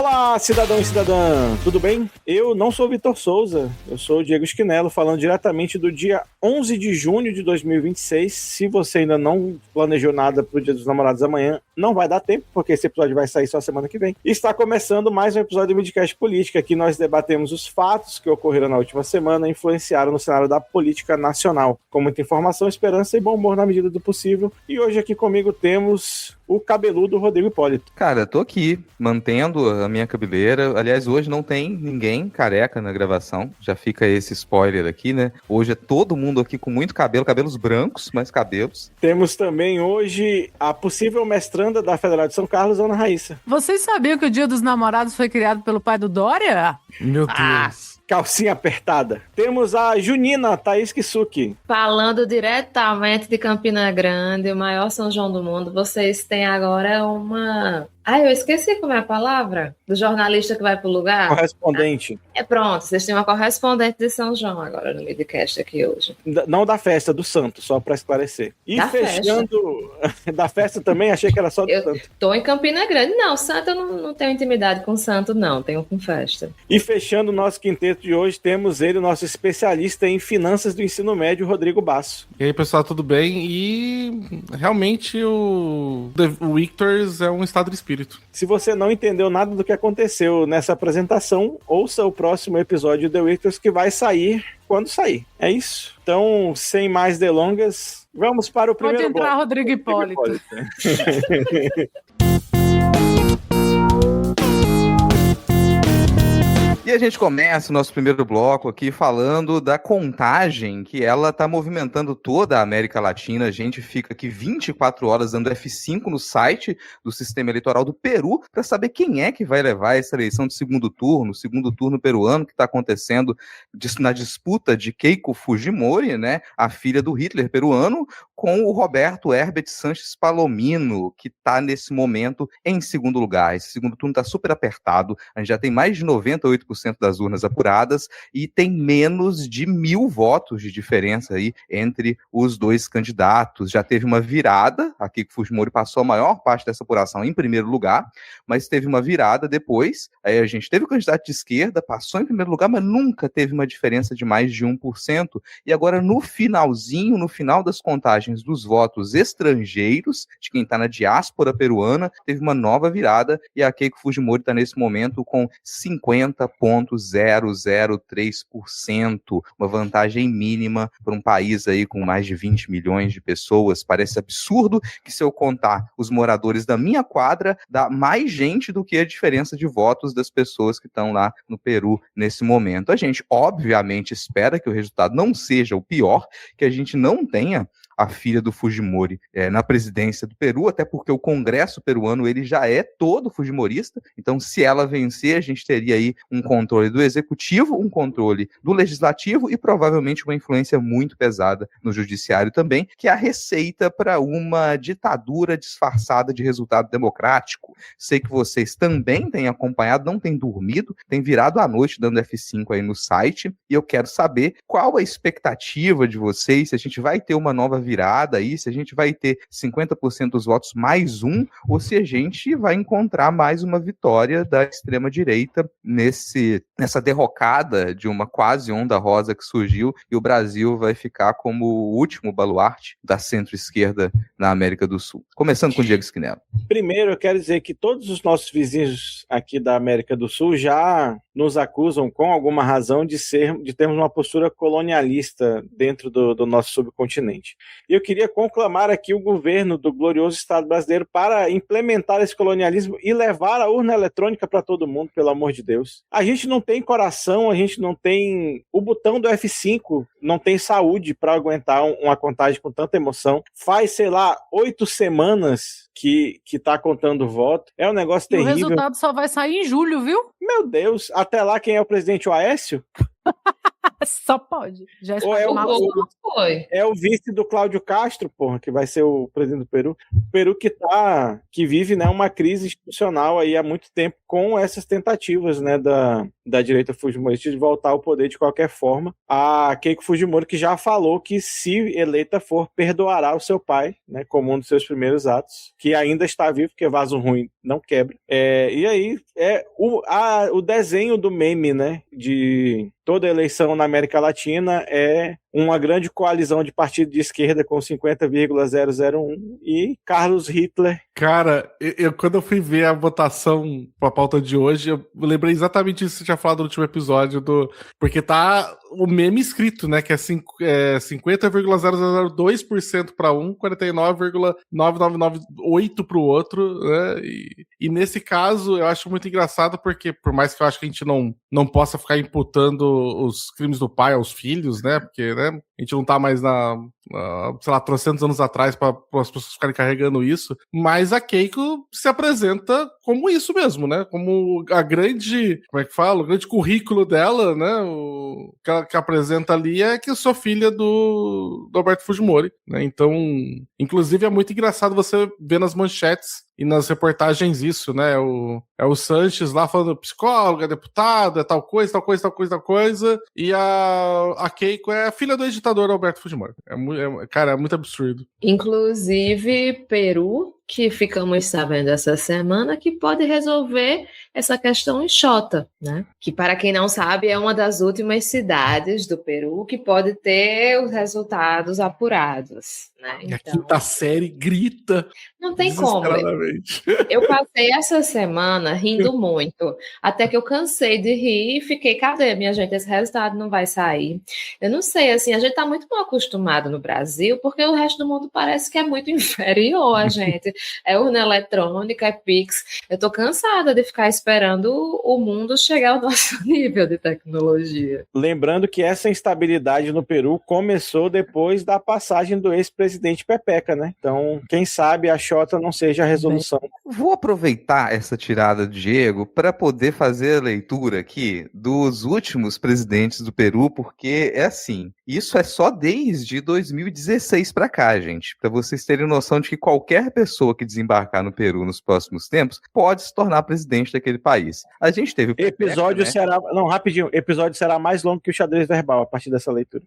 Olá, cidadão e cidadã, tudo bem? Eu não sou o Vitor Souza, eu sou o Diego Schinello, falando diretamente do dia 11 de junho de 2026. Se você ainda não planejou nada pro Dia dos Namorados amanhã, não vai dar tempo, porque esse episódio vai sair só semana que vem. E está começando mais um episódio do Midcast Política, que nós debatemos os fatos que ocorreram na última semana e influenciaram no cenário da política nacional, com muita informação, esperança e bom humor na medida do possível. E hoje aqui comigo temos o cabeludo Rodrigo Hipólito. Cara, tô aqui, mantendo a minha cabeleira. Aliás, hoje não tem ninguém careca na gravação. Já fica esse spoiler aqui, né? Hoje é todo mundo aqui com muito cabelo, cabelos brancos, mas cabelos. Temos também hoje a possível mestranda da Federal de São Carlos, Ana Raíssa. Vocês sabiam que o Dia dos Namorados foi criado pelo pai do Dória? Meu Deus. Calcinha apertada. Temos a Junina Thaís Kisuki. Falando diretamente de Campina Grande, o maior São João do mundo, vocês têm agora uma... eu esqueci como é a palavra do jornalista que vai pro lugar. Correspondente. Pronto, vocês têm uma correspondente de São João agora no Midcast aqui hoje. Não da festa, do santo, só para esclarecer. E da fechando... Festa. Da festa também, achei que era só do santo. Tô em Campina Grande. Não, santo eu não tenho intimidade com santo, não. Tenho com festa. E fechando o nosso quinteto de hoje, temos ele, o nosso especialista em finanças do ensino médio, Rodrigo Basso. E aí, pessoal, tudo bem? E realmente o Victors é um estado de espírito. Se você não entendeu nada do que aconteceu nessa apresentação, ouça o próximo episódio do The Victors, que vai sair quando sair. É isso. Então, sem mais delongas, vamos para o primeiro bloco. Pode entrar, Rodrigo Hipólito. E a gente começa o nosso primeiro bloco aqui falando da contagem que ela está movimentando toda a América Latina. A gente fica aqui 24 horas dando F5 no site do sistema eleitoral do Peru para saber quem é que vai levar essa eleição de segundo turno peruano que está acontecendo na disputa de Keiko Fujimori, né, a filha do Hitler peruano, com o Roberto Herbert Sanches Palomino, que está nesse momento em segundo lugar. Esse segundo turno está super apertado, a gente já tem mais de 98% das urnas apuradas e tem menos de 1.000 votos de diferença aí entre os dois candidatos. Já teve uma virada, a Keiko Fujimori passou a maior parte dessa apuração em primeiro lugar, mas teve uma virada depois, aí a gente teve o candidato de esquerda, passou em primeiro lugar, mas nunca teve uma diferença de mais de 1%, e agora no finalzinho, no final das contagens dos votos estrangeiros, de quem está na diáspora peruana, teve uma nova virada, e a Keiko Fujimori está nesse momento com 50,003%, uma vantagem mínima para um país aí com mais de 20 milhões de pessoas. Parece absurdo que, se eu contar os moradores da minha quadra, dá mais gente do que a diferença de votos das pessoas que estão lá no Peru nesse momento. A gente, obviamente, espera que o resultado não seja o pior, que a gente não tenha a filha do Fujimori na presidência do Peru, até porque o Congresso peruano ele já é todo fujimorista, então se ela vencer, a gente teria aí um controle do executivo, um controle do legislativo e provavelmente uma influência muito pesada no judiciário também, que é a receita para uma ditadura disfarçada de resultado democrático. Sei que vocês também têm acompanhado, não têm dormido, têm virado à noite dando F5 aí no site, e eu quero saber qual a expectativa de vocês, se a gente vai ter uma nova virada aí, se a gente vai ter 50% dos votos mais um, ou se a gente vai encontrar mais uma vitória da extrema-direita nessa derrocada de uma quase onda rosa que surgiu, e o Brasil vai ficar como o último baluarte da centro-esquerda na América do Sul. Começando com o Diego Schinello. Primeiro, eu quero dizer que todos os nossos vizinhos aqui da América do Sul já nos acusam, com alguma razão, de termos uma postura colonialista dentro do nosso subcontinente. E eu queria conclamar aqui o governo do glorioso Estado brasileiro para implementar esse colonialismo e levar a urna eletrônica para todo mundo, pelo amor de Deus. A gente não tem coração, a gente não tem... O botão do F5 não tem saúde para aguentar uma contagem com tanta emoção. Faz, sei lá, 8 semanas que tá contando voto. É um negócio terrível. O resultado só vai sair em julho, viu? Meu Deus, até lá quem é o presidente? O Aécio? Só pode. Já Ou é O mal. Lula foi. É o vice do Cláudio Castro, porra, que vai ser o presidente do Peru. O Peru que vive, né, uma crise institucional aí há muito tempo com essas tentativas, né, da direita fujimorista de voltar ao poder de qualquer forma. A Keiko Fujimori, que já falou que, se eleita for, perdoará o seu pai, né, como um dos seus primeiros atos, que ainda está vivo, porque vaso ruim não quebra. E aí, o desenho do meme, né, de toda eleição na América Latina é uma grande coalizão de partido de esquerda com 50,001 e Carlos Hitler. Cara, quando eu fui ver a votação pra pauta de hoje, eu lembrei exatamente isso que você tinha falado no último episódio, porque tá o meme escrito, né, que é 50,002% para um, 49,9998 pro outro, né, e nesse caso eu acho muito engraçado porque, por mais que eu acho que a gente não possa ficar imputando os crimes do pai aos filhos, né, porque, né, a gente não tá mais sei lá, 300 anos atrás para as pessoas ficarem carregando isso, mas a Keiko se apresenta como isso mesmo, né? Como a grande, como é que fala? O grande currículo dela, né? O que apresenta ali é que eu sou filha do Alberto Fujimori, né? Então, inclusive é muito engraçado você ver nas manchetes e nas reportagens isso, né? É o Sanches lá falando psicóloga, deputado, é tal coisa, tal coisa, tal coisa, tal coisa, e a Keiko é a filha do ditador Alberto Fujimori. Cara, é muito absurdo. Inclusive, Peru, que ficamos sabendo essa semana, que pode resolver essa questão em Chota, né? Que, para quem não sabe, é uma das últimas cidades do Peru que pode ter os resultados apurados, né? E a quinta série grita. Não tem como. Eu passei essa semana rindo muito, até que eu cansei de rir e fiquei, cadê, minha gente? Esse resultado não vai sair. Eu não sei, assim, a gente tá muito mal acostumado no Brasil, porque o resto do mundo parece que é muito inferior a gente. É urna eletrônica, é Pix. Eu tô cansada de ficar esperando o mundo chegar ao nosso nível de tecnologia. Lembrando que essa instabilidade no Peru começou depois da passagem do ex-presidente Pepeca, né? Então, quem sabe a Xota não seja a resolução. Vou aproveitar essa tirada do Diego para poder fazer a leitura aqui dos últimos presidentes do Peru, porque é assim, isso é só desde 2016 para cá, gente, para vocês terem noção de que qualquer pessoa que desembarcar no Peru nos próximos tempos pode se tornar presidente daquele país. A gente teve o Pepeca, episódio, né? será... Não, rapidinho. Episódio será mais longo que o xadrez verbal a partir dessa leitura.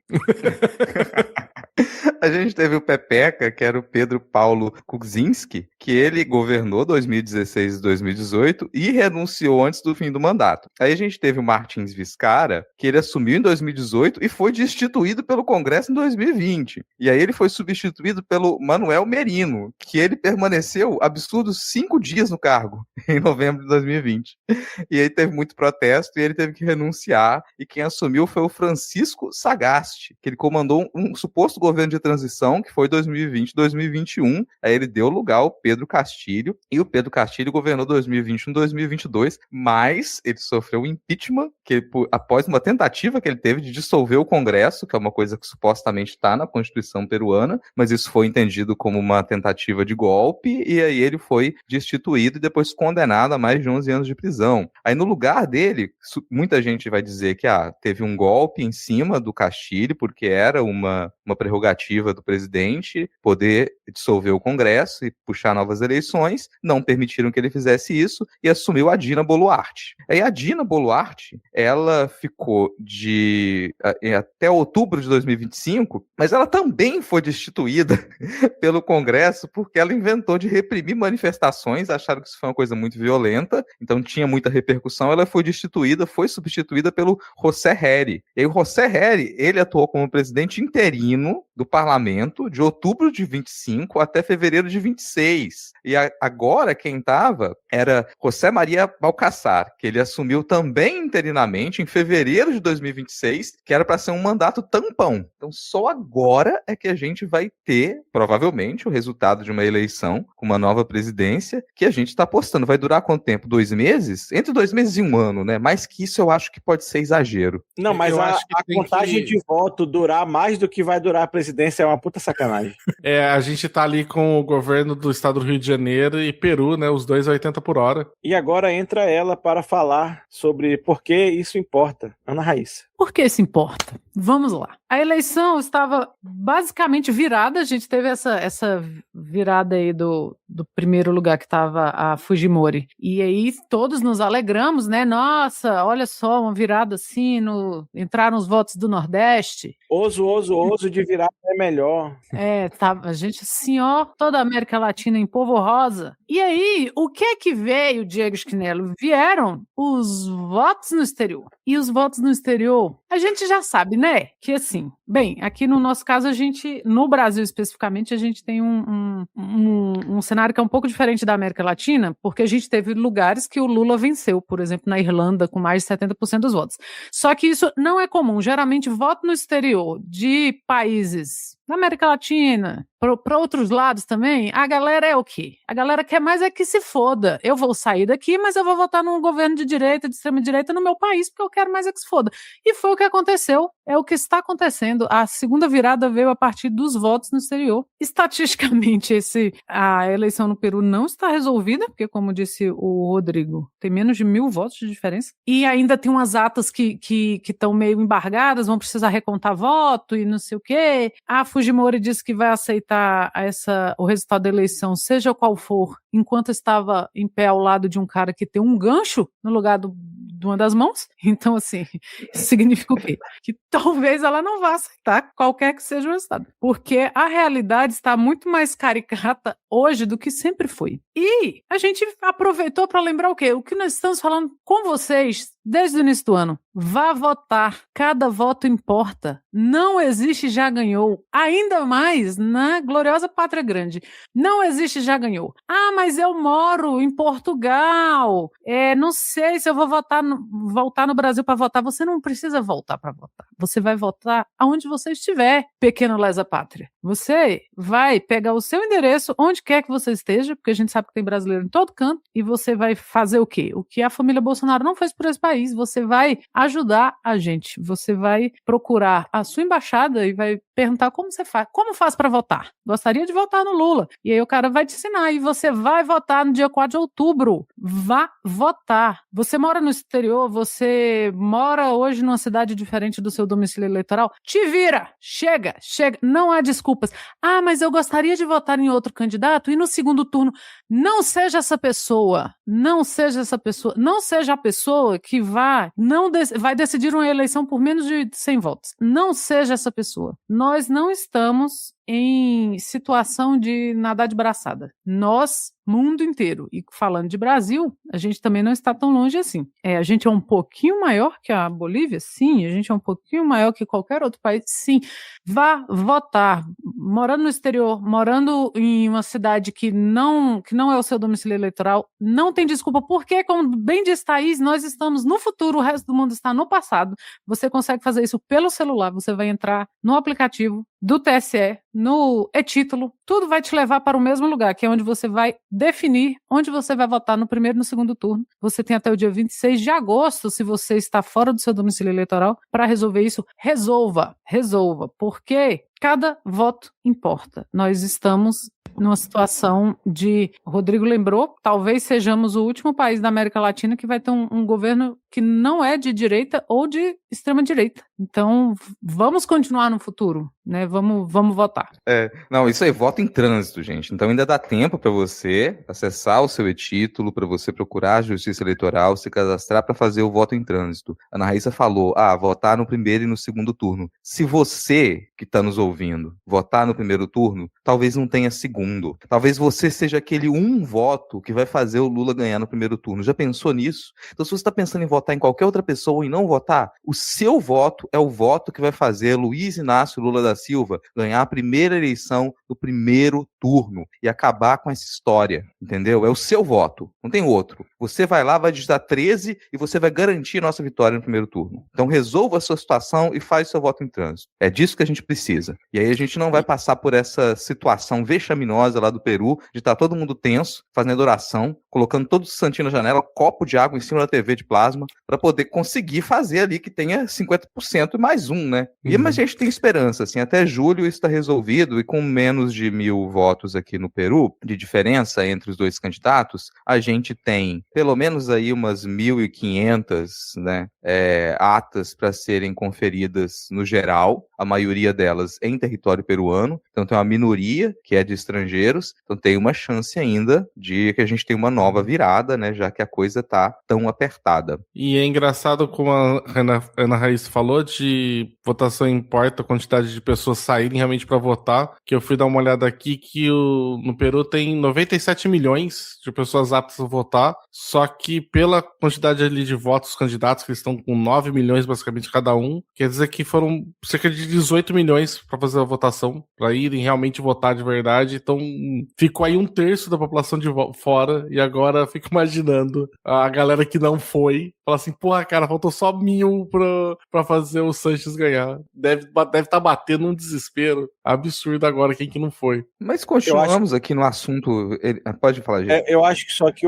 A gente teve o Pepeca, que era o Pedro Paulo Kuczynski, que ele governou 2016 e 2018 e renunciou antes do fim do mandato. Aí a gente teve o Martins Vizcarra, que ele assumiu em 2018 e foi destituído pelo Congresso em 2020. E aí ele foi substituído pelo Manuel Merino, que ele permaneceu absurdos 5 dias no cargo, em novembro de 2020. E aí teve muito protesto e ele teve que renunciar, e quem assumiu foi o Francisco Sagasti, que ele comandou um suposto governo de transição, que foi 2020-2021, aí ele deu lugar ao Pedro Castilho, e o Pedro Castilho governou 2021-2022, mas ele sofreu um impeachment, que após uma tentativa que ele teve de dissolver o Congresso, que é uma coisa que supostamente está na Constituição peruana, mas isso foi entendido como uma tentativa de golpe, e aí ele foi destituído e depois condenado a mais de 11 anos de prisão. Aí no lugar dele, muita gente vai dizer que teve um golpe em cima do Castilho, porque era uma prerrogativa do presidente poder dissolver o Congresso e puxar novas eleições, não permitiram que ele fizesse isso e assumiu a Dina Boluarte. Aí a Dina Boluarte, ela ficou até outubro de 2025, mas ela também foi destituída pelo Congresso porque ela inventou de reprimir manifestações, acharam que isso foi uma coisa muito violenta, então tinha muita repercussão, ela foi destituída, foi substituída pelo José Heri. E aí o José Heri, ele atuou como presidente interino do parlamento de outubro de 25 até fevereiro de 26. E agora quem estava era José Maria Balcaçar, que ele assumiu também interinamente em fevereiro de 2026, que era para ser um mandato tampão. Então só agora é que a gente vai ter, provavelmente, o resultado de uma eleição com uma nova presidência, que a gente está apostando. Vai durar quanto tempo? 2 meses? Entre 2 meses e 1 ano, né? Mais que isso eu acho que pode ser exagero. Não, mas a contagem de voto durar mais do que vai durar a presidência é uma puta sacanagem. A gente tá ali com o governo do estado do Rio de Janeiro e Peru, né? Os dois a 80 por hora. E agora entra ela para falar sobre por que isso importa. Ana Raíssa. Por que isso importa? Vamos lá. A eleição estava basicamente virada, a gente teve essa virada aí do primeiro lugar que estava a Fujimori. E aí todos nos alegramos, né? Nossa, olha só, uma virada assim, entraram os votos do Nordeste. Oso de virada é melhor. A gente assim, ó, toda a América Latina em polvo rosa. E aí, o que é que veio, Diego Schinello? Vieram os votos no exterior. E os votos no exterior, a gente já sabe, né? Que assim, bem, aqui no nosso caso, no Brasil especificamente, a gente tem um cenário que é um pouco diferente da América Latina, porque a gente teve lugares que o Lula venceu, por exemplo, na Irlanda, com mais de 70% dos votos. Só que isso não é comum. Geralmente, voto no exterior de países na América Latina, para outros lados também, a galera é o quê? A galera quer mais é que se foda. Eu vou sair daqui, mas eu vou votar num governo de direita, de extrema-direita no meu país, porque eu quero mais é que se foda. E foi o que aconteceu, é o que está acontecendo. A segunda virada veio a partir dos votos no exterior. Estatisticamente, a eleição no Peru não está resolvida, porque, como disse o Rodrigo, tem menos de 1.000 votos de diferença. E ainda tem umas atas que estão meio embargadas, vão precisar recontar voto e não sei o quê. A Fujimori disse que vai aceitar o resultado da eleição, seja qual for, enquanto estava em pé ao lado de um cara que tem um gancho no lugar de uma das mãos. Então, assim, isso significa o quê? Que talvez ela não vá aceitar qualquer que seja o resultado. Porque a realidade está muito mais caricata hoje do que sempre foi. E a gente aproveitou para lembrar o quê? O que nós estamos falando com vocês desde o início do ano. Vá votar. Cada voto importa. Não existe já ganhou. Ainda mais na gloriosa Pátria Grande. Não existe já ganhou. Ah, mas eu moro em Portugal. Não sei se eu vou voltar no Brasil para votar. Você não precisa voltar para votar. Você vai votar aonde você estiver, pequeno lesa pátria. Você vai pegar o seu endereço, onde quer que você esteja, porque a gente sabe que tem brasileiro em todo canto, e você vai fazer o quê? O que a família Bolsonaro não fez por esse país. Você vai ajudar a gente. Você vai procurar a sua embaixada e vai perguntar como você faz. Como faz para votar? Gostaria de votar no Lula. E aí o cara vai te ensinar. E você vai votar no dia 4 de outubro. Vá votar. Você mora no exterior, você mora hoje numa cidade diferente do seu domicílio eleitoral. Te vira! Chega! Não há desculpas. Ah, mas eu gostaria de votar em outro candidato e no segundo turno. Não seja essa pessoa. Não seja essa pessoa. Não seja a pessoa que vai decidir uma eleição por menos de 100 votos. Não seja essa pessoa. Nós não estamos em situação de nadar de braçada. Nós, mundo inteiro, e falando de Brasil, a gente também não está tão longe assim. A gente é um pouquinho maior que a Bolívia? Sim. A gente é um pouquinho maior que qualquer outro país? Sim. Vá votar. Morando no exterior, morando em uma cidade que não é o seu domicílio eleitoral, não tem desculpa, porque, como bem diz Thaís, nós estamos no futuro, o resto do mundo está no passado. Você consegue fazer isso pelo celular, você vai entrar no aplicativo do TSE, no e-título, tudo vai te levar para o mesmo lugar, que é onde você vai definir onde você vai votar no primeiro e no segundo turno. Você tem até o dia 26 de agosto, se você está fora do seu domicílio eleitoral, para resolver isso. Resolva, porque cada voto importa. Nós estamos numa situação de, o Rodrigo lembrou, talvez sejamos o último país da América Latina que vai ter um governo que não é de direita ou de extrema direita. Então, vamos continuar no futuro, né? Vamos votar. Não, isso aí, voto em trânsito, gente. Então ainda dá tempo para você acessar o seu e-título, para você procurar a Justiça Eleitoral, se cadastrar para fazer o voto em trânsito. A Ana Raíssa falou, votar no primeiro e no segundo turno. Se você, que está nos ouvindo, votar no primeiro turno, talvez não tenha segundo. Talvez você seja aquele um voto que vai fazer o Lula ganhar no primeiro turno. Já pensou nisso? Então, se você está pensando em votar em qualquer outra pessoa e não votar, o seu voto é o voto que vai fazer Luiz Inácio Lula da Silva ganhar a primeira eleição do primeiro turno e acabar com essa história, entendeu? É o seu voto, não tem outro. Você vai lá, vai digitar 13 e você vai garantir a nossa vitória no primeiro turno. Então resolva a sua situação e faz seu voto em trânsito. É disso que a gente precisa. E aí a gente não vai passar por essa situação vexaminosa lá do Peru, de estar todo mundo tenso, fazendo oração, colocando todo o santinho na janela, copo de água em cima da TV de plasma, para poder conseguir fazer ali que tenha 50% e mais um, né? Mas a gente tem esperança, assim, até julho isso está resolvido, e com menos de 1.000 votos aqui no Peru, de diferença entre os dois candidatos, a gente tem pelo menos aí umas 1.500, né, atas para serem conferidas no geral, a maioria delas em território peruano, então tem uma minoria que é de estrangeiros, então tem uma chance ainda de que a gente tenha uma nova virada, né, já que a coisa tá tão apertada. E é engraçado como a Ana Raíssa falou, de votação importa a quantidade de pessoas saírem realmente para votar, que eu fui dar uma olhada aqui que no Peru tem 97 milhões de pessoas aptas a votar, só que pela quantidade ali de votos candidatos, que eles estão com 9 milhões basicamente cada um, quer dizer que foram cerca de 18 milhões para fazer a votação, para irem realmente votar de verdade, então ficou aí 1/3 da população de fora, e agora eu fico imaginando a galera que não foi, fala assim, porra, cara, faltou só 1.000 pra fazer o Sanches ganhar. Deve estar batendo um desespero absurdo agora quem que não foi. Mas continuamos aqui no assunto. Pode falar, gente. Eu acho que só que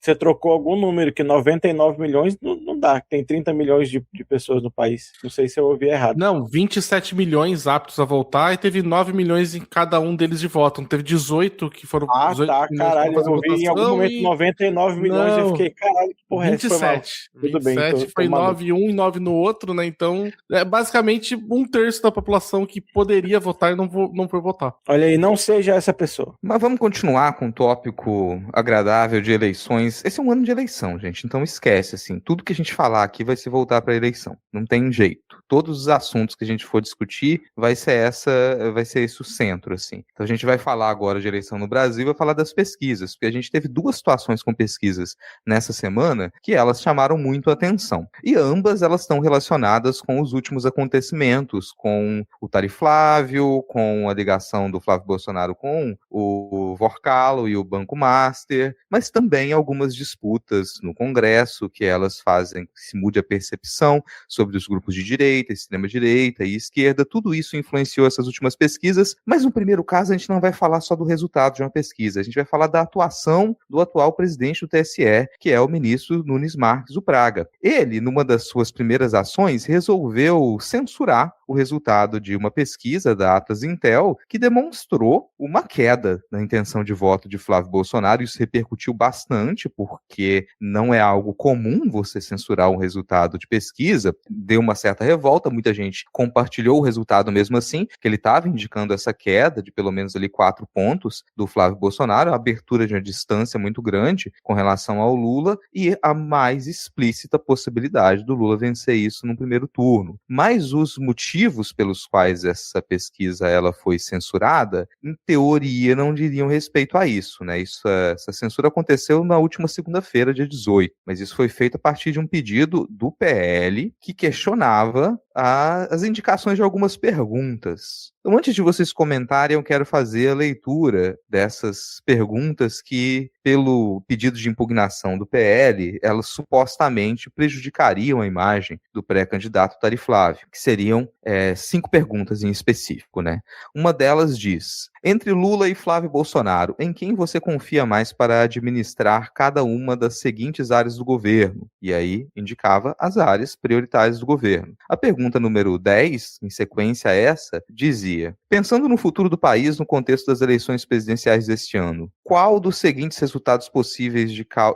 você trocou algum número, que 99 milhões não dá. Tem 30 milhões de pessoas no país. Não sei se eu ouvi errado. Não, 27 milhões aptos a votar e teve 9 milhões em cada um deles de voto. Não teve 18 que foram... Ah, tá, caralho. Eu ouvi em algum momento 99 milhões e eu fiquei, caralho, que porra 27. Tudo 27 bem, então, foi 9 em um e 9 no outro, né? Então, é basicamente 1/3 da população que poderia votar e não foi votar. Olha aí, não seja essa pessoa. Mas vamos continuar com um tópico agradável de eleições. Esse é um ano de eleição, gente, então esquece, assim, tudo que a gente falar aqui vai se voltar para eleição. Não tem jeito. Todos os assuntos que a gente for discutir vai ser esse o centro, assim. Então a gente vai falar agora de eleição no Brasil e vai falar das pesquisas, porque a gente teve 2 situações com pesquisas nessa semana que elas chamaram muito a atenção. E ambas elas estão relacionadas com os últimos acontecimentos, com o Tariflávio, com a ligação do Flávio Bolsonaro com o Vorkalo e o Banco Master, mas também algumas disputas no Congresso que elas fazem que se mude a percepção sobre os grupos de direita, extrema-direita e esquerda. Tudo isso influenciou essas últimas pesquisas, mas no primeiro caso a gente não vai falar só do resultado de uma pesquisa, a gente vai falar da atuação do atual presidente do TSE, que é o ministro Nunes Marques, o Praga. Ele, numa das suas primeiras ações, resolveu censurar o resultado de uma pesquisa da Atlas Intel que demonstrou uma queda na intenção de voto de Flávio Bolsonaro. Isso repercutiu bastante, porque não é algo comum você censurar um resultado de pesquisa. Deu uma certa revolta, muita gente compartilhou o resultado mesmo assim, que ele estava indicando essa queda de pelo menos ali 4 pontos do Flávio Bolsonaro, a abertura de uma distância muito grande com relação ao Lula e a mais explícita possibilidade do Lula vencer isso no primeiro turno. Mas os motivos pelos quais essa pesquisa ela foi censurada, em teoria, não diriam respeito a isso, né? Essa censura aconteceu na última segunda-feira, dia 18, mas isso foi feito a partir de um pedido do PL que questionava as indicações de algumas perguntas. Então, antes de vocês comentarem, eu quero fazer a leitura dessas perguntas que, pelo pedido de impugnação do PL, elas supostamente prejudicariam a imagem do pré-candidato Tariflávio, que seriam 5 perguntas em específico, né? Uma delas diz: entre Lula e Flávio Bolsonaro, em quem você confia mais para administrar cada uma das seguintes áreas do governo? E aí indicava as áreas prioritárias do governo. A pergunta número 10, em sequência a essa, dizia: pensando no futuro do país no contexto das eleições presidenciais deste ano, qual dos seguintes resultados possíveis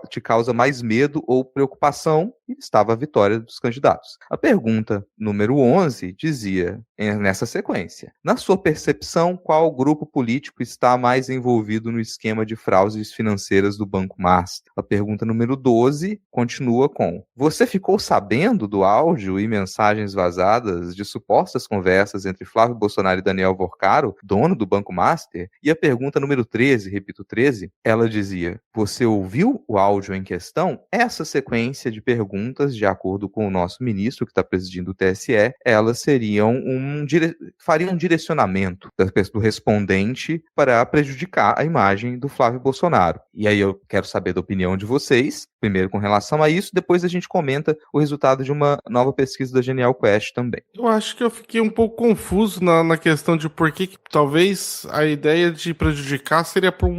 te causa mais medo ou preocupação? E estava a vitória dos candidatos. A pergunta número 11 dizia, nessa sequência: na sua percepção, qual grupo político está mais envolvido no esquema de fraudes financeiras do Banco Master? A pergunta número 12 continua com: você ficou sabendo do áudio e mensagens vazadas de supostas conversas entre Flávio Bolsonaro e Daniel Vorkalo, dono do Banco Master? E a pergunta número 13, repito, 13, 2013, ela dizia: você ouviu o áudio em questão? Essa sequência de perguntas, de acordo com o nosso ministro que está presidindo o TSE, elas fariam um direcionamento do respondente para prejudicar a imagem do Flávio Bolsonaro. E aí eu quero saber da opinião de vocês, primeiro com relação a isso, depois a gente comenta o resultado de uma nova pesquisa da Genial Quest também. Eu acho que eu fiquei um pouco confuso na questão de por que talvez a ideia de prejudicar seria para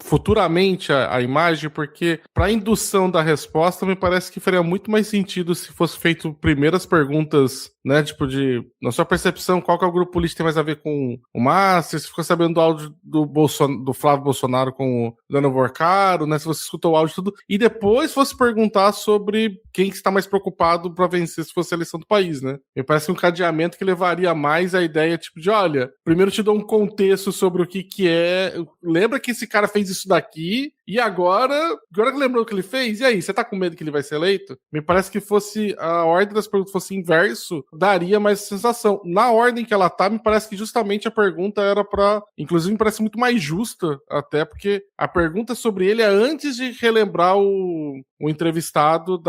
futuramente a imagem, porque para a indução da resposta me parece que faria muito mais sentido se fosse feito primeiro as perguntas, né, tipo na sua percepção, qual que é o grupo político que tem mais a ver com o Márcio, se ficou sabendo do áudio do Flávio Bolsonaro com o Dano Vorcaro, né, se você escutou o áudio e tudo, e depois fosse perguntar sobre quem está mais preocupado para vencer se fosse a eleição do país, né. Me parece um cadeamento que levaria mais a ideia, tipo, de, olha, primeiro te dou um contexto sobre o que é, lembra que esse cara fez isso daqui, e agora que lembrou o que ele fez, e aí, você tá com medo que ele vai ser eleito? Me parece que fosse a ordem das perguntas fosse inverso, daria mais sensação. Na ordem que ela tá, me parece que justamente a pergunta era pra... Inclusive, me parece muito mais justa, até, porque a pergunta sobre ele é antes de relembrar o entrevistado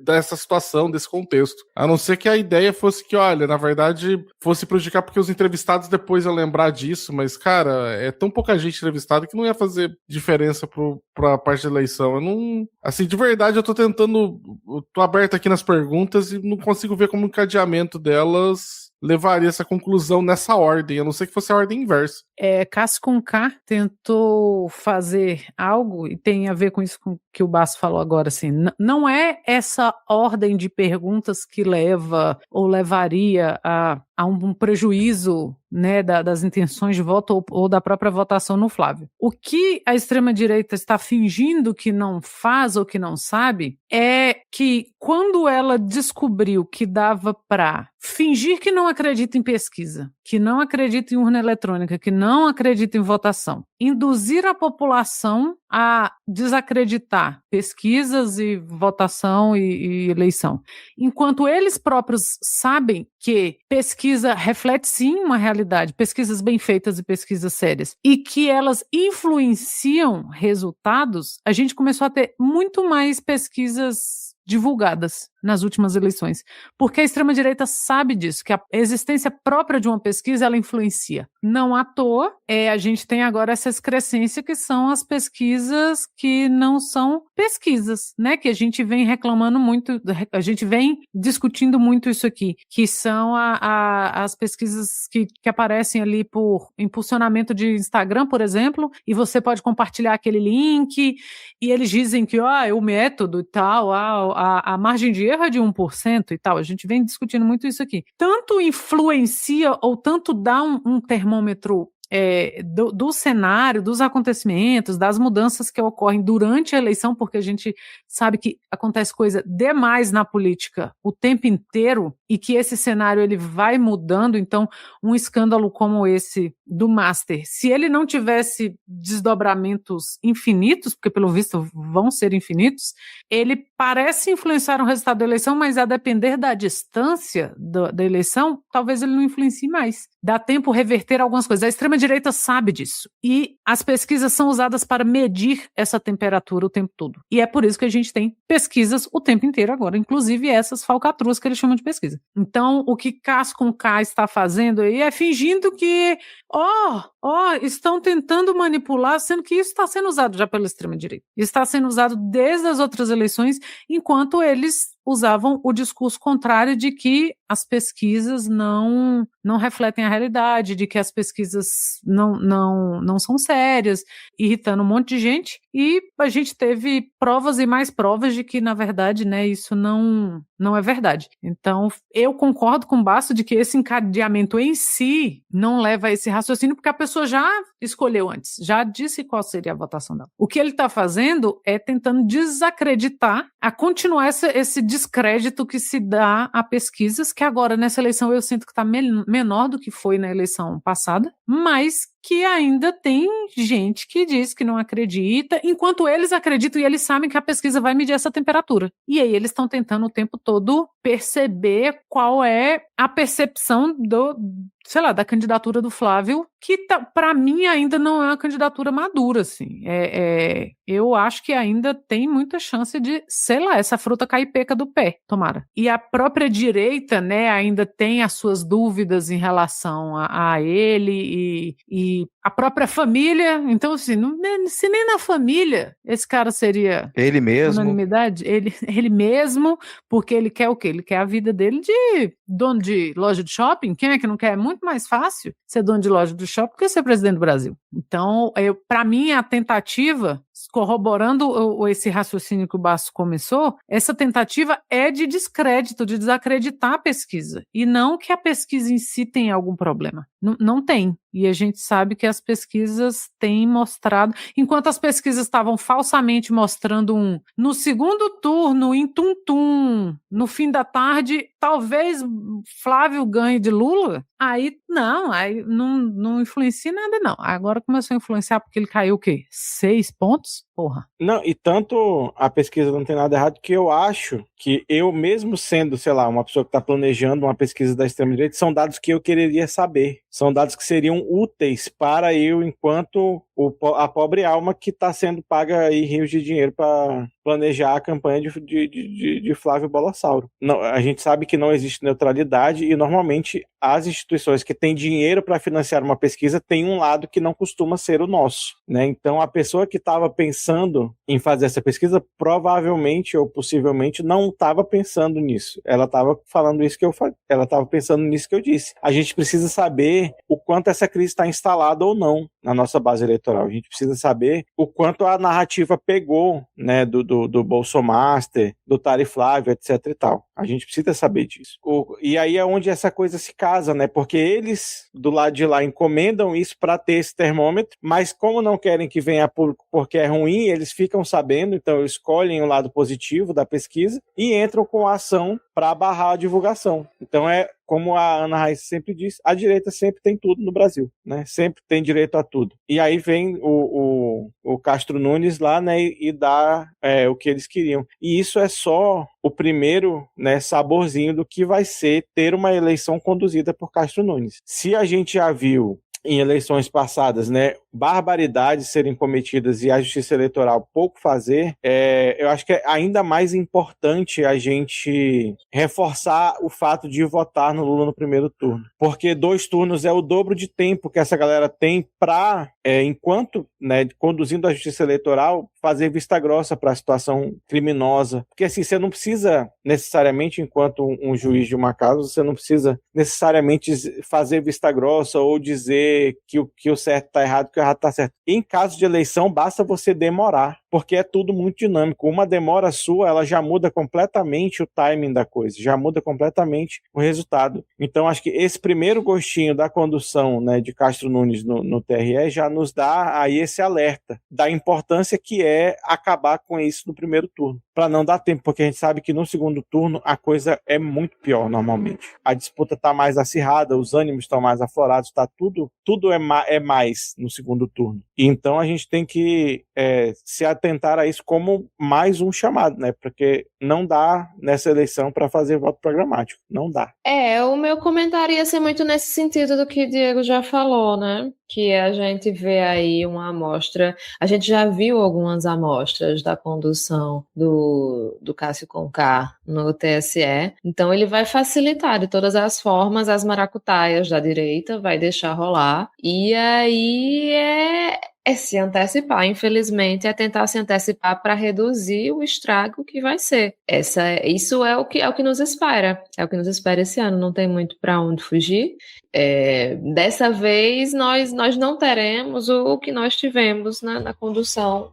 dessa situação, desse contexto. A não ser que a ideia fosse que, olha, na verdade, fosse prejudicar porque os entrevistados depois iam lembrar disso, mas, cara, é tão pouca gente entrevistada que não ia fazer diferença pra parte da eleição. Eu não... Assim, de verdade, eu tô aberto aqui nas perguntas e não consigo ver como o encadeamento delas levaria essa conclusão nessa ordem, a não ser que fosse a ordem inversa. Cássio com K tentou fazer algo, e tem a ver com isso que o Basso falou agora, assim, não é essa ordem de perguntas que leva ou levaria a um prejuízo, né, das intenções de voto ou da própria votação no Flávio. O que a extrema-direita está fingindo que não faz ou que não sabe é que quando ela descobriu que dava para fingir que não acredita em pesquisa, que não acredita em urna eletrônica, que não acredita em votação, induzir a população a desacreditar pesquisas e votação e eleição, enquanto eles próprios sabem que pesquisa reflete sim uma realidade, pesquisas bem feitas e pesquisas sérias, e que elas influenciam resultados, a gente começou a ter muito mais pesquisas divulgadas nas últimas eleições, porque a extrema-direita sabe disso, que a existência própria de uma pesquisa, ela influencia. Não à toa, a gente tem agora essa excrescência que são as pesquisas que não são pesquisas, né, que a gente vem reclamando muito, a gente vem discutindo muito isso aqui, que são as pesquisas que aparecem ali por impulsionamento de Instagram, por exemplo, e você pode compartilhar aquele link, e eles dizem que o método e tal, a margem de erro é de 1% e tal, a gente vem discutindo muito isso aqui. Tanto influencia ou tanto dá um termômetro do cenário, dos acontecimentos, das mudanças que ocorrem durante a eleição, porque a gente sabe que acontece coisa demais na política o tempo inteiro e que esse cenário ele vai mudando. Então um escândalo como esse do Master, se ele não tivesse desdobramentos infinitos, porque pelo visto vão ser infinitos, ele parece influenciar o resultado da eleição, mas a depender da distância da eleição, talvez ele não influencie mais. Dá tempo reverter algumas coisas. A extrema-direita sabe disso. E as pesquisas são usadas para medir essa temperatura o tempo todo. E é por isso que a gente tem pesquisas o tempo inteiro agora, inclusive essas falcatruas que eles chamam de pesquisa. Então, o que Cássio com K está fazendo aí é fingindo que, estão tentando manipular, sendo que isso está sendo usado já pela extrema-direita. Isso está sendo usado desde as outras eleições, enquanto eles usavam o discurso contrário de que as pesquisas não refletem a realidade, de que as pesquisas não são sérias, irritando um monte de gente, e a gente teve provas e mais provas de que, na verdade, né, isso não é verdade. Então, eu concordo com o Basso de que esse encadeamento em si não leva a esse raciocínio, porque a pessoa já escolheu antes, já disse qual seria a votação dela. O que ele está fazendo é tentando desacreditar, a continuar esse descrédito que se dá a pesquisas, que agora nessa eleição eu sinto que está menor do que foi na eleição passada, mas que ainda tem gente que diz que não acredita, enquanto eles acreditam e eles sabem que a pesquisa vai medir essa temperatura. E aí eles estão tentando o tempo todo perceber qual é a percepção sei lá, da candidatura do Flávio, que para mim ainda não é uma candidatura madura, assim. Eu acho que ainda tem muita chance de, sei lá, essa fruta cair peca do pé, tomara. E a própria direita, né, ainda tem as suas dúvidas em relação a ele e a própria família. Então, assim, se nem na família esse cara seria ele mesmo, unanimidade, ele mesmo, porque ele quer o quê? Ele quer a vida dele de dono de loja de shopping. Quem é que não quer? É muito mais fácil ser dono de loja de shopping que ser presidente do Brasil. Então, para mim, a tentativa, corroborando esse raciocínio que o Basso começou, essa tentativa é de descrédito, de desacreditar a pesquisa. E não que a pesquisa em si tenha algum problema. Não tem. E a gente sabe que as pesquisas têm mostrado, enquanto as pesquisas estavam falsamente mostrando no segundo turno, em tum-tum, no fim da tarde, talvez Flávio ganhe de Lula, aí não influencia nada, não. Agora começou a influenciar porque ele caiu o quê? 6 pontos? Porra. Não, e tanto a pesquisa não tem nada errado, que eu acho que eu mesmo sendo, sei lá, uma pessoa que está planejando uma pesquisa da extrema-direita, são dados que eu quereria saber. São dados que seriam úteis para eu, enquanto a pobre alma que está sendo paga aí rios de dinheiro para planejar a campanha de Flávio Bolsonaro. Não, a gente sabe que não existe neutralidade e, normalmente, as instituições que têm dinheiro para financiar uma pesquisa têm um lado que não costuma ser o nosso, né? Então, a pessoa que estava pensando em fazer essa pesquisa, provavelmente ou possivelmente não estava pensando nisso. Ela estava falando isso que ela estava pensando nisso que eu disse. A gente precisa saber o quanto essa crise está instalada ou não na nossa base eleitoral. A gente precisa saber o quanto a narrativa pegou, né, do Bolsomaster, do Tari Flávio, etc e tal. A gente precisa saber disso. E aí é onde essa coisa se casa, né? Porque eles, do lado de lá, encomendam isso para ter esse termômetro, mas como não querem que venha a público porque é ruim, eles ficam sabendo, então escolhem o lado positivo da pesquisa e entram com a ação para barrar a divulgação. Então como a Ana Raíssa sempre diz, a direita sempre tem tudo no Brasil, né? Sempre tem direito a tudo. E aí vem o Castro Nunes lá, né, e dá o que eles queriam. E isso é só o primeiro, né, saborzinho do que vai ser ter uma eleição conduzida por Castro Nunes. Se a gente já viu em eleições passadas, né, barbaridades serem cometidas e a justiça eleitoral pouco fazer, eu acho que é ainda mais importante a gente reforçar o fato de votar no Lula no primeiro turno. Porque 2 turnos é o dobro de tempo que essa galera tem para, enquanto, né, conduzindo a justiça eleitoral, fazer vista grossa para a situação criminosa. Porque assim, você não precisa necessariamente, enquanto um juiz de uma causa, você não precisa necessariamente fazer vista grossa ou dizer que o certo está errado, que o errado está certo. Em caso de eleição, basta você demorar, porque é tudo muito dinâmico. Uma demora sua, ela já muda completamente o timing da coisa, já muda completamente o resultado. Então, acho que esse primeiro gostinho da condução, né, de Castro Nunes no TRE já nos dá aí esse alerta da importância que é acabar com isso no primeiro turno, para não dar tempo, porque a gente sabe que no segundo turno a coisa é muito pior normalmente. A disputa está mais acirrada, os ânimos estão mais aflorados, tá tudo é mais no segundo turno. E então a gente tem que se atentar a isso como mais um chamado, né? Porque não dá nessa eleição para fazer voto programático. Não dá. O meu comentário ia ser muito nesse sentido do que o Diego já falou, né? Que a gente vê aí uma amostra, a gente já viu algumas amostras da condução do Cássio Conká no TSE, então ele vai facilitar de todas as formas as maracutaias da direita, vai deixar rolar, e aí é se antecipar, infelizmente, é tentar se antecipar para reduzir o estrago que vai ser. Isso é o que nos espera. É o que nos espera esse ano, não tem muito para onde fugir. Dessa vez, nós não teremos o que nós tivemos na condução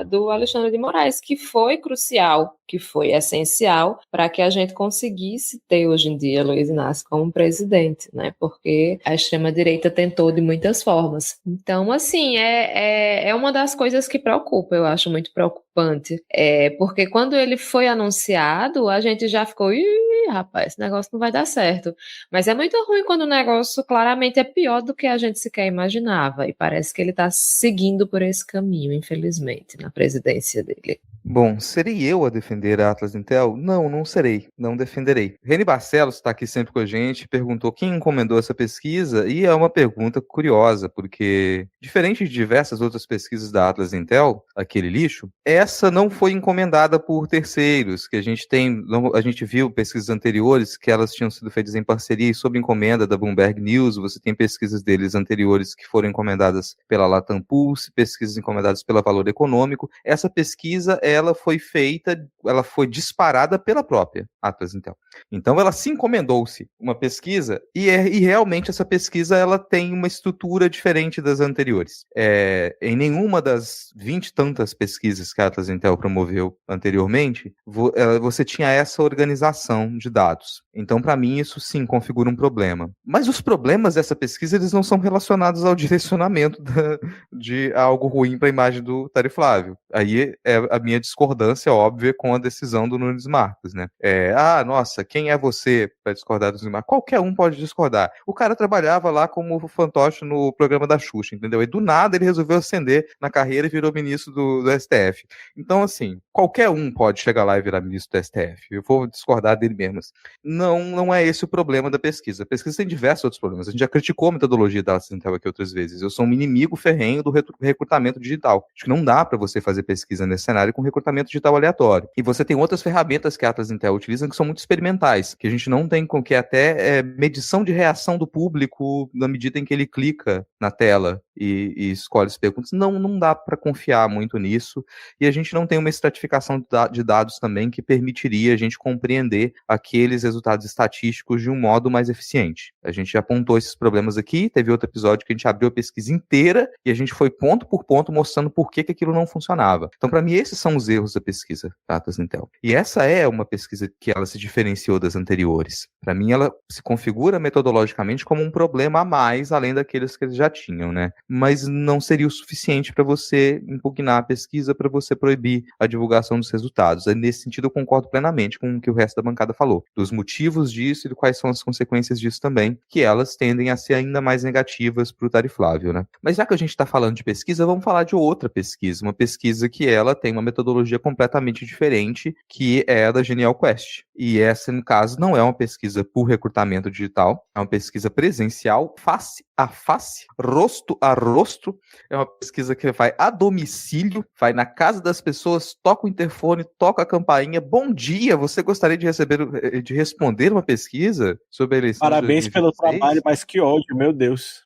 do Alexandre de Moraes, que foi crucial, que foi essencial para que a gente conseguisse ter hoje em dia Luiz Inácio como presidente, né? Porque a extrema-direita tentou de muitas formas. Então, assim, é uma das coisas que preocupa, eu acho muito preocupante. Porque quando ele foi anunciado, a gente já ficou, rapaz, esse negócio não vai dar certo. Mas é muito ruim quando o negócio claramente é pior do que a gente sequer imaginava. E parece que ele está seguindo por esse caminho, infelizmente, na presidência dele. Bom, serei eu a defender a Atlas Intel? Não, não serei, não defenderei. Reni Barcelos está aqui sempre com a gente, perguntou quem encomendou essa pesquisa, e é uma pergunta curiosa, porque, diferente de diversas outras pesquisas da Atlas Intel, aquele lixo, essa não foi encomendada por terceiros, que a gente viu pesquisas anteriores que elas tinham sido feitas em parceria e sob encomenda da Bloomberg News, você tem pesquisas deles anteriores que foram encomendadas pela Latam Pulse, pesquisas encomendadas pela Valor Econômico. Essa pesquisa ela foi disparada pela própria Atlas Intel. Então ela se encomendou-se uma pesquisa e realmente essa pesquisa ela tem uma estrutura diferente das anteriores. Em nenhuma das 20 e tantas pesquisas que a Atlas Intel promoveu anteriormente, você tinha essa organização de dados. Então, para mim, isso sim configura um problema. Mas os problemas dessa pesquisa eles não são relacionados ao direcionamento de algo ruim para a imagem do Tari Flávio. Aí é a minha discordância óbvia com a decisão do Nunes Marques, né? Nossa, quem é você para discordar do Nunes Marques? Qualquer um pode discordar. O cara trabalhava lá como fantoche no programa da Xuxa, entendeu? E do nada ele resolveu ascender na carreira e virou ministro do STF. Então, assim, qualquer um pode chegar lá e virar ministro do STF. Eu vou discordar dele mesmo. Não é esse o problema da pesquisa. A pesquisa tem diversos outros problemas. A gente já criticou a metodologia da Atlas Intel aqui outras vezes. Eu sou um inimigo ferrenho do recrutamento digital. Acho que não dá para você fazer pesquisa nesse cenário com recrutamento digital aleatório. E você tem outras ferramentas que a Atlas Intel utiliza que são muito experimentais, que a gente não tem com que até medição de reação do público na medida em que ele clica na tela e escolhe as perguntas. Não dá para confiar muito nisso. E a gente não tem uma estratificação de dados também que permitiria a gente compreender aqueles resultados estatísticos de um modo mais eficiente. A gente já apontou esses problemas aqui, teve outro episódio que a gente abriu a pesquisa inteira e a gente foi ponto por ponto mostrando por que aquilo não funcionava. Então, para mim, esses são os erros da pesquisa da Atlas Intel. E essa é uma pesquisa que ela se diferenciou das anteriores. Para mim, ela se configura metodologicamente como um problema a mais, além daqueles que eles já tinham, né? Mas não seria o suficiente para você impugnar a pesquisa, para você proibir a divulgação dos resultados. Nesse sentido, eu concordo plenamente com o que o resto da bancada falou, dos motivos disso e de quais são as consequências disso também, que elas tendem a ser ainda mais negativas para o Tari Flávio, né? Mas já que a gente está falando de pesquisa, vamos falar de outra pesquisa, uma pesquisa que ela tem uma metodologia completamente diferente, que é a da Genial Quest. E essa, no caso, não é uma pesquisa por recrutamento digital, é uma pesquisa presencial, face a face, rosto a rosto, é uma pesquisa que vai a domicílio, vai na casa das pessoas, toca o interfone, toca a campainha, bom dia, você gostaria de responder uma pesquisa sobre a eleição? Parabéns pelo trabalho, mas que ódio, meu Deus.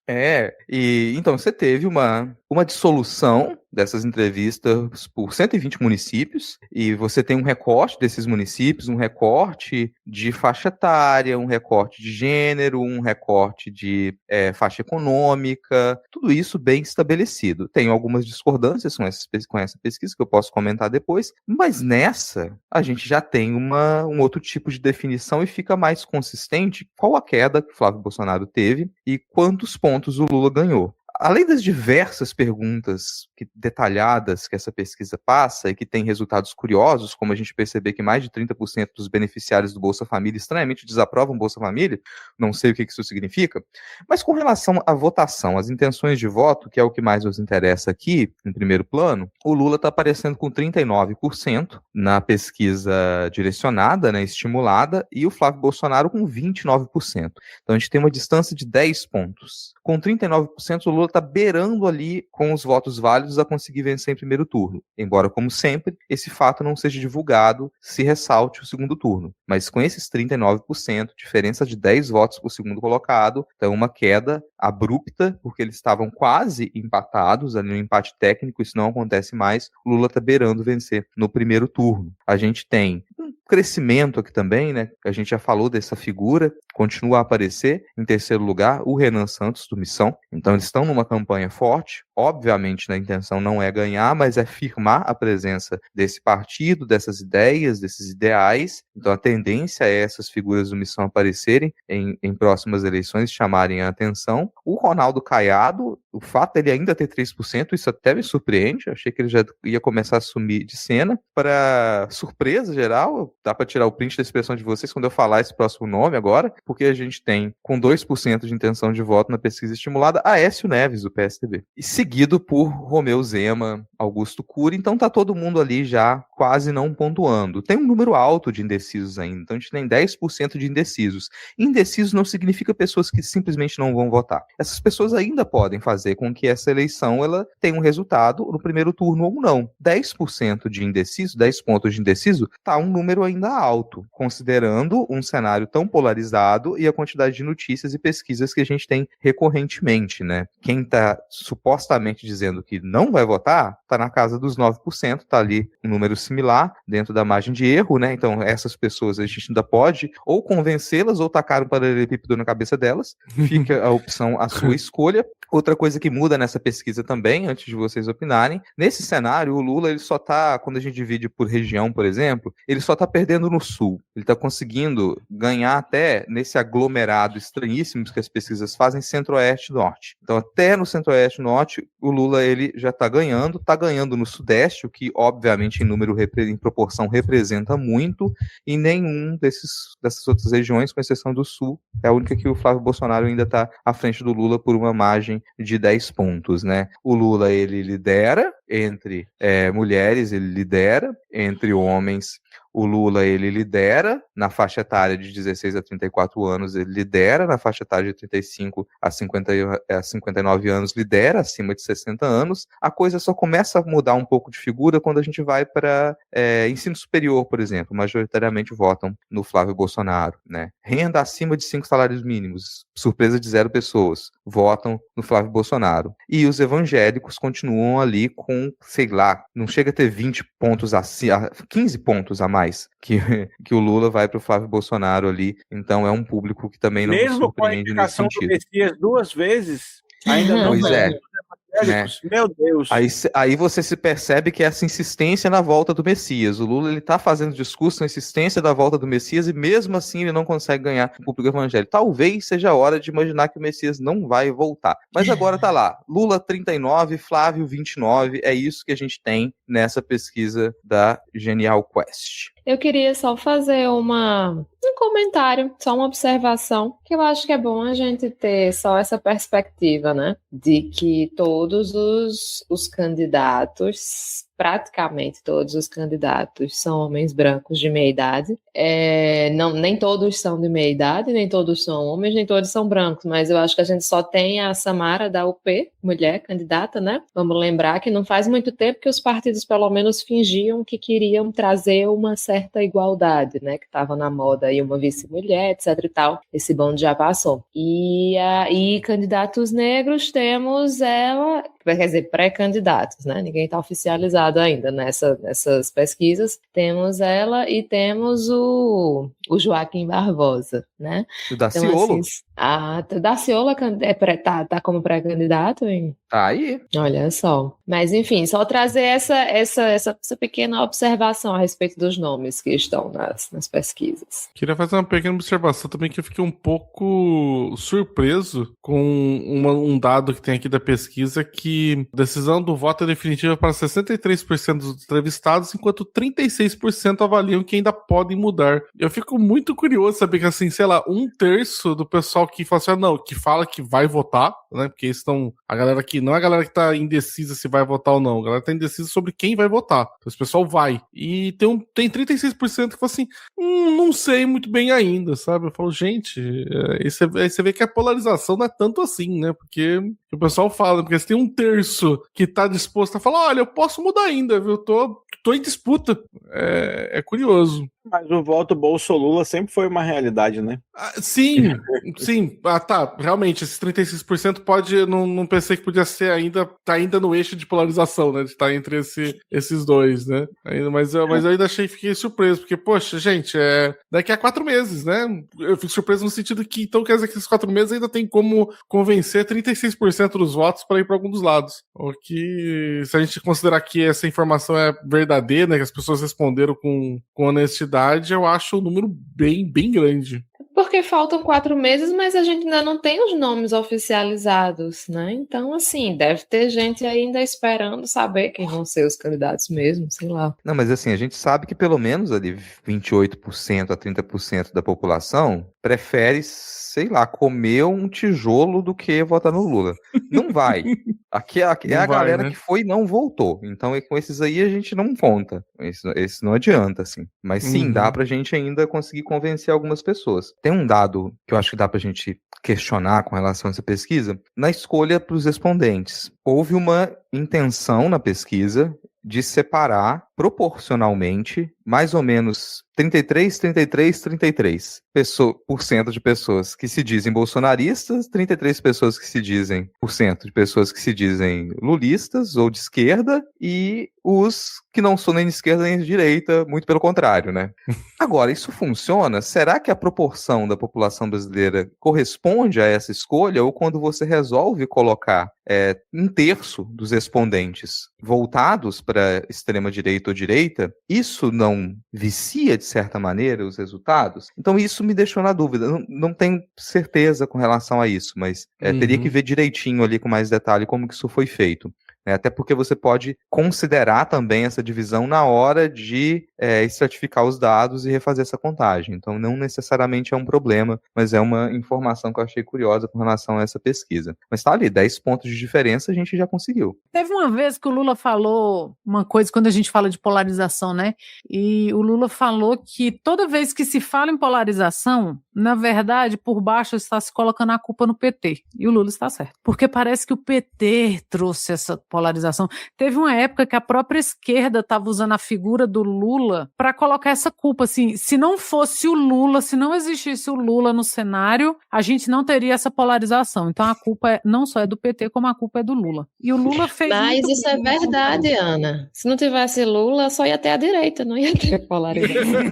E então você teve uma dissolução dessas entrevistas por 120 municípios, e você tem um recorte desses municípios, um recorte de faixa etária, um recorte de gênero, um recorte de faixa econômica, tudo isso bem estabelecido. Tem algumas discordâncias com essa pesquisa que eu posso comentar depois, mas nessa a gente já tem um outro tipo de definição e fica mais consistente qual a queda que o Flávio Bolsonaro teve e quantos pontos o Lula ganhou. Além das diversas perguntas detalhadas que essa pesquisa passa e que tem resultados curiosos, como a gente perceber que mais de 30% dos beneficiários do Bolsa Família estranhamente desaprovam Bolsa Família, não sei o que isso significa, mas com relação à votação, às intenções de voto, que é o que mais nos interessa aqui, em primeiro plano, o Lula está aparecendo com 39% na pesquisa direcionada, né, estimulada, e o Flávio Bolsonaro com 29%. Então a gente tem uma distância de 10 pontos. Com 39%, o Lula está beirando ali com os votos válidos a conseguir vencer em primeiro turno. Embora, como sempre, esse fato não seja divulgado se ressalte o segundo turno. Mas com esses 39%, diferença de 10 votos por segundo colocado, então uma queda abrupta, porque eles estavam quase empatados, ali no empate técnico, isso não acontece mais, o Lula está beirando vencer no primeiro turno. A gente tem um crescimento aqui também, né? A gente já falou dessa figura, continua a aparecer. Em terceiro lugar, o Renan Santos, do Missão. Então, eles estão numa campanha forte. Obviamente, a intenção não é ganhar, mas é firmar a presença desse partido, dessas ideias, desses ideais. Então, a tendência é essas figuras do Missão aparecerem em próximas eleições, chamarem a atenção. O Ronaldo Caiado, O fato dele ainda ter 3%, isso até me surpreende. Eu achei que ele já ia começar a sumir de cena. Para surpresa geral, dá para tirar o print da expressão de vocês quando eu falar esse próximo nome agora, porque a gente tem, com 2% de intenção de voto na pesquisa estimulada, Aécio Neves, do PSDB. E seguido por Romeu Zema, Augusto Cury. Então tá todo mundo ali já quase não pontuando. Tem um número alto de indecisos ainda. Então a gente tem 10% de indecisos. Indeciso não significa pessoas que simplesmente não vão votar. Essas pessoas ainda podem fazer com que essa eleição ela tenha um resultado no primeiro turno ou não. 10% de indeciso, 10 pontos de indeciso, tá um número ainda alto, considerando um cenário tão polarizado e a quantidade de notícias e pesquisas que a gente tem recorrentemente, né? Quem tá supostamente dizendo que não vai votar, tá na casa dos 9%, tá ali um número similar dentro da margem de erro, né? Então essas pessoas a gente ainda pode ou convencê-las ou tacar um paralelepípedo na cabeça delas, fica a opção, a sua escolha. Outra coisa que muda nessa pesquisa também, antes de vocês opinarem, nesse cenário o Lula ele só tá, quando a gente divide por região, por exemplo, ele só tá perdendo no sul. Ele tá conseguindo ganhar até nesse aglomerado estranhíssimo que as pesquisas fazem, centro-oeste e norte. Então até no centro-oeste e norte o Lula ele já tá ganhando no sudeste, o que obviamente em número, em proporção representa muito, e nenhum dessas outras regiões, com exceção do sul, é a única que o Flávio Bolsonaro ainda tá à frente do Lula por uma margem de 10 pontos, né? O Lula, ele lidera entre mulheres, ele lidera entre homens. O Lula, ele lidera na faixa etária de 16 a 34 anos, ele lidera na faixa etária de 35 a 59 anos, lidera acima de 60 anos. A coisa só começa a mudar um pouco de figura quando a gente vai para ensino superior, por exemplo. Majoritariamente votam no Flávio Bolsonaro, né? Renda acima de 5 salários mínimos, surpresa de 0 pessoas, votam no Flávio Bolsonaro. E os evangélicos continuam ali com, sei lá, não chega a ter 20 pontos 15 pontos a mais que o Lula vai para o Flávio Bolsonaro ali. Então é um público que também não me surpreende nesse sentido. Mesmo com a indicação do Messias 2 vezes, ainda não pois é. Né? Meu Deus. Aí você se percebe que essa insistência na volta do Messias. O Lula ele tá fazendo discurso na insistência da volta do Messias e mesmo assim ele não consegue ganhar o público evangélico. Talvez seja a hora de imaginar que o Messias não vai voltar. Mas agora tá lá. Lula 39, Flávio 29. É isso que a gente tem nessa pesquisa da Genial Quest. Eu queria só fazer um comentário, só uma observação, que eu acho que é bom a gente ter só essa perspectiva, né? De que todos os candidatos, praticamente todos os candidatos são homens brancos de meia idade. Nem todos são de meia idade, nem todos são homens, nem todos são brancos, mas eu acho que a gente só tem a Samara da UP, mulher candidata, né? Vamos lembrar que não faz muito tempo que os partidos pelo menos fingiam que queriam trazer uma certa igualdade, né? Que estava na moda aí uma vice-mulher, etc e tal. Esse bonde já passou. E candidatos negros temos ela, quer dizer, pré-candidatos, né? Ninguém está oficializado ainda nessas pesquisas. Temos ela e temos o Joaquim Barbosa, né? O Daciolo? Então, assim, Daciolo tá como pré-candidato, hein? Aí. Olha só. Mas, enfim, só trazer essa pequena observação a respeito dos nomes que estão nas pesquisas. Queria fazer uma pequena observação também, que eu fiquei um pouco surpreso com um dado que tem aqui da pesquisa, que a decisão do voto é definitiva para 63% dos entrevistados, enquanto 36% avaliam que ainda podem mudar. Eu fico muito curioso saber que, assim, sei lá, 1/3 do pessoal que fala assim, que fala que vai votar, né? Porque estão a galera que não é a galera que tá indecisa se vai votar ou não, a galera tá indecisa sobre quem vai votar. Então, esse pessoal vai. E tem 36% que fala assim, não sei muito bem ainda, sabe? Eu falo, gente, aí você vê que a polarização não é tanto assim, né? Porque o pessoal fala, porque se tem 1/3 que tá disposto a falar, olha, eu posso mudar ainda, viu? Tô em disputa. É curioso. Mas o voto Bolsonaro sempre foi uma realidade, né? Sim. Tá. Realmente, esses 36% não pensei que podia ser ainda no eixo de polarização, né? De estar entre esses dois, né? Mas eu ainda fiquei surpreso, porque, poxa, gente, daqui a 4 meses, né? Eu fico surpreso no sentido que, então, quer dizer que esses 4 meses ainda tem como convencer 36% dos votos para ir para algum dos lados. O que, se a gente considerar que essa informação é verdadeira, né? Que as pessoas responderam com honestidade, eu acho um número bem, bem grande. Porque faltam 4 meses, mas a gente ainda não tem os nomes oficializados, né? Então, assim, deve ter gente ainda esperando saber quem vão ser os candidatos mesmo, sei lá. Não, mas assim, a gente sabe que pelo menos ali 28% a 30% da população prefere, sei lá, comer um tijolo do que votar no Lula. Não vai. Aqui é Não a vai, galera né? que foi e não voltou. Então, com esses aí a gente não conta. Esse não adianta, assim. Mas sim, dá pra gente ainda conseguir convencer algumas pessoas. Tem um dado que eu acho que dá pra gente questionar com relação a essa pesquisa. Na escolha para os respondentes, houve uma intenção na pesquisa de separar proporcionalmente mais ou menos 33% de pessoas que se dizem bolsonaristas, 33% que se dizem de pessoas que se dizem lulistas ou de esquerda, e os que não são nem de esquerda nem de direita, muito pelo contrário, né? Agora, isso funciona? Será que a proporção da população brasileira corresponde a essa escolha? Ou quando você resolve colocar 1/3 dos respondentes voltados para extrema-direita ou direita, isso não vicia, de certa maneira, os resultados? Então, isso me deixou na dúvida. Não tenho certeza com relação a isso, mas teria que ver direitinho ali com mais detalhe como que isso foi feito. Até porque você pode considerar também essa divisão na hora de estratificar os dados e refazer essa contagem. Então, não necessariamente é um problema, mas é uma informação que eu achei curiosa com relação a essa pesquisa. Mas tá ali, 10 pontos de diferença a gente já conseguiu. Teve uma vez que o Lula falou uma coisa, quando a gente fala de polarização, né? E o Lula falou que toda vez que se fala em polarização, na verdade, por baixo está se colocando a culpa no PT. E o Lula está certo. Porque parece que o PT trouxe essa polarização. Teve uma época que a própria esquerda estava usando a figura do Lula para colocar essa culpa, assim, se não fosse o Lula, se não existisse o Lula no cenário, a gente não teria essa polarização. Então a culpa não só é do PT, como a culpa é do Lula. E o Lula fez Mas isso é verdade, Ana. Se não tivesse Lula, só ia ter a direita, não ia ter polarização.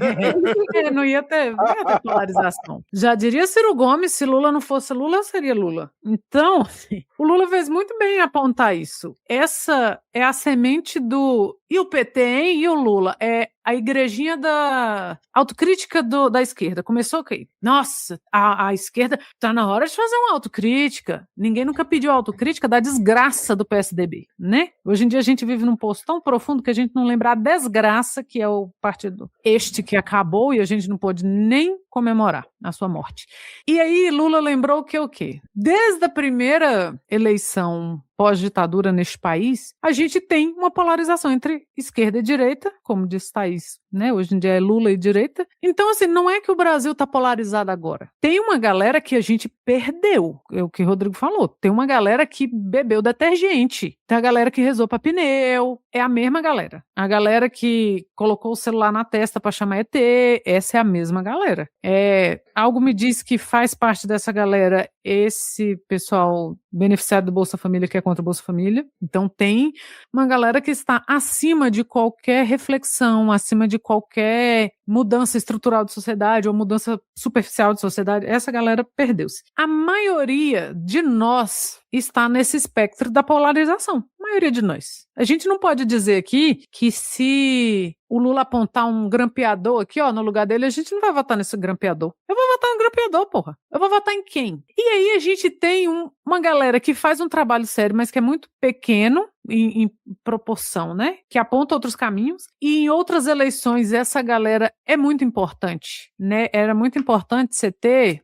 Não ia ter polarização. Já diria Ciro Gomes, se Lula não fosse Lula, seria Lula. Então, o Lula fez muito bem em apontar isso. Essa é a semente do... E o PT, hein? E o Lula? É a igrejinha da autocrítica da esquerda. Começou ok. Nossa, a esquerda tá na hora de fazer uma autocrítica. Ninguém nunca pediu autocrítica da desgraça do PSDB, né? Hoje em dia a gente vive num poço tão profundo que a gente não lembra a desgraça que é o partido que acabou e a gente não pôde nem comemorar a sua morte. E aí Lula lembrou que o quê? Desde a primeira eleição pós-ditadura neste país, a gente tem uma polarização entre esquerda e direita, como disse Thaís, né? Hoje em dia é Lula e direita. Então, assim, não é que o Brasil está polarizado agora. Tem uma galera que a gente perdeu, é o que o Rodrigo falou. Tem uma galera que bebeu detergente. Tem a galera que rezou para pneu. É a mesma galera. A galera que colocou o celular na testa para chamar ET, essa é a mesma galera. Algo me diz que faz parte dessa galera esse pessoal beneficiário do Bolsa Família que é contra o Bolsa Família. Então tem uma galera que está acima de qualquer reflexão, acima de qualquer mudança estrutural de sociedade ou mudança superficial de sociedade. Essa galera perdeu-se. A maioria de nós está nesse espectro da polarização. A maioria de nós. A gente não pode dizer aqui que se o Lula apontar um grampeador aqui, ó, no lugar dele, a gente não vai votar nesse grampeador. Eu vou votar no grampeador, porra. Eu vou votar em quem? E aí a gente tem uma galera que faz um trabalho sério, mas que é muito pequeno em proporção, né? Que aponta outros caminhos. E em outras eleições, essa galera é muito importante, né? Era muito importante você ter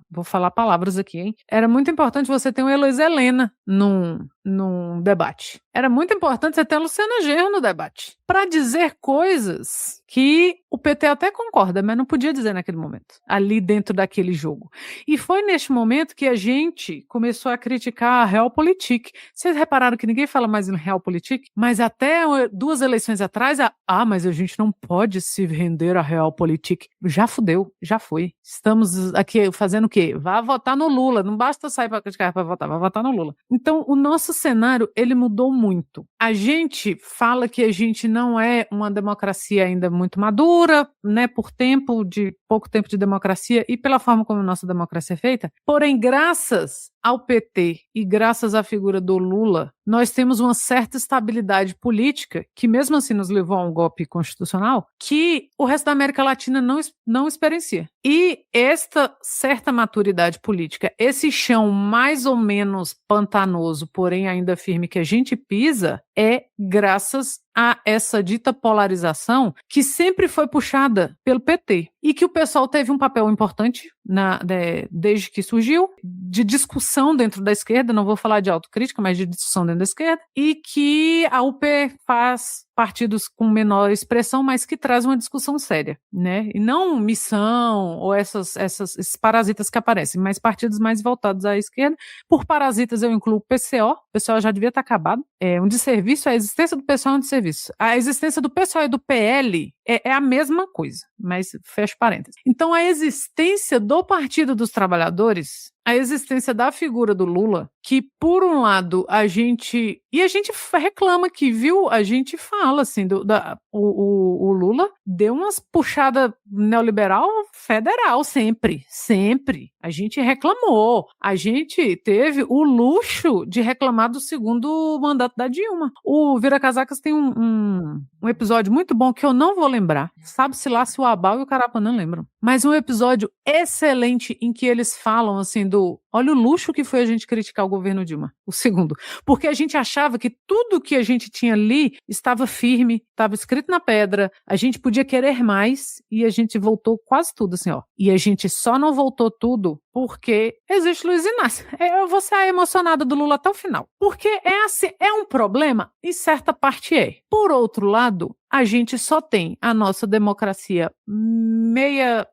vou falar palavras aqui, hein? Era muito importante você ter uma Heloísa Helena num debate. Era muito importante você ter a Luciana Genro no debate. Para dizer coisas que o PT até concorda, mas não podia dizer naquele momento, ali dentro daquele jogo. E foi neste momento que a gente começou a criticar a Realpolitik. Vocês repararam que ninguém fala mais em Realpolitik? Mas até 2 eleições atrás, mas a gente não pode se render à Realpolitik. Já fudeu, já foi. Estamos aqui fazendo o quê? Vá votar no Lula. Não basta sair para criticar para votar, vai votar no Lula. Então, o nosso cenário, ele mudou muito. A gente fala que a gente não é uma democracia ainda muito madura, né, por pouco tempo de democracia e pela forma como a nossa democracia é feita. Porém, graças ao PT e graças à figura do Lula, nós temos uma certa estabilidade política, que mesmo assim nos levou a um golpe constitucional, que o resto da América Latina não experiencia. E esta certa maturidade política, esse chão mais ou menos pantanoso, porém ainda firme que a gente pisa, é graças a essa dita polarização que sempre foi puxada pelo PT e que o pessoal teve um papel importante desde que surgiu, de discussão dentro da esquerda, não vou falar de autocrítica, mas de discussão dentro da esquerda, e que a UP faz partidos com menor expressão, mas que traz uma discussão séria, né? E não missão ou esses parasitas que aparecem, mas partidos mais voltados à esquerda. Por parasitas eu incluo o PCO. O PCO já devia estar acabado. É um desserviço, a existência do PCO é um desserviço. A existência do PCO e do PL é a mesma coisa, mas fecha parênteses. Então a existência do Partido dos Trabalhadores, a existência da figura do Lula, que por um lado a gente reclama que, viu, a gente fala assim, o Lula deu umas puxadas neoliberal federal sempre, a gente reclamou, a gente teve o luxo de reclamar do segundo mandato da Dilma. O Vira Casacas tem um episódio muito bom que eu não vou lembrar, sabe-se lá se o Abal e o Carapanã lembram, mas um episódio excelente em que eles falam assim olha o luxo que foi a gente criticar o governo Dilma, o segundo, porque a gente achava que tudo que a gente tinha ali estava firme, estava escrito na pedra, a gente podia querer mais e a gente voltou quase tudo assim, ó. E a gente só não voltou tudo porque existe Luiz Inácio. Eu vou sair emocionada do Lula até o final. Porque é assim, é um problema, em certa parte é. Por outro lado, a gente só tem a nossa democracia meia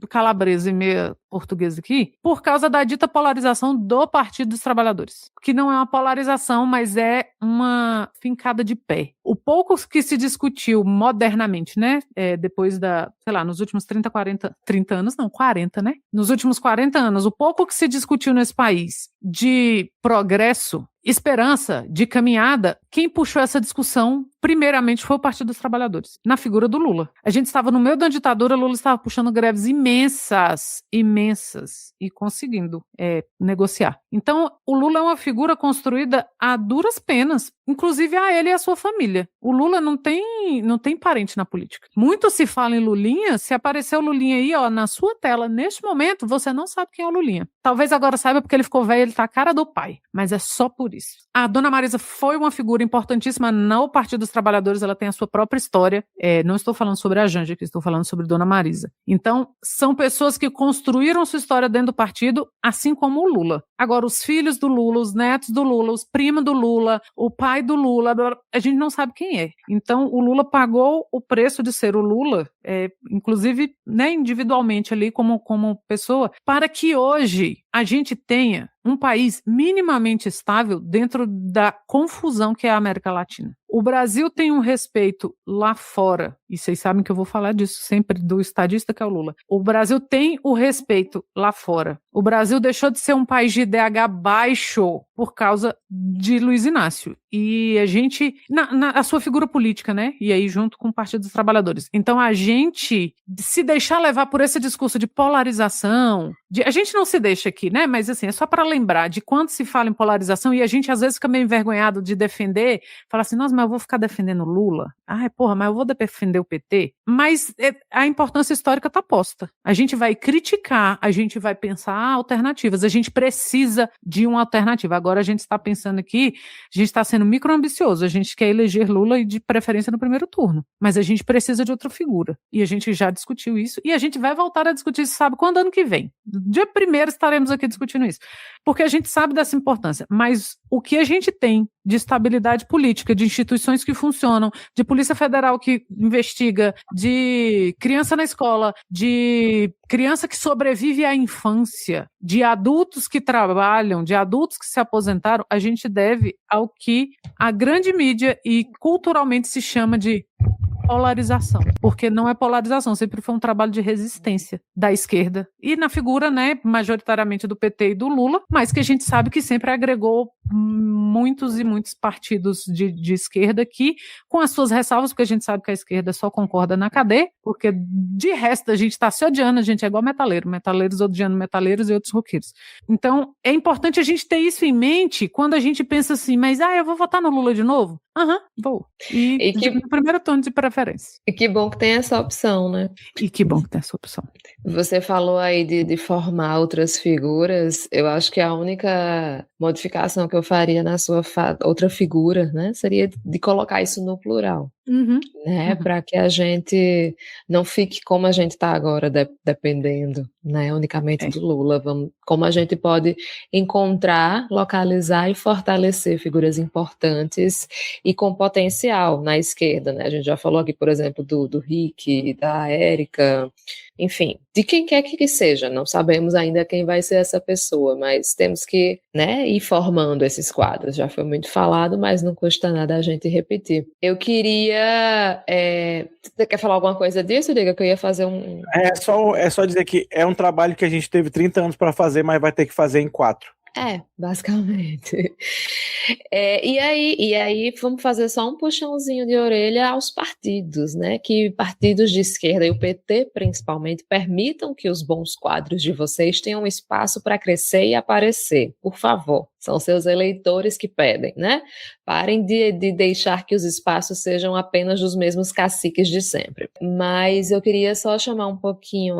calabresa e meia portuguesa aqui por causa da dita polarização do Partido dos Trabalhadores. Que não é uma polarização, mas é uma fincada de pé. O pouco que se discutiu modernamente, né? Depois nos últimos 40 anos, nos últimos 40 anos, o pouco que se discutiu nesse país de progresso, esperança, de caminhada, quem puxou essa discussão primeiramente foi o Partido dos Trabalhadores, na figura do Lula. A gente estava no meio da ditadura, Lula estava puxando greves imensas, e conseguindo negociar. Então, o Lula é uma figura construída a duras penas, inclusive a ele e a sua família. O Lula não tem parente na política. Muito se fala em Lulinha, se aparecer o Lulinha aí, ó, na sua tela, neste momento, você não sabe quem é o Lulinha. Talvez agora saiba porque ele ficou velho, ele tá a cara do pai, mas é só por isso. A Dona Marisa foi uma figura importantíssima no Partido dos Trabalhadores, ela tem a sua própria história. Não estou falando sobre a Janja, aqui estou falando sobre Dona Marisa. Então, são pessoas que construíram sua história dentro do partido, assim como o Lula. Agora, os filhos do Lula, os netos do Lula, os primos do Lula, o pai do Lula, a gente não sabe quem é. Então, o Lula pagou o preço de ser o Lula, inclusive, né, individualmente ali como pessoa, para que hoje a gente tenha um país minimamente estável dentro da confusão que é a América Latina. O Brasil tem um respeito lá fora, e vocês sabem que eu vou falar disso sempre do estadista que é o Lula. O Brasil tem o respeito lá fora. O Brasil deixou de ser um país de IDH baixo por causa de Luiz Inácio. E a gente, a sua figura política, né? E aí junto com o Partido dos Trabalhadores. Então a gente se deixar levar por esse discurso de polarização, a gente não se deixa aqui, né? Mas assim, é só para lembrar de quando se fala em polarização e a gente às vezes fica meio envergonhado de defender, fala assim, nossa, mas eu vou ficar defendendo Lula? Ai, porra, mas eu vou defender o PT? Mas a importância histórica está posta. A gente vai criticar, a gente vai pensar alternativas, a gente precisa de uma alternativa. Agora a gente está pensando aqui, a gente está sendo micro-ambicioso, a gente quer eleger Lula e de preferência no primeiro turno, mas a gente precisa de outra figura. E a gente já discutiu isso, e a gente vai voltar a discutir isso, sabe, quando? Ano que vem. Dia 1º estaremos aqui discutindo isso, porque a gente sabe dessa importância, mas o que a gente tem de estabilidade política, de instituições que funcionam, de Polícia Federal que investiga, de criança na escola, de criança que sobrevive à infância, de adultos que trabalham, de adultos que se aposentaram, a gente deve ao que a grande mídia e culturalmente se chama de polarização, porque não é polarização, sempre foi um trabalho de resistência da esquerda e na figura, né, majoritariamente do PT e do Lula, mas que a gente sabe que sempre agregou muitos e muitos partidos de esquerda que, com as suas ressalvas, porque a gente sabe que a esquerda só concorda na cadeia, porque de resto a gente está se odiando, a gente é igual metaleiros odiando metaleiros e outros roqueiros. Então, é importante a gente ter isso em mente quando a gente pensa assim, mas eu vou votar no Lula de novo? Vou. E no primeiro turno de preferência. E que bom que tem essa opção, né? E que bom que tem essa opção. Você falou aí de formar outras figuras. Eu acho que a única modificação que eu faria na sua outra figura, né, seria de colocar isso no plural. Né, para que a gente não fique como a gente está agora, dependendo, né, unicamente do Lula. Como a gente pode encontrar, localizar e fortalecer figuras importantes e com potencial na esquerda, né? A gente já falou aqui, por exemplo, do Rick, da Érica, enfim, de quem quer que seja. Não sabemos ainda quem vai ser essa pessoa, mas temos que, né, ir formando esses quadros. Já foi muito falado, mas não custa nada a gente repetir. Eu queria... Você quer falar alguma coisa disso, Diga? Que eu ia fazer um... É só dizer que é um trabalho que a gente teve 30 anos para fazer, mas vai ter que fazer em 4. Basicamente. E aí vamos fazer só um puxãozinho de orelha aos partidos, né? Que partidos de esquerda e o PT, principalmente, permitam que os bons quadros de vocês tenham espaço para crescer e aparecer. Por favor. São seus eleitores que pedem, né? Parem de deixar que os espaços sejam apenas dos mesmos caciques de sempre. Mas eu queria só chamar um pouquinho,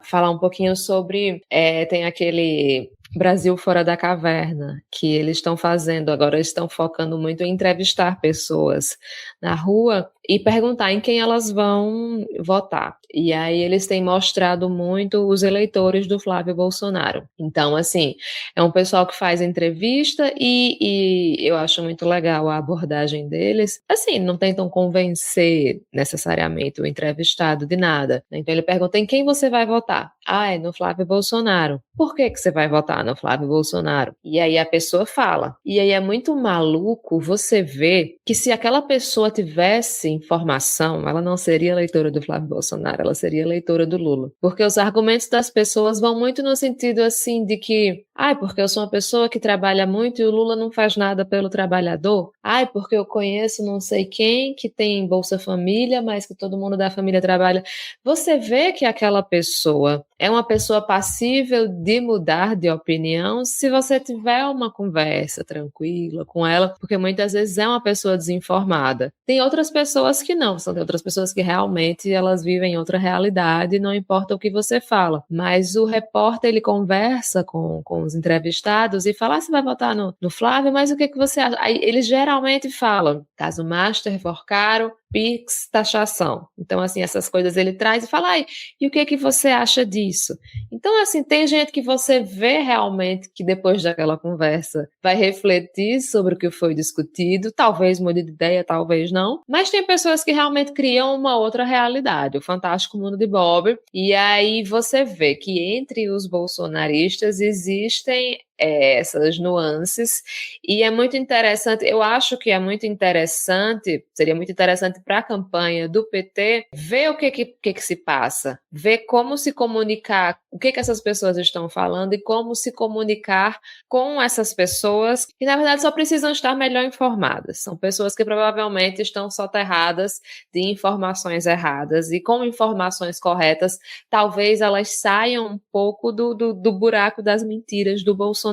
falar um pouquinho sobre... tem aquele... Brasil Fora da Caverna, que eles estão fazendo, agora eles estão focando muito em entrevistar pessoas na rua e perguntar em quem elas vão votar. E aí eles têm mostrado muito os eleitores do Flávio Bolsonaro. Então, assim, é um pessoal que faz entrevista e eu acho muito legal a abordagem deles. Assim, não tentam convencer necessariamente o entrevistado de nada. Então ele pergunta em quem você vai votar? É no Flávio Bolsonaro. Por que você vai votar no Flávio Bolsonaro? E aí a pessoa fala. E aí é muito maluco você ver que se aquela pessoa tivesse informação, ela não seria eleitora do Flávio Bolsonaro, ela seria eleitora do Lula. Porque os argumentos das pessoas vão muito no sentido assim de que, porque eu sou uma pessoa que trabalha muito e o Lula não faz nada pelo trabalhador. Porque eu conheço não sei quem que tem Bolsa Família, mas que todo mundo da família trabalha. Você vê que aquela pessoa é uma pessoa passível de mudar de opinião se você tiver uma conversa tranquila com ela, porque muitas vezes é uma pessoa desinformada. Tem outras pessoas que não, tem outras pessoas que realmente elas vivem outra realidade, não importa o que você fala. Mas o repórter, ele conversa com os entrevistados e fala, você vai votar no Flávio, mas o que você acha? Aí eles geralmente falam, caso Master for caro, Pix, taxação. Então, assim, essas coisas ele traz e fala, e o que você acha disso? Então, assim, tem gente que você vê realmente que depois daquela conversa vai refletir sobre o que foi discutido, talvez mude de ideia, talvez não, mas tem pessoas que realmente criam uma outra realidade, o fantástico mundo de Bob, e aí você vê que entre os bolsonaristas existem essas nuances, e é muito interessante, eu acho que é muito interessante, seria muito interessante para a campanha do PT ver o que se passa, ver como se comunicar, o que essas pessoas estão falando e como se comunicar com essas pessoas que na verdade só precisam estar melhor informadas, são pessoas que provavelmente estão soterradas de informações erradas e com informações corretas, talvez elas saiam um pouco do buraco das mentiras do bolsonarismo.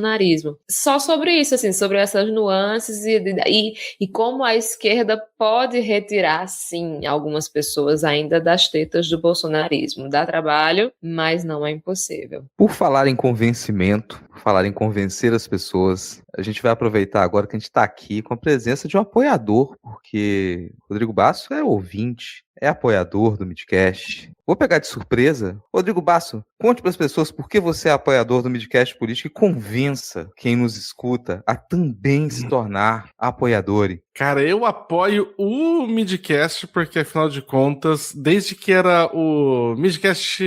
Só sobre isso, assim, sobre essas nuances e como a esquerda pode retirar, sim, algumas pessoas ainda das tetas do bolsonarismo. Dá trabalho, mas não é impossível. Por falar em convencimento, por falar em convencer as pessoas, a gente vai aproveitar agora que a gente está aqui com a presença de um apoiador, porque Rodrigo Basso é ouvinte, é apoiador do Midcast. Vou pegar de surpresa. Rodrigo Basso, conte para as pessoas por que você é apoiador do Midcast Política e convença quem nos escuta a também se tornar apoiador. Cara, eu apoio o Midcast porque, afinal de contas, desde que era o Midcast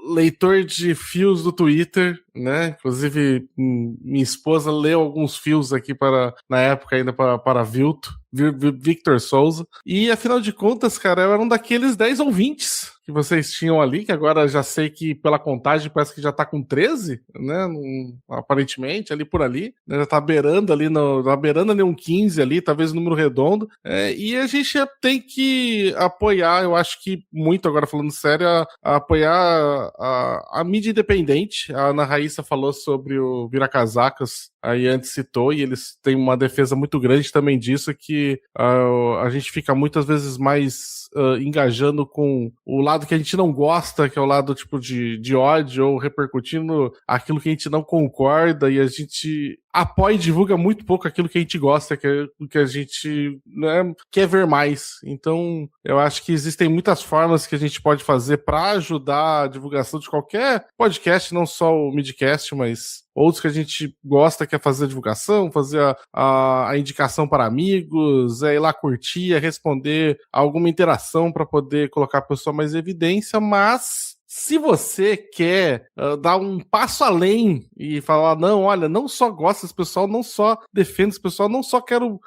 leitor de fios do Twitter, né? Inclusive, minha esposa leu alguns fios aqui na época ainda para Victor Souza. E, afinal de contas, cara, eu era um daqueles 10 ouvintes que vocês tinham ali, que agora já sei que pela contagem parece que já tá com 13, né? Aparentemente, ali por ali, né? Já tá beirando ali, beirando ali um 15 ali, talvez um número redondo. E a gente tem que apoiar, eu acho que muito, agora falando sério, apoiar a mídia independente. A Ana Raíssa falou sobre o Viracasacas, aí antes citou, e eles têm uma defesa muito grande também disso, que a gente fica muitas vezes mais engajando com o lado que a gente não gosta, que é o lado tipo de ódio, ou repercutindo aquilo que a gente não concorda, e a gente apoia e divulga muito pouco aquilo que a gente gosta, que a gente, né, quer ver mais. Então, eu acho que existem muitas formas que a gente pode fazer para ajudar a divulgação de qualquer podcast, não só o Midcast, mas outros que a gente gosta, quer fazer a divulgação, fazer a indicação para amigos, ir lá curtir, responder alguma interação para poder colocar a pessoa mais em evidência, mas se você quer dar um passo além e falar, não, olha, não só gosto desse pessoal, não só defendo esse pessoal, não só quero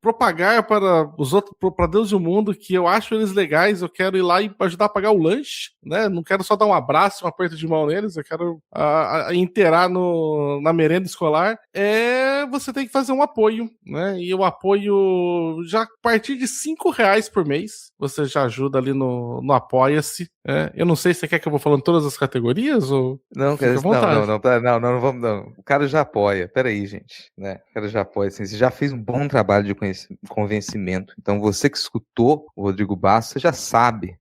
propagar para os outros, para Deus e o mundo, que eu acho eles legais, eu quero ir lá e ajudar a pagar o lanche, né? Não quero só dar um abraço, um aperto de mão neles, eu quero inteirar na merenda escolar. Você tem que fazer um apoio, né? E o apoio, já a partir de R$5 por mês, você já ajuda ali no Apoia-se. Eu não sei se você quer que eu vou falando todas as categorias ou... Não, cara, não vamos, não. O cara já apoia. Peraí, gente, né? O cara já apoia, assim, você já fez um bom trabalho de convencimento. Então, você que escutou o Rodrigo Bastos, você já sabe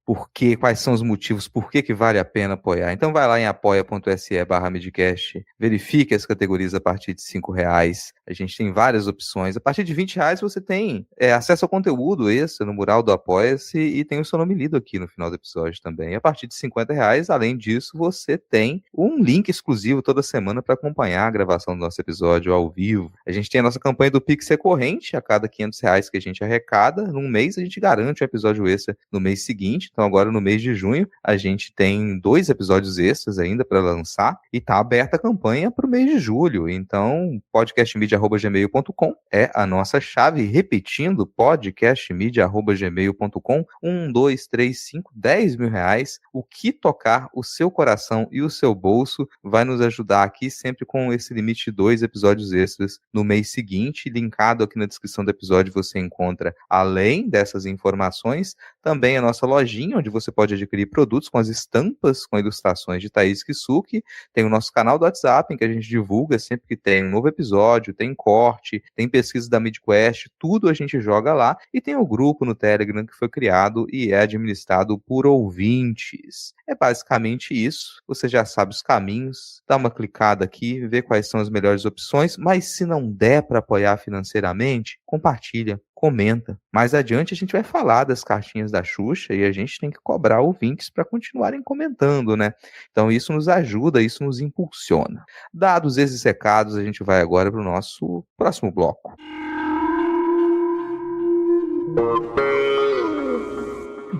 quais são os motivos, por que vale a pena apoiar. Então, vai lá em apoia.se/Midcast, verifique as categorias a partir de R$5. A gente tem várias opções. A partir de R$20 você tem acesso ao conteúdo extra no mural do Apoia-se e tem o seu nome lido aqui no final do episódio também. A partir de R$50, além disso, você tem um link exclusivo toda semana para acompanhar a gravação do nosso episódio ao vivo. A gente tem a nossa campanha do Pix recorrente, a cada R$500 que a gente arrecada, num mês a gente garante um episódio extra no mês seguinte. Então agora no mês de junho a gente tem 2 episódios extras ainda para lançar e tá aberta a campanha para o mês de julho. Então podcastmedia@gmail.com é a nossa chave, repetindo, podcastmedia@gmail.com, 1, 2, 3, 5, R$10.000, o que tocar o seu coração e o seu bolso vai nos ajudar aqui, sempre com esse limite de 2 episódios extras no mês seguinte. Linkado aqui na descrição do episódio você encontra, além dessas informações, também a nossa lojinha, onde você pode adquirir produtos com as estampas, com ilustrações de Thaís Kisuki. Tem o nosso canal do WhatsApp, em que a gente divulga sempre que tem um novo episódio, tem corte, tem pesquisa da MidQuest, tudo a gente joga lá. E tem o grupo no Telegram que foi criado e é administrado por ouvintes. É basicamente isso. Você já sabe os caminhos, dá uma clicada aqui, vê quais são as melhores opções, mas se não der para apoiar financeiramente, compartilha, comenta. Mais adiante a gente vai falar das cartinhas da Xuxa e a gente tem que cobrar ouvintes para continuarem comentando, né? Então isso nos ajuda, isso nos impulsiona. Dados esses recados, a gente vai agora para o nosso próximo bloco.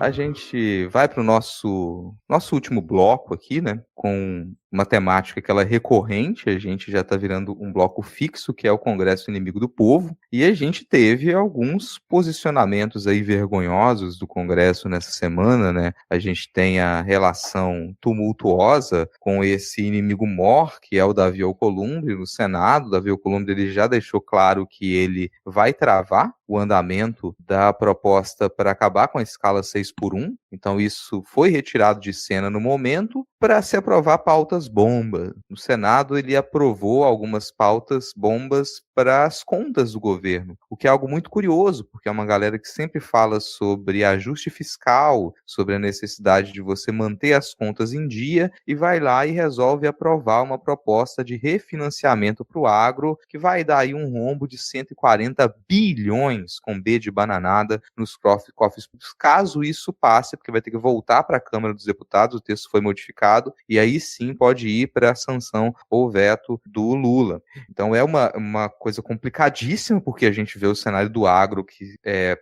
A gente vai para o nosso último bloco aqui, né? Com uma temática que ela é recorrente, a gente já está virando um bloco fixo, que é o Congresso Inimigo do Povo, e a gente teve alguns posicionamentos aí vergonhosos do Congresso nessa semana, né? A gente tem a relação tumultuosa com esse inimigo mor, que é o Davi Alcolumbre, no Senado. O Davi Alcolumbre, ele já deixou claro que ele vai travar o andamento da proposta para acabar com a escala 6x1, então isso foi retirado de cena no momento para se aprovar pautas bomba. No Senado ele aprovou algumas pautas bombas para as contas do governo, o que é algo muito curioso, porque é uma galera que sempre fala sobre ajuste fiscal, sobre a necessidade de você manter as contas em dia, e vai lá e resolve aprovar uma proposta de refinanciamento para o agro, que vai dar aí um rombo de 140 bilhões, com B de bananada, nos cofres públicos, caso isso passe, porque vai ter que voltar para a Câmara dos Deputados, o texto foi modificado, e aí sim pode ir para a sanção ou veto do Lula. Então é uma coisa complicadíssima, porque a gente vê o cenário do agro que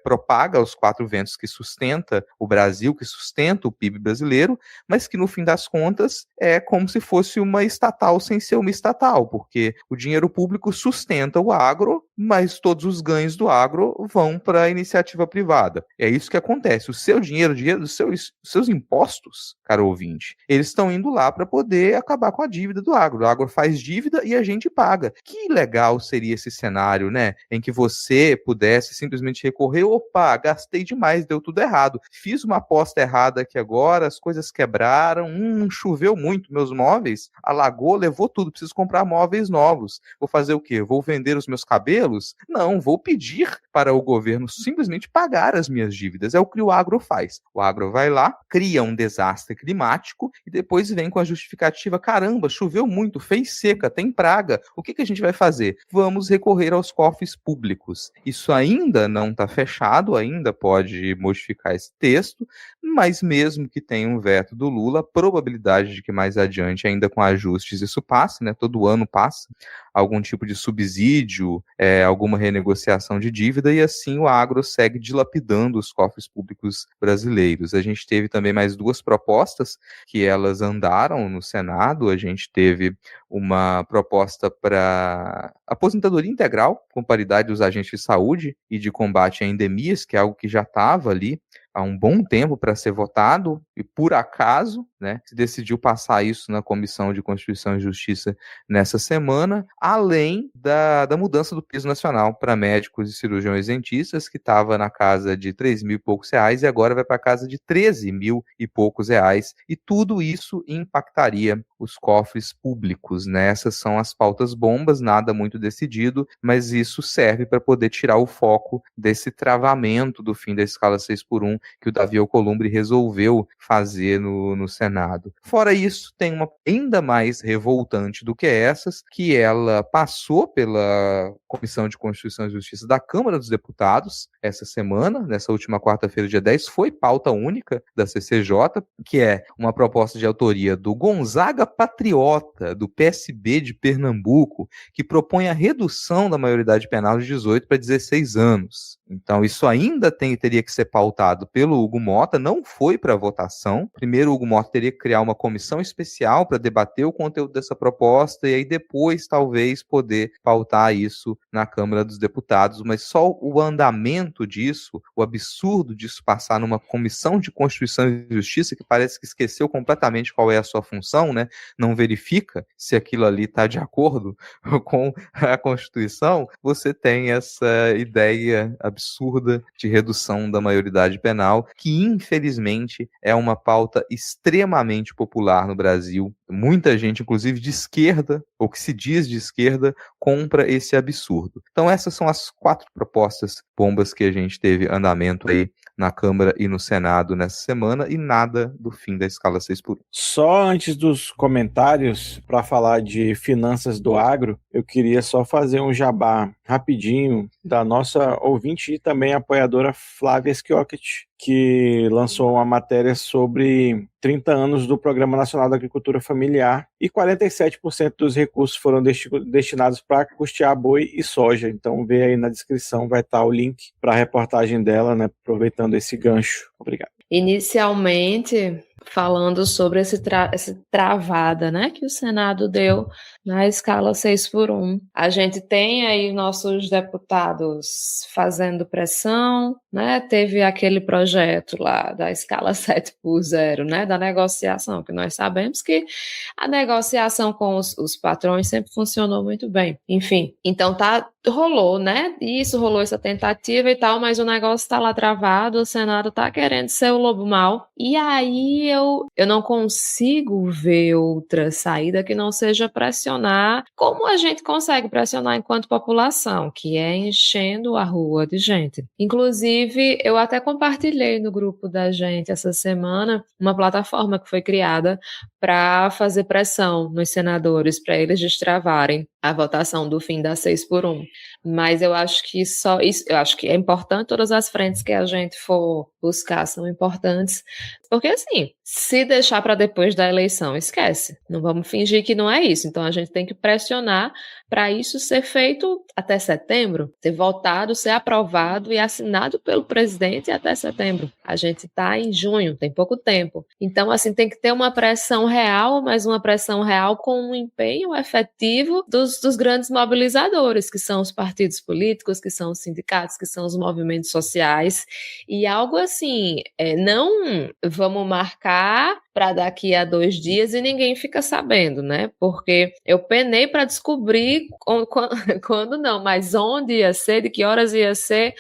propaga os 4 ventos, que sustenta o Brasil, que sustenta o PIB brasileiro, mas que no fim das contas é como se fosse uma estatal sem ser uma estatal, porque o dinheiro público sustenta o agro, mas todos os ganhos do agro vão para a iniciativa privada. É isso que acontece. O seu dinheiro, o dinheiro dos seus impostos, caro ouvinte, eles estão indo lá para poder acabar com a dívida do agro. O agro faz dívida e a gente paga. Que legal seria esse cenário, né? Em que você pudesse simplesmente recorrer, opa, gastei demais, deu tudo errado. Fiz uma aposta errada aqui agora, as coisas quebraram, choveu muito, meus móveis, alagou, levou tudo, preciso comprar móveis novos. Vou fazer o quê? Vou vender os meus cabelos? Não, vou pedir para o governo simplesmente pagar as minhas dívidas. É o que o agro faz. O agro vai lá, cria um desastre climático e depois vem com a justificativa, caramba, choveu muito, fez seca, tem praga. O que a gente vai fazer? Vamos recorrer aos cofres públicos. Isso ainda não está fechado, ainda pode modificar esse texto, mas mesmo que tenha um veto do Lula, a probabilidade de que mais adiante, ainda com ajustes, isso passe, né? Todo ano passa, algum tipo de subsídio, alguma renegociação de dívida, e assim o agro segue dilapidando os cofres públicos brasileiros. A gente teve também mais 2 propostas que elas andaram no Senado. A gente teve uma proposta para aposentadoria integral, com paridade dos agentes de saúde e de combate a endemias, que é algo que já estava ali há um bom tempo para ser votado, e por acaso, né, se decidiu passar isso na Comissão de Constituição e Justiça nessa semana, além da mudança do piso nacional para médicos e cirurgiões dentistas, que estava na casa de 3 mil e poucos reais, e agora vai para a casa de 13 mil e poucos reais, e tudo isso impactaria os cofres públicos, né? Essas são as pautas bombas, nada muito decidido, mas isso serve para poder tirar o foco desse travamento do fim da escala 6x1 que o Davi Alcolumbre resolveu fazer no Senado. Fora isso, tem uma ainda mais revoltante do que essas, que ela passou pela Comissão de Constituição e Justiça da Câmara dos Deputados essa semana, nessa última quarta-feira, dia 10, foi pauta única da CCJ, que é uma proposta de autoria do Gonzaga Patriota, do PSB de Pernambuco, que propõe a redução da maioridade penal de 18 para 16 anos. Então, isso ainda teria que ser pautado pelo Hugo Mota, não foi para votação. Primeiro, o Hugo Mota teria que criar uma comissão especial para debater o conteúdo dessa proposta e aí depois, talvez, poder pautar isso na Câmara dos Deputados, mas só o andamento disso, o absurdo disso passar numa Comissão de Constituição e Justiça, que parece que esqueceu completamente qual é a sua função, né? Não verifica se aquilo ali está de acordo com a Constituição, você tem essa ideia absurda de redução da maioridade penal, que infelizmente é uma pauta extremamente popular no Brasil. Muita gente, inclusive de esquerda, ou que se diz de esquerda, compra esse absurdo. Então essas são as 4 propostas bombas que a gente teve andamento aí na Câmara e no Senado nessa semana, e nada do fim da escala 6x1. Só antes dos comentários, para falar de finanças do agro, eu queria só fazer um jabá rapidinho da nossa ouvinte e também apoiadora Flávia Schiockett, que lançou uma matéria sobre 30 anos do Programa Nacional da Agricultura Familiar e 47% dos recursos foram destinados para custear boi e soja. Então vê aí na descrição, vai estar o link para a reportagem dela, né, aproveitando esse gancho. Obrigado. Inicialmente, falando sobre essa travada, né, que o Senado deu na escala 6x1. A gente tem aí nossos deputados fazendo pressão, né, teve aquele projeto lá da escala 7x0, né, da negociação, que nós sabemos que a negociação com os patrões sempre funcionou muito bem. Enfim, então rolou, né, rolou essa tentativa e tal, mas o negócio tá lá travado, o Senado tá querendo ser o lobo mau, e aí eu não consigo ver outra saída que não seja pressionar, como a gente consegue pressionar enquanto população, que é enchendo a rua de gente. Inclusive, eu até compartilhei no grupo da gente essa semana uma plataforma que foi criada para fazer pressão nos senadores, para eles destravarem a votação do fim da 6x1. Mas eu acho que eu acho que é importante todas as frentes que a gente for buscar são importantes, porque assim, se deixar para depois da eleição, esquece, não vamos fingir que não é isso, então a gente tem que pressionar para isso ser feito até setembro, ser votado, ser aprovado e assinado pelo presidente até setembro. A gente está em junho, tem pouco tempo, então assim, tem que ter uma pressão real, mas uma pressão real com um empenho efetivo dos grandes mobilizadores, que são os partidos políticos, que são os sindicatos, que são os movimentos sociais, e algo assim, não vamos marcar para daqui a 2 dias e ninguém fica sabendo, né? Porque eu penei para descobrir quando não, mas onde ia ser, de que horas ia ser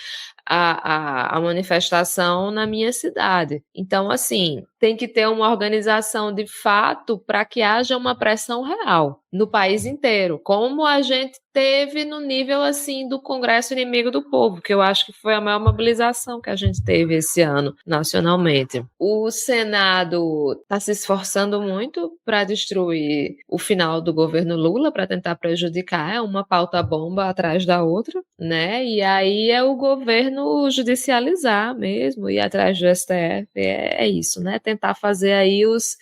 a manifestação na minha cidade. Então, assim, tem que ter uma organização de fato para que haja uma pressão real no país inteiro, como a gente teve no nível, assim, do Congresso Inimigo do Povo, que eu acho que foi a maior mobilização que a gente teve esse ano, nacionalmente. O Senado está se esforçando muito para destruir o final do governo Lula, para tentar prejudicar, uma pauta-bomba atrás da outra, né? E aí é o governo judicializar mesmo, ir atrás do STF, é isso, né? Tentar fazer aí os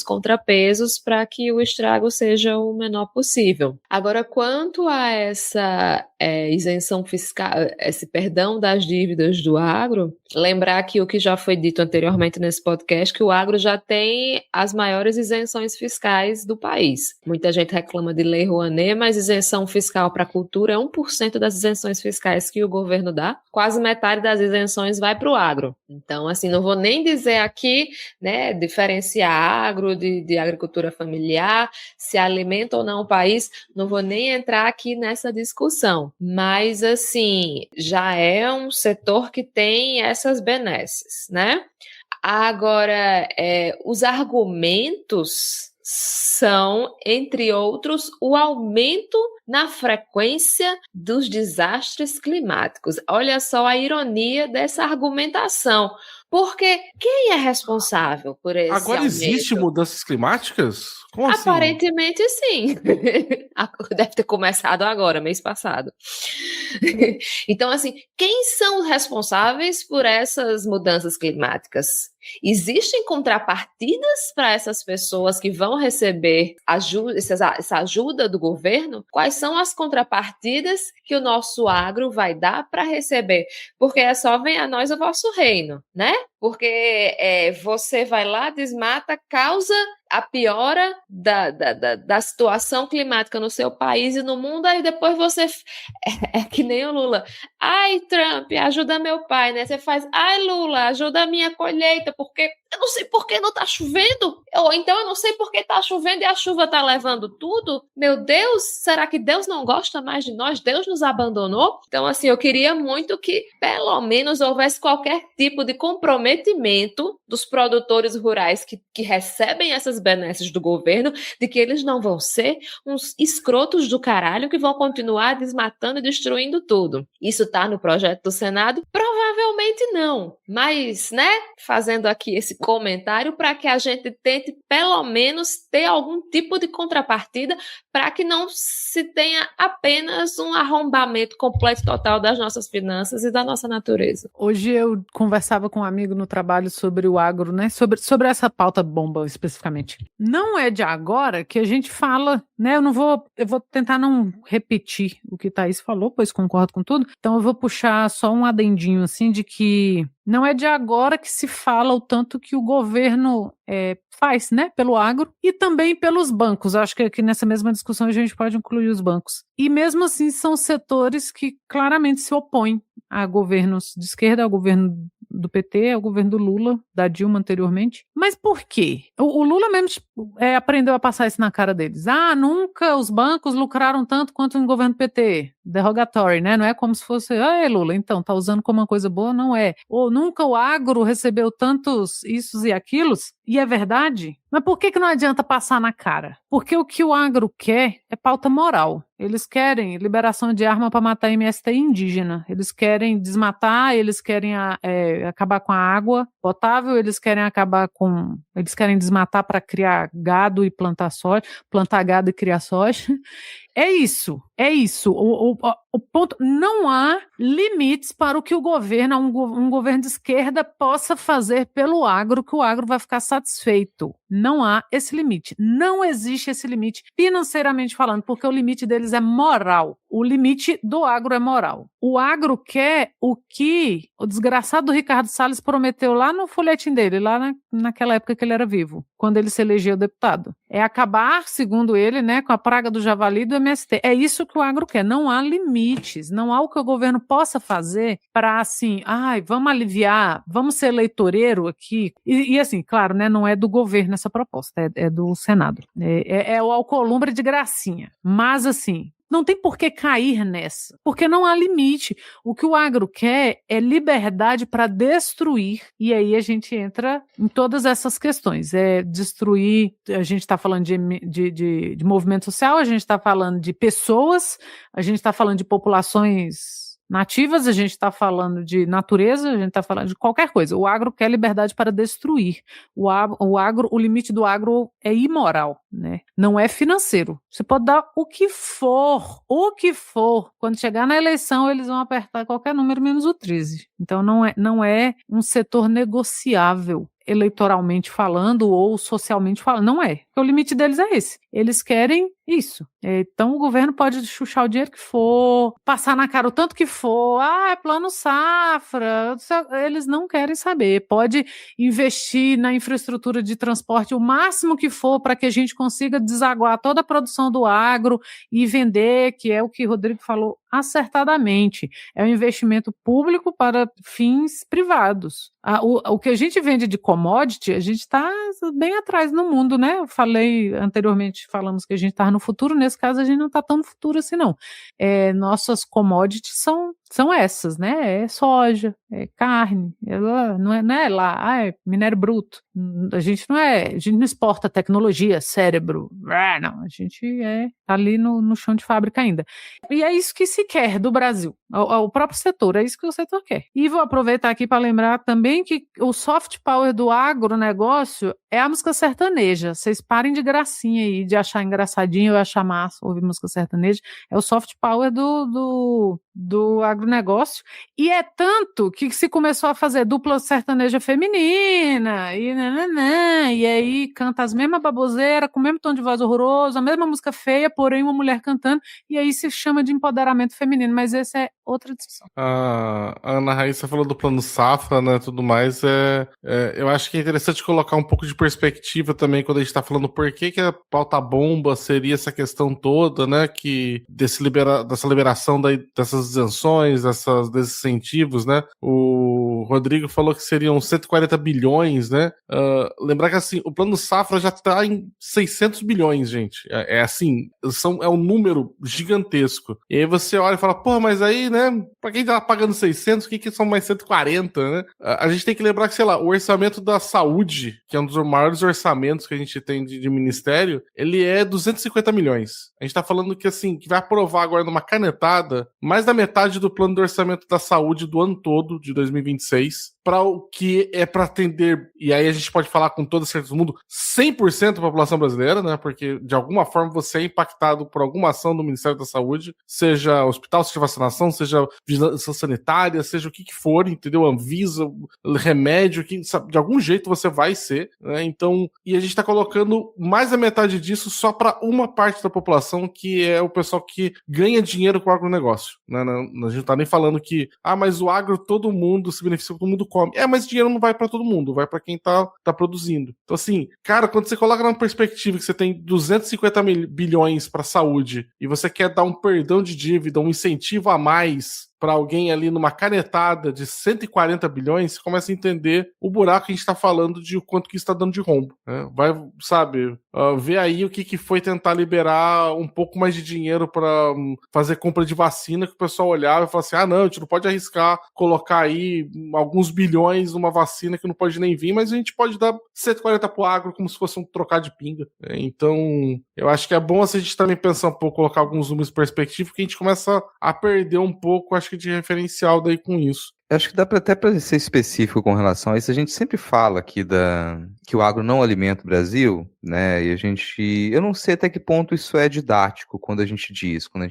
contrapesos para que o estrago seja o menor possível. Agora, quanto a essa isenção fiscal, esse perdão das dívidas do agro, lembrar que o que já foi dito anteriormente nesse podcast, que o agro já tem as maiores isenções fiscais do país. Muita gente reclama de Lei Rouanet, mas isenção fiscal para a cultura é 1% das isenções fiscais que o governo dá. Quase metade das isenções vai para o agro. Então, assim, não vou nem dizer aqui, né, diferenciar agro de agricultura familiar, se alimenta ou não o país, não vou nem entrar aqui nessa discussão. Mas, assim, já é um setor que tem essas benesses, né? Agora, os argumentos são, entre outros, o aumento na frequência dos desastres climáticos. Olha só a ironia dessa argumentação. Porque quem é responsável por esse Agora aumento? existe mudanças climáticas? Como assim? Aparentemente, sim. Deve ter começado agora, mês passado. Então, assim, quem são os responsáveis por essas mudanças climáticas? Existem contrapartidas para essas pessoas que vão receber essa ajuda do governo? Quais são as contrapartidas que o nosso agro vai dar para receber? Porque é só venha a nós o vosso reino, né? Porque você vai lá, desmata, causa a piora da situação climática no seu país e no mundo, aí depois você é que nem o Lula. Ai, Trump, ajuda meu pai, né? Você faz, ai, Lula, ajuda a minha colheita, porque eu não sei por que não tá chovendo. Ou então eu não sei por que tá chovendo e a chuva tá levando tudo. Meu Deus, será que Deus não gosta mais de nós? Deus nos abandonou? Então, assim, eu queria muito que pelo menos houvesse qualquer tipo de comprometimento dos produtores rurais que recebem essas benesses do governo, de que eles não vão ser uns escrotos do caralho que vão continuar desmatando e destruindo tudo. Isso tá no projeto do Senado? Provavelmente não. Mas, né, fazendo aqui esse comentário para que a gente tente pelo menos ter algum tipo de contrapartida para que não se tenha apenas um arrombamento completo e total das nossas finanças e da nossa natureza. Hoje eu conversava com um amigo no trabalho sobre o agro, né? Sobre essa pauta bomba especificamente. Não é de agora que a gente fala, né? Eu vou tentar não repetir o que Thaís falou, pois concordo com tudo. Então eu vou puxar só um adendinho assim de que não é de agora que se fala o tanto que o governo faz, né, pelo agro e também pelos bancos. Acho que aqui nessa mesma discussão a gente pode incluir os bancos. E mesmo assim são setores que claramente se opõem a governos de esquerda, ao governo do PT, ao governo do Lula, da Dilma anteriormente. Mas por quê? O Lula mesmo aprendeu a passar isso na cara deles. Nunca os bancos lucraram tanto quanto no governo PT. Derrogatório, né? Não é como se fosse, Lula, então, tá usando como uma coisa boa? Não é. Ou nunca o agro recebeu tantos issos e aquilos? E é verdade? Mas por que não adianta passar na cara? Porque o que o agro quer é pauta moral. Eles querem liberação de arma para matar MST indígena. Eles querem desmatar, eles querem acabar com a água potável, eles querem desmatar para criar gado e plantar gado e criar soja. É isso. O ponto, não há limites para o que o governo, um governo de esquerda possa fazer pelo agro, que o agro vai ficar satisfeito. Não há esse limite. Não existe esse limite financeiramente falando, porque o limite deles é moral. O limite do agro é moral. O agro quer o que o desgraçado do Ricardo Salles prometeu lá no folhetim dele, lá naquela época que ele era vivo, quando ele se elegeu deputado. É acabar, segundo ele, né, com a praga do javali e do MST. É isso que o agro quer. Não há limites, não há o que o governo possa fazer para, assim, vamos aliviar, vamos ser eleitoreiro aqui. E assim, claro, né, não é do governo essa proposta, é do Senado. É o Alcolumbre de gracinha. Mas, assim, não tem por que cair nessa, porque não há limite. O que o agro quer é liberdade para destruir, e aí a gente entra em todas essas questões. É destruir, a gente está falando de movimento social, a gente está falando de pessoas, a gente está falando de populações nativas, a gente está falando de natureza, a gente está falando de qualquer coisa. O agro quer liberdade para destruir. O limite do agro é imoral, né? Não é financeiro. Você pode dar o que for. Quando chegar na eleição, eles vão apertar qualquer número menos o 13. Então não é um setor negociável eleitoralmente falando ou socialmente falando. Não é. Porque o limite deles é esse. Eles querem isso. Então o governo pode chuchar o dinheiro que for, passar na cara o tanto que for, é plano safra, eles não querem saber. Pode investir na infraestrutura de transporte o máximo que for para que a gente consiga desaguar toda a produção do agro e vender, que é o que o Rodrigo falou acertadamente. É um investimento público para fins privados. O que a gente vende de commodity, a gente está bem atrás no mundo, né? Eu falei anteriormente, falamos que a gente está no futuro, nesse caso a gente não está tão no futuro assim, não. Nossas commodities são essas, né? É soja, é carne, não é lá, é minério bruto. A gente não exporta tecnologia, cérebro, não, a gente tá ali no chão de fábrica ainda. E é isso que se quer do Brasil, o próprio setor, é isso que o setor quer. E vou aproveitar aqui para lembrar também que o soft power do agronegócio é a música sertaneja. Vocês parem de gracinha aí, de achar engraçadinho ou achar massa ouvir música sertaneja. É o soft power do agronegócio. E é tanto que se começou a fazer dupla sertaneja feminina, e aí canta as mesmas baboseiras, com o mesmo tom de voz horroroso, a mesma música feia, porém uma mulher cantando, e aí se chama de empoderamento feminino, mas essa é outra discussão. A Ana Raíssa falou do plano safra, né, tudo mais, eu acho que é interessante colocar um pouco de perspectiva também quando a gente está falando por que a pauta bomba seria essa questão toda, né, que dessa liberação dessas isenções, desses incentivos, né, o Rodrigo falou que seriam 140 bilhões, né, lembrar que assim, o plano safra já está em 600 bilhões, gente, assim, é um número gigantesco, e aí você olha e fala, porra, mas aí, né, pra quem tá pagando 600, o que são mais 140, né? A gente tem que lembrar que, sei lá, o orçamento da saúde, que é um dos maiores orçamentos que a gente tem de ministério, ele é 250 milhões. A gente tá falando que, assim, que vai aprovar agora numa canetada mais da metade do plano de orçamento da saúde do ano todo, de 2026, para o que é para atender, e aí a gente pode falar com toda certeza do mundo, 100% da população brasileira, né? Porque de alguma forma você é impactado por alguma ação do Ministério da Saúde, seja hospital, seja vacinação, seja vigilância sanitária, seja o que for, entendeu? Anvisa, remédio, de algum jeito você vai ser, né? Então, e a gente tá colocando mais da metade disso só para uma parte da população, que é o pessoal que ganha dinheiro com o agronegócio, né? A gente não tá nem falando que, mas o agro todo mundo se beneficia, todo mundo come. Mas dinheiro não vai para todo mundo, vai para quem tá produzindo. Então, assim, cara, quando você coloca numa perspectiva que você tem 250 bilhões para saúde e você quer dar um perdão de dívida, um incentivo a mais para alguém ali numa canetada de 140 bilhões, você começa a entender o buraco que a gente está falando de o quanto que está dando de rombo, né? Vai, sabe, ver aí o que foi tentar liberar um pouco mais de dinheiro para fazer compra de vacina, que o pessoal olhava e falava assim, não, a gente não pode arriscar colocar aí alguns bilhões numa vacina que não pode nem vir, mas a gente pode dar 140 pro agro como se fosse um trocar de pinga. Então, eu acho que é bom a gente também pensar um pouco, colocar alguns números em perspectiva, que a gente começa a perder um pouco, acho que de referencial daí com isso. Acho que dá até para ser específico com relação a isso. A gente sempre fala aqui que o agro não alimenta o Brasil, né? E eu não sei até que ponto isso é didático quando a gente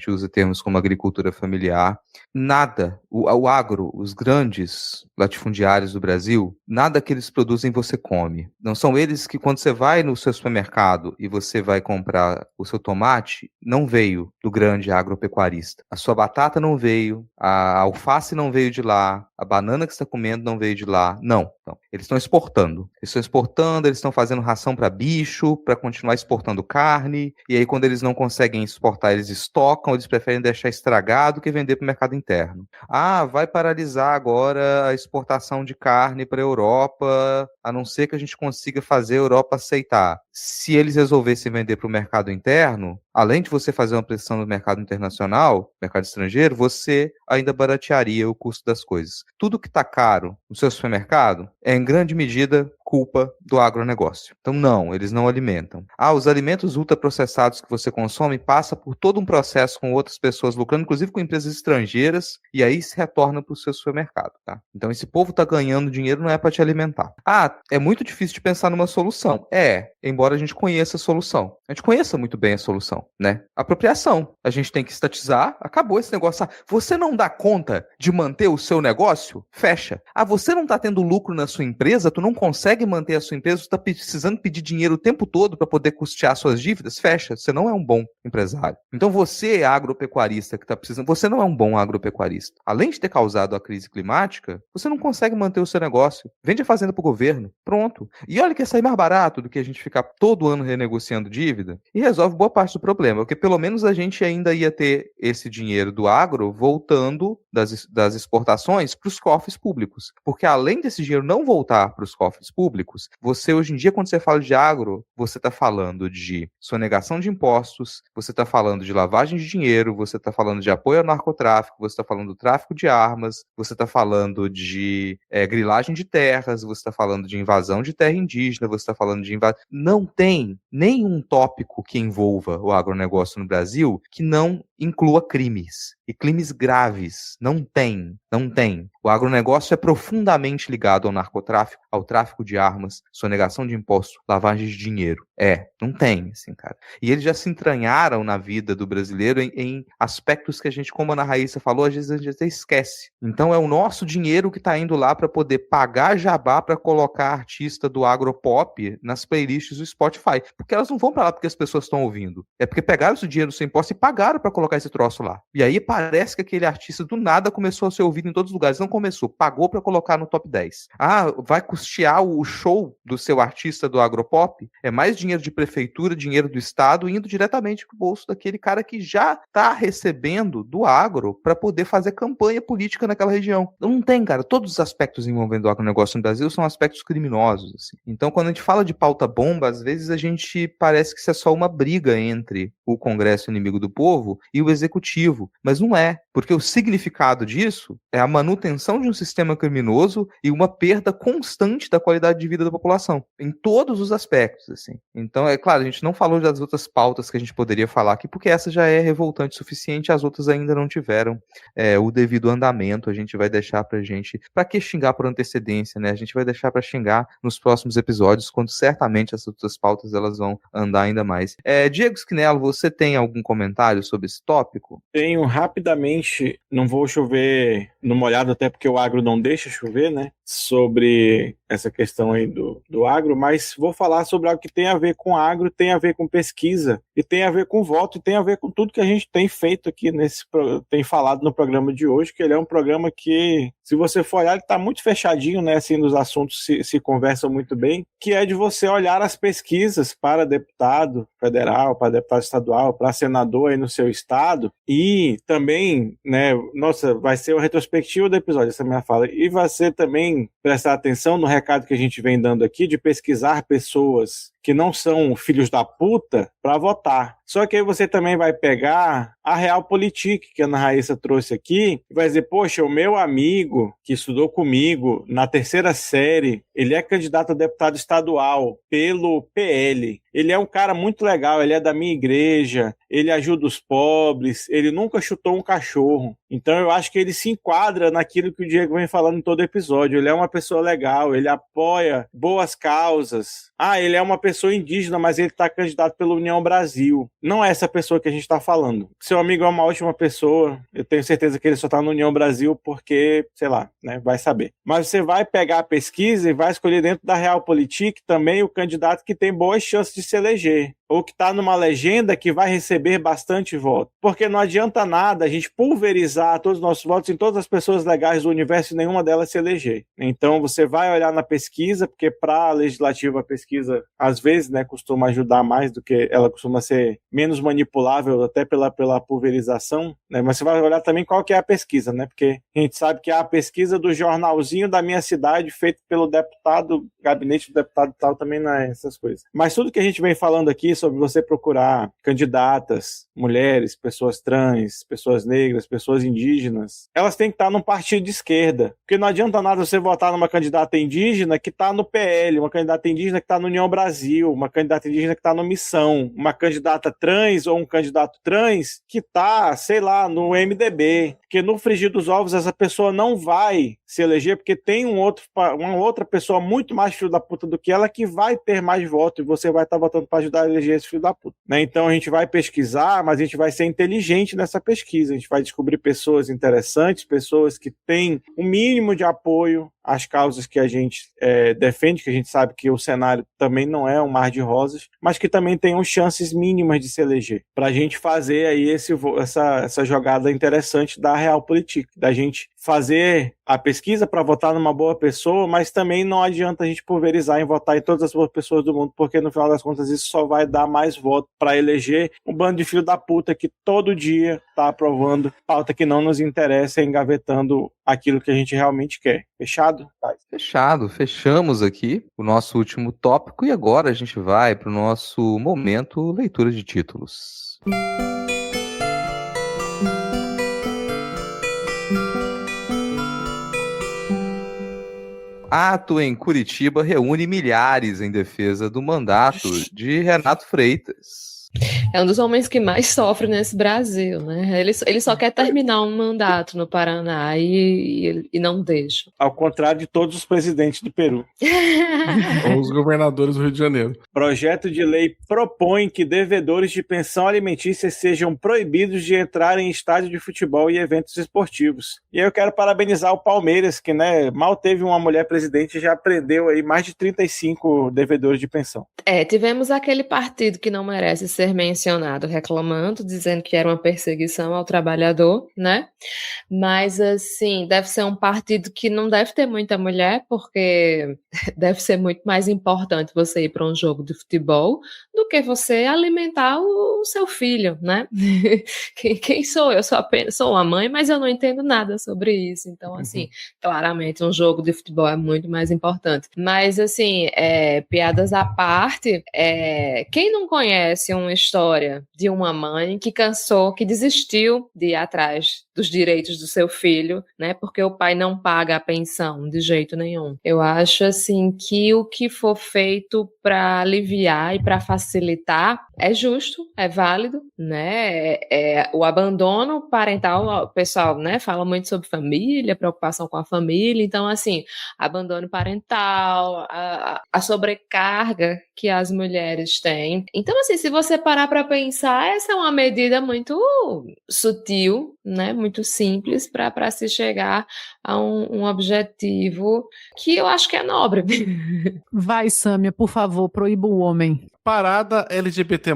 usa termos como agricultura familiar. Nada, o agro, os grandes latifundiários do Brasil, nada que eles produzem você come. Não são eles que, quando você vai no seu supermercado e você vai comprar o seu tomate, não veio do grande agropecuarista. A sua batata não veio, a alface não veio de lá, a banana que você está comendo não veio de lá. Não. Eles estão exportando. Eles estão fazendo ração para bicho, para continuar exportando carne. E aí, quando eles não conseguem exportar, eles estocam, eles preferem deixar estragado que vender para o mercado interno. Ah, vai paralisar agora a exportação de carne para a Europa, a não ser que a gente consiga fazer a Europa aceitar. Se eles resolvessem vender para o mercado interno, além de você fazer uma pressão no mercado internacional, mercado estrangeiro, você ainda baratearia o custo das coisas. Tudo que está caro no seu supermercado é, em grande medida, culpa do agronegócio. Então, não, eles não alimentam. Os alimentos ultraprocessados que você consome passa por todo um processo com outras pessoas lucrando, inclusive com empresas estrangeiras, e aí se retorna para o seu supermercado, tá? Então, esse povo está ganhando dinheiro, não é para te alimentar. É muito difícil de pensar numa solução. Embora a gente conheça a solução. A gente conheça muito bem a solução, né? Apropriação. A gente tem que estatizar, acabou esse negócio. Você não dá conta de manter o seu negócio? Fecha. Você não está tendo lucro na sua empresa, tu não consegue manter a sua empresa, você está precisando pedir dinheiro o tempo todo para poder custear suas dívidas? Fecha. Você não é um bom empresário. Então você, agropecuarista que está precisando, você não é um bom agropecuarista. Além de ter causado a crise climática, você não consegue manter o seu negócio. Vende a fazenda para o governo. Pronto. E olha que ia sair mais barato do que a gente ficar todo ano renegociando dívida e resolve boa parte do problema, porque pelo menos a gente ainda ia ter esse dinheiro do agro voltando das exportações para os cofres públicos. Porque além desse dinheiro não voltar para os cofres públicos, você hoje em dia, quando você fala de agro, você está falando de sonegação de impostos, você está falando de lavagem de dinheiro, você está falando de apoio ao narcotráfico, você está falando do tráfico de armas, você está falando de grilagem de terras, você está falando de invasão de terra indígena, você está falando de invasão. Não tem nenhum tópico que envolva o agronegócio no Brasil que não inclua crimes. E crimes graves. Não tem. O agronegócio é profundamente ligado ao narcotráfico, ao tráfico de armas, sonegação de impostos, lavagem de dinheiro. Não tem, assim, cara. E eles já se entranharam na vida do brasileiro em aspectos que a gente, como a Ana Raíssa falou, às vezes a gente até esquece. Então é o nosso dinheiro que está indo lá para poder pagar jabá para colocar artista do agropop nas playlists do Spotify. Porque elas não vão para lá porque as pessoas estão ouvindo. É porque pegaram esse dinheiro do seu imposto e pagaram para colocar esse troço lá. E aí parece que aquele artista do nada começou a ser ouvido em todos os lugares. Não começou, pagou para colocar no top 10. Vai custear o show do seu artista do agropop? É mais dinheiro de prefeitura, dinheiro do estado, indo diretamente pro bolso daquele cara que já tá recebendo do agro para poder fazer campanha política naquela região. Não tem, cara. Todos os aspectos envolvendo o agronegócio no Brasil são aspectos criminosos, assim. Então, quando a gente fala de pauta bomba, às vezes a gente parece que isso é só uma briga entre o Congresso inimigo do povo e o Executivo, mas não é, porque o significado disso é a manutenção de um sistema criminoso e uma perda constante da qualidade de vida da população, em todos os aspectos, assim. Então, é claro, a gente não falou das outras pautas que a gente poderia falar aqui, porque essa já é revoltante o suficiente, as outras ainda não tiveram o devido andamento. A gente vai deixar pra que xingar por antecedência, né? A gente vai deixar pra xingar nos próximos episódios, quando certamente essas outras pautas elas vão andar ainda mais. Diego Schinello, você tem algum comentário sobre esse tópico? Tenho rapidamente, não vou chover no molhado, até porque o agro não deixa chover, né? Sobre essa questão aí do agro, mas vou falar sobre algo que tem a ver com agro, tem a ver com pesquisa, e tem a ver com voto, e tem a ver com tudo que a gente tem feito aqui tem falado no programa de hoje, que ele é um programa que, se você for olhar, ele está muito fechadinho, né? Assim, nos assuntos se conversam muito bem, que é de você olhar as pesquisas para deputado federal, para deputado estadual, para senador aí no seu estado, e também, né, vai ser a retrospectiva do episódio, essa minha fala, e vai ser também prestar atenção no recado que a gente vem dando aqui, de pesquisar pessoas que não são filhos da puta para votar. Só que aí você também vai pegar a Realpolitik, que a Ana Raíssa trouxe aqui, e vai dizer, poxa, o meu amigo que estudou comigo na terceira série, ele é candidato a deputado estadual pelo PL. Ele é um cara muito legal, ele é da minha igreja, ele ajuda os pobres, ele nunca chutou um cachorro. Então eu acho que ele se enquadra naquilo que o Diego vem falando em todo episódio. Ele é uma pessoa legal, ele apoia boas causas. Ele é uma pessoa indígena, mas ele está candidato pela União Brasil. Não é essa pessoa que a gente está falando. Seu amigo é uma ótima pessoa, eu tenho certeza que ele só está na União Brasil porque, sei lá, né, vai saber. Mas você vai pegar a pesquisa e vai escolher dentro da Realpolitik também o candidato que tem boas chances de se eleger, ou que está numa legenda que vai receber bastante voto. Porque não adianta nada a gente pulverizar todos os nossos votos em todas as pessoas legais do universo e nenhuma delas se eleger. Então você vai olhar na pesquisa, porque para a legislativa a pesquisa, às vezes, né, costuma ajudar mais do que ela costuma ser menos manipulável até pela pulverização, né? Mas você vai olhar também qual que é a pesquisa, né? Porque a gente sabe que é a pesquisa do jornalzinho da minha cidade, feito pelo deputado, gabinete do deputado e tal, também não é essas coisas. Mas tudo que a gente vem falando aqui sobre você procurar candidatas, mulheres, pessoas trans, pessoas negras, pessoas indígenas, elas têm que estar num partido de esquerda. Porque não adianta nada você votar numa candidata indígena que está no PL, uma candidata indígena que está no União Brasil, uma candidata indígena que está no Missão, uma candidata trans ou um candidato trans que está, sei lá, no MDB. Porque no frigir dos ovos essa pessoa não vai se eleger porque tem uma outra pessoa muito mais filho da puta do que ela que vai ter mais voto e você vai estar votando para ajudar a eleger esse filho da puta, né? Então a gente vai pesquisar, mas a gente vai ser inteligente nessa pesquisa, a gente vai descobrir pessoas interessantes, pessoas que têm um mínimo de apoio às causas que a gente defende, que a gente sabe que o cenário também não é um mar de rosas, mas que também tenham chances mínimas de se eleger, para a gente fazer aí essa jogada interessante da Realpolitik, da gente fazer a pesquisa para votar numa boa pessoa, mas também não adianta a gente pulverizar em votar em todas as boas pessoas do mundo, porque no final das contas isso só vai dar mais voto para eleger um bando de filho da puta que todo dia está aprovando pauta que não nos interessa e engavetando aquilo que a gente realmente quer. Fechado? Fechado. Fechamos aqui o nosso último tópico e agora a gente vai para o nosso momento leitura de títulos. Ato em Curitiba reúne milhares em defesa do mandato de Renato Freitas. É um dos homens que mais sofre nesse Brasil, né? Ele só quer terminar um mandato no Paraná e não deixa. Ao contrário de todos os presidentes do Peru. Ou os governadores do Rio de Janeiro. Projeto de lei propõe que devedores de pensão alimentícia sejam proibidos de entrar em estádio de futebol e eventos esportivos. E aí eu quero parabenizar o Palmeiras, que, né, mal teve uma mulher presidente e já prendeu aí mais de 35 devedores de pensão. Tivemos aquele partido que não merece ser mencionado reclamando, dizendo que era uma perseguição ao trabalhador, né? Mas, assim, deve ser um partido que não deve ter muita mulher, porque deve ser muito mais importante você ir para um jogo de futebol do que você alimentar o seu filho, né? Quem sou eu? Sou uma mãe, mas eu não entendo nada sobre isso. Então, assim, claramente um jogo de futebol é muito mais importante. Mas, assim, piadas à parte, quem não conhece uma história de uma mãe que cansou, que desistiu de ir atrás dos direitos do seu filho, né? Porque o pai não paga a pensão de jeito nenhum. Eu acho, assim, que o que for feito para aliviar e para facilitar é justo, é válido, né? O abandono parental, o pessoal, né, fala muito sobre família, preocupação com a família. Então, assim, abandono parental, a sobrecarga que as mulheres têm. Então, assim, se você parar para pensar, essa é uma medida muito sutil, né? Muito simples para se chegar a um objetivo que eu acho que é nobre. Vai, Sâmia, por favor, proíba o homem. Parada LGBT+,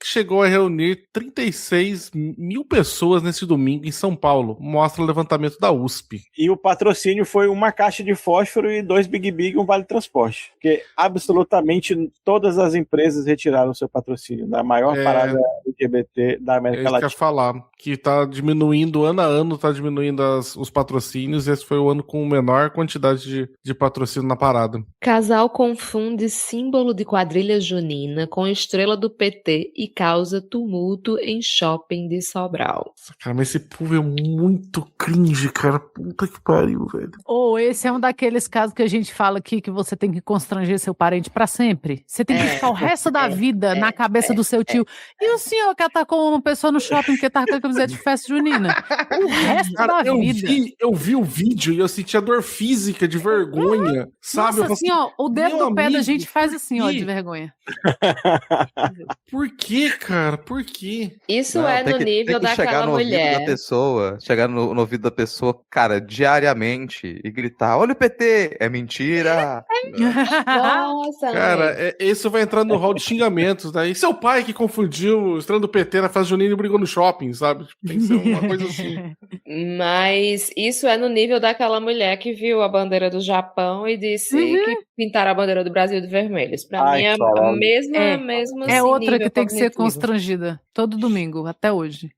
chegou a reunir 36 mil pessoas nesse domingo em São Paulo. Mostra o levantamento da USP. E o patrocínio foi uma caixa de fósforo e 2 Big Big e um vale transporte. Porque absolutamente todas as empresas retiraram seu patrocínio da maior parada LGBT da América Latina. Eu quero falar que tá diminuindo, ano a ano, tá diminuindo os patrocínios. Esse foi o ano com menor quantidade de patrocínio na parada. Casal confunde símbolo de quadrilha junina com estrela do PT e causa tumulto em shopping de Sobral. Cara, mas esse povo é muito cringe, cara. Puta que pariu, velho. Ou esse é um daqueles casos que a gente fala aqui que você tem que constranger seu parente pra sempre. Você tem que ficar o resto da vida na cabeça do seu tio. E o senhor que atacou uma pessoa no shopping porque tava com a camiseta de festa junina? O resto da vida. Eu vi o vídeo e eu senti a dor física de vergonha, sabe? Nossa, assim, ó, o dedo do pé da gente faz assim, ó, de vergonha. vergonha. Por que, cara? Por quê? Isso é no nível daquela mulher. Chegar no ouvido da pessoa, cara, diariamente e gritar: olha o PT! É mentira! Nossa, cara, isso vai entrar no hall de xingamentos, daí. Seu pai que confundiu o estrela do PT na festa junina e brigou no shopping, sabe? Tem que ser uma coisa assim. Mas isso é no nível daquela mulher que viu a bandeira do Japão e disse que pintaram a bandeira do Brasil de vermelhos. Pra mim é a mesma É outra que tem cognitivo. que ser constrangida todo domingo, até hoje.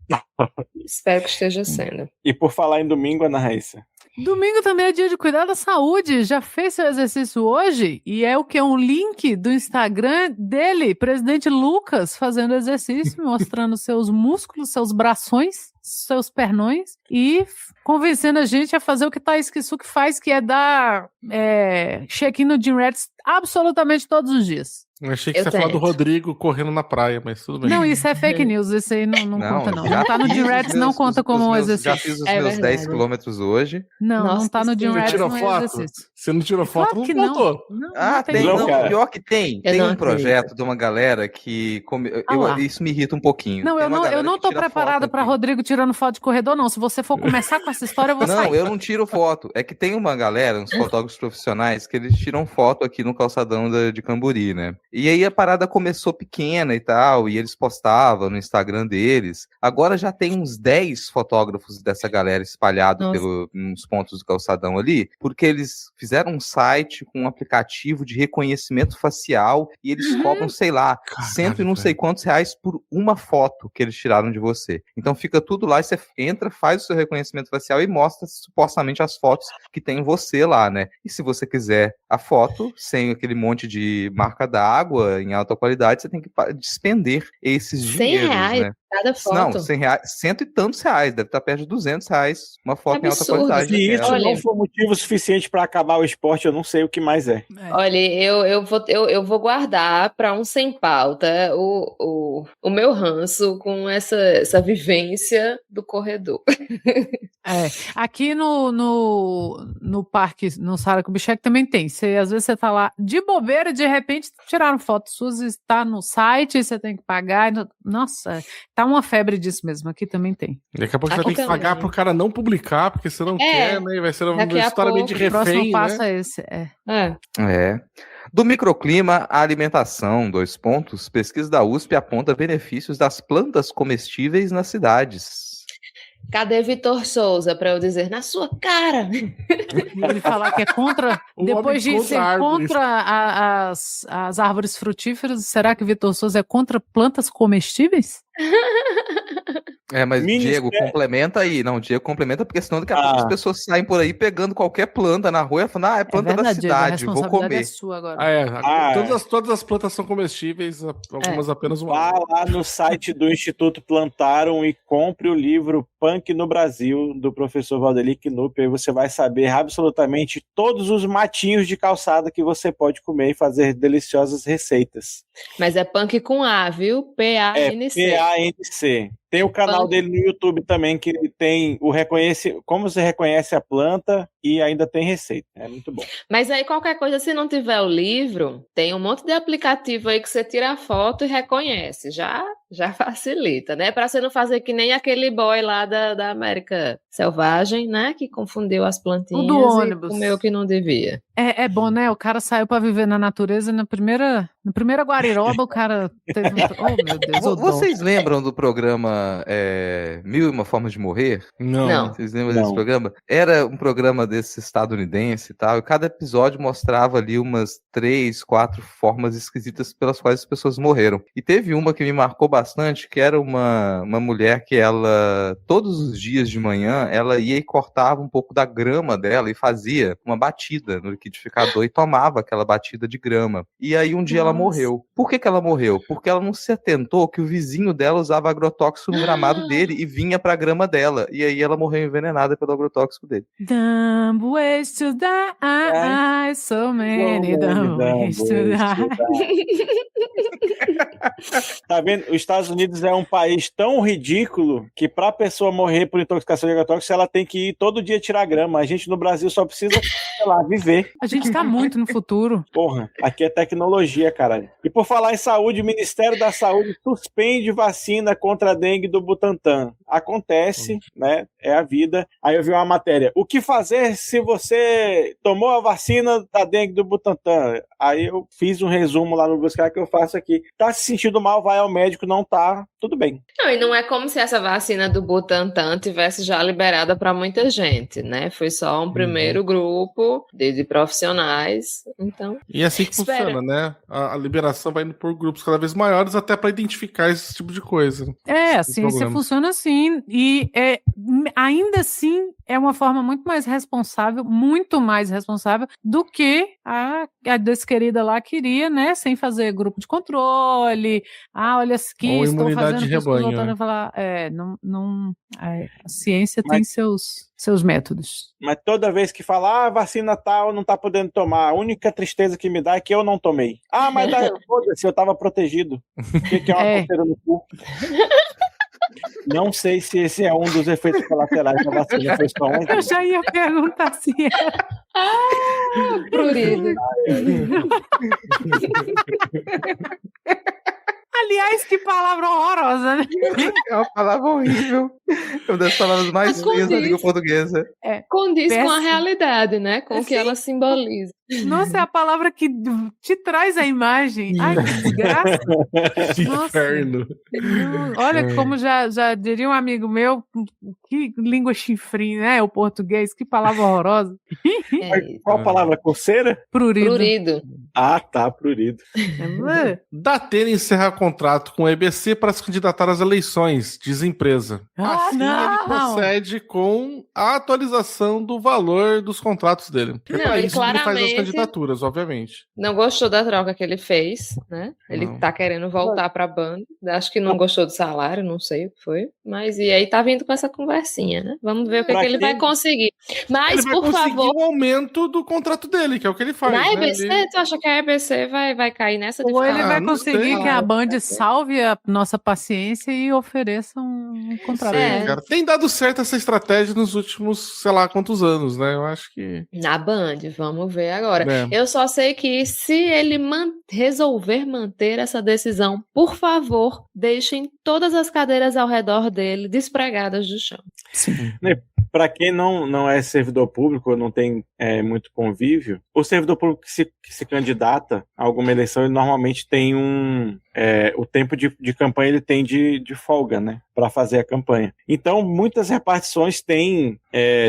Espero que esteja sendo. E por falar em domingo, Ana Raíssa. Domingo também é dia de cuidar da saúde. Já fez seu exercício hoje? E é o que? Um link do Instagram dele, presidente Lucas, fazendo exercício, mostrando seus músculos, seus brações, seus pernões e convencendo a gente a fazer o que Thaís Kisuke faz, que é dar check-in no Gym Rats absolutamente todos os dias. Eu achei que você ia falar do Rodrigo correndo na praia, mas tudo bem. Não, isso é fake news, isso aí não conta não. Não tá no Gym Rats, não conta como um exercício. Já fiz os meus 10 quilômetros hoje. Não tá no Gym Rats, não é exercício. Você não tirou foto? Claro que não botou. Pior que tem. Tem um projeto de uma galera que... isso me irrita um pouquinho. Não, eu não tô preparada pra Rodrigo tirando foto de corredor, não. Se você for começar com essa história, eu vou sair. Não, eu não tiro foto. É que tem uma galera, uns fotógrafos profissionais, que eles tiram foto aqui no calçadão de Camburi, né? E aí a parada começou pequena e tal, e eles postavam no Instagram deles. Agora já tem uns 10 fotógrafos dessa galera espalhados nos pontos do calçadão ali, porque eles fizeram um site com um aplicativo de reconhecimento facial e eles cobram, sei lá, 100 e não sei quantos reais por uma foto que eles tiraram de você. Então fica tudo lá e você entra, faz o seu reconhecimento facial e mostra supostamente as fotos que tem você lá, né? E se você quiser a foto sem aquele monte de marca d'água em alta qualidade, você tem que despender esses dinheiros, R$100 né? cada foto. Não, R$100, 100 e tantos reais, deve estar perto de R$200 uma foto em alta qualidade. Se isso não for motivo suficiente para acabar o esporte, eu não sei o que mais é. Olha, eu vou guardar para um sem pauta o meu ranço com essa vivência do corredor. Aqui no parque, no Sara Kubitschek também tem. Às vezes você tá lá de bobeira e de repente tiraram fotos suas e está no site e você tem que pagar. Nossa, tá uma febre disso mesmo. Aqui também tem. Daqui a pouco você vai ter que pagar pro cara não publicar, porque você não quer, né? Vai ser uma história meio de refém, o próximo passo né? é esse. Do microclima à alimentação, 2 pontos. Pesquisa da USP aponta benefícios das plantas comestíveis nas cidades. Cadê Vitor Souza para eu dizer na sua cara? Ele falar que é contra, depois de ser contra as árvores frutíferas, será que Vitor Souza é contra plantas comestíveis? Mas Diego, complementa aí. Não, Diego, complementa, porque senão daqui a pouco as pessoas saem por aí pegando qualquer planta na rua e falando, é planta da cidade, Diego, vou comer. É sua agora. Todas as plantas são comestíveis, algumas apenas uma. Vá lá no site do Instituto Plantarum e compre o livro Punk no Brasil, do professor Valdeli Knupp, aí você vai saber absolutamente todos os matinhos de calçada que você pode comer e fazer deliciosas receitas. Mas é punk com A, viu? P-A-N-C. P-A-N-C. Tem o canal dele no YouTube também, que ele tem como você reconhece a planta e ainda tem receita. É muito bom. Mas aí qualquer coisa, se não tiver o livro, tem um monte de aplicativo aí que você tira a foto e reconhece. Já facilita, né? Para você não fazer que nem aquele boy lá da América Selvagem, né? Que confundiu as plantinhas do ônibus. E comeu o que não devia. É bom, né? O cara saiu pra viver na natureza e na primeira guariroba o cara teve oh, meu Deus, o dom. Vocês lembram do programa Mil e Uma Formas de Morrer? Não. Vocês lembram desse programa? Era um programa desse estadunidense e tal, e cada episódio mostrava ali umas 3, 4 formas esquisitas pelas quais as pessoas morreram. E teve uma que me marcou bastante, que era uma mulher que ela, todos os dias de manhã, ela ia e cortava um pouco da grama dela e fazia uma batida no liquidificador e tomava aquela batida de grama. E aí um dia ela morreu. Por que ela morreu? Porque ela não se atentou que o vizinho dela usava agrotóxico no gramado dele e vinha pra grama dela. E aí ela morreu envenenada pelo agrotóxico dele. Dumb ways to die, so many dumb ways to die. Tá vendo? Os Estados Unidos é um país tão ridículo que pra pessoa morrer por intoxicação de agrotóxico, ela tem que ir todo dia tirar grama. A gente no Brasil só precisa, sei lá, viver. A gente tá muito no futuro. Porra, aqui é tecnologia, caralho. E por falar em saúde, o Ministério da Saúde suspende vacina contra a dengue do Butantan. Acontece, né? É a vida. Aí eu vi uma matéria. O que fazer se você tomou a vacina da dengue do Butantan? Aí eu fiz um resumo lá no Buscar que eu faço aqui. Tá se sentindo mal, vai ao médico, não tá, tudo bem. Não, e não é como se essa vacina do Butantan tivesse já liberada para muita gente, né? Foi só um primeiro grupo de profissionais, então... E é assim que funciona, né? A liberação vai indo por grupos cada vez maiores até para identificar esse tipo de coisa. A ciência funciona assim, e ainda assim é uma forma muito mais responsável do que a desquerida lá queria, né? Sem fazer grupo de controle. Olha aqui, ou estou imunidade fazendo de rebanho, né? Falar, a ciência tem seus métodos. Mas toda vez que fala, vacina tal, não tá podendo tomar, a única tristeza que me dá é que eu não tomei. Mas foda-se, eu tava protegido. O que é uma coceira no cu? Não sei se esse é um dos efeitos colaterais da vacina. Foi só um. Eu já ia perguntar se era. Prurido. Aliás, que palavra horrorosa, né? É uma palavra horrível. É uma das palavras mais feias da língua portuguesa. Condiz com a realidade, né? Com o que ela simboliza. Nossa, é a palavra que te traz a imagem. Ai, que desgraça. Que inferno. Olha, como já diria um amigo meu, que língua chifrinha, né? O português, que palavra horrorosa. Qual palavra? Coceira? Prurido. Tá, prurido. Datena encerra contrato com o EBC para se candidatar às eleições, diz a empresa. Assim ele procede com a atualização do valor dos contratos dele. Não, ele claramente faz as candidaturas, obviamente. Não gostou da troca que ele fez, né? Ele tá querendo voltar pra banda. Acho que não gostou do salário, não sei o que foi. Mas e aí tá vindo com essa conversinha, né? Vamos ver o que ele vai conseguir. Mas, ele vai por favor, o aumento do contrato dele, que é o que ele faz. Na né? EBC, tu acha que a EBC vai cair nessa de Ou ele vai não conseguir sei. que a Band salve a nossa paciência e ofereça um contrato. Cara, tem dado certo essa estratégia nos últimos, sei lá quantos anos, né? Eu acho que... Na Band, vamos ver agora. Eu só sei que se ele resolver manter essa decisão, por favor, deixem todas as cadeiras ao redor dele despregadas do chão. Sim. Para quem não é servidor público, não tem muito convívio, o servidor público que se candidata a alguma eleição, ele normalmente tem o tempo de campanha ele tem de folga, né, para fazer a campanha. Então, muitas repartições têm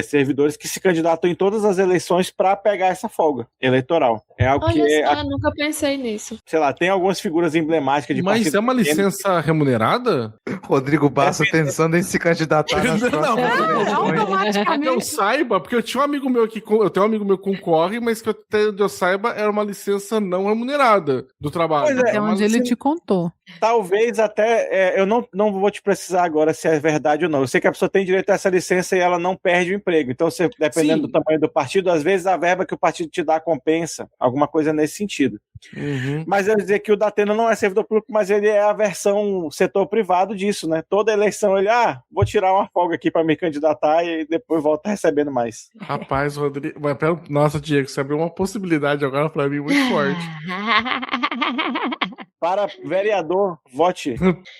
servidores que se candidatam em todas as eleições para pegar essa folga eleitoral. É algo Olha que só, eu nunca pensei nisso. Sei lá, tem algumas figuras emblemáticas de Mas partido é uma pequeno. licença remunerada? Rodrigo Bassa pensando em se candidatar nas próximas eleições. Que eu saiba, porque eu tinha um amigo meu eu tenho um amigo meu que concorre, mas que eu saiba era uma licença não remunerada do trabalho. Pois é, Até onde ele te contou. Talvez até, eu não vou te precisar agora se é verdade ou não. Eu sei que a pessoa tem direito a essa licença e ela não perde o emprego. Então, dependendo do tamanho do partido, às vezes a verba que o partido te dá compensa. Alguma coisa nesse sentido. Uhum. Mas eu ia dizer que o Datena não é servidor público, mas ele é a versão setor privado disso, né? Toda eleição ele, vou tirar uma folga aqui para me candidatar e depois volta recebendo mais. Rapaz, Rodrigo... Nossa, Diego, você abriu uma possibilidade agora para mim muito forte. Para vereador, vote.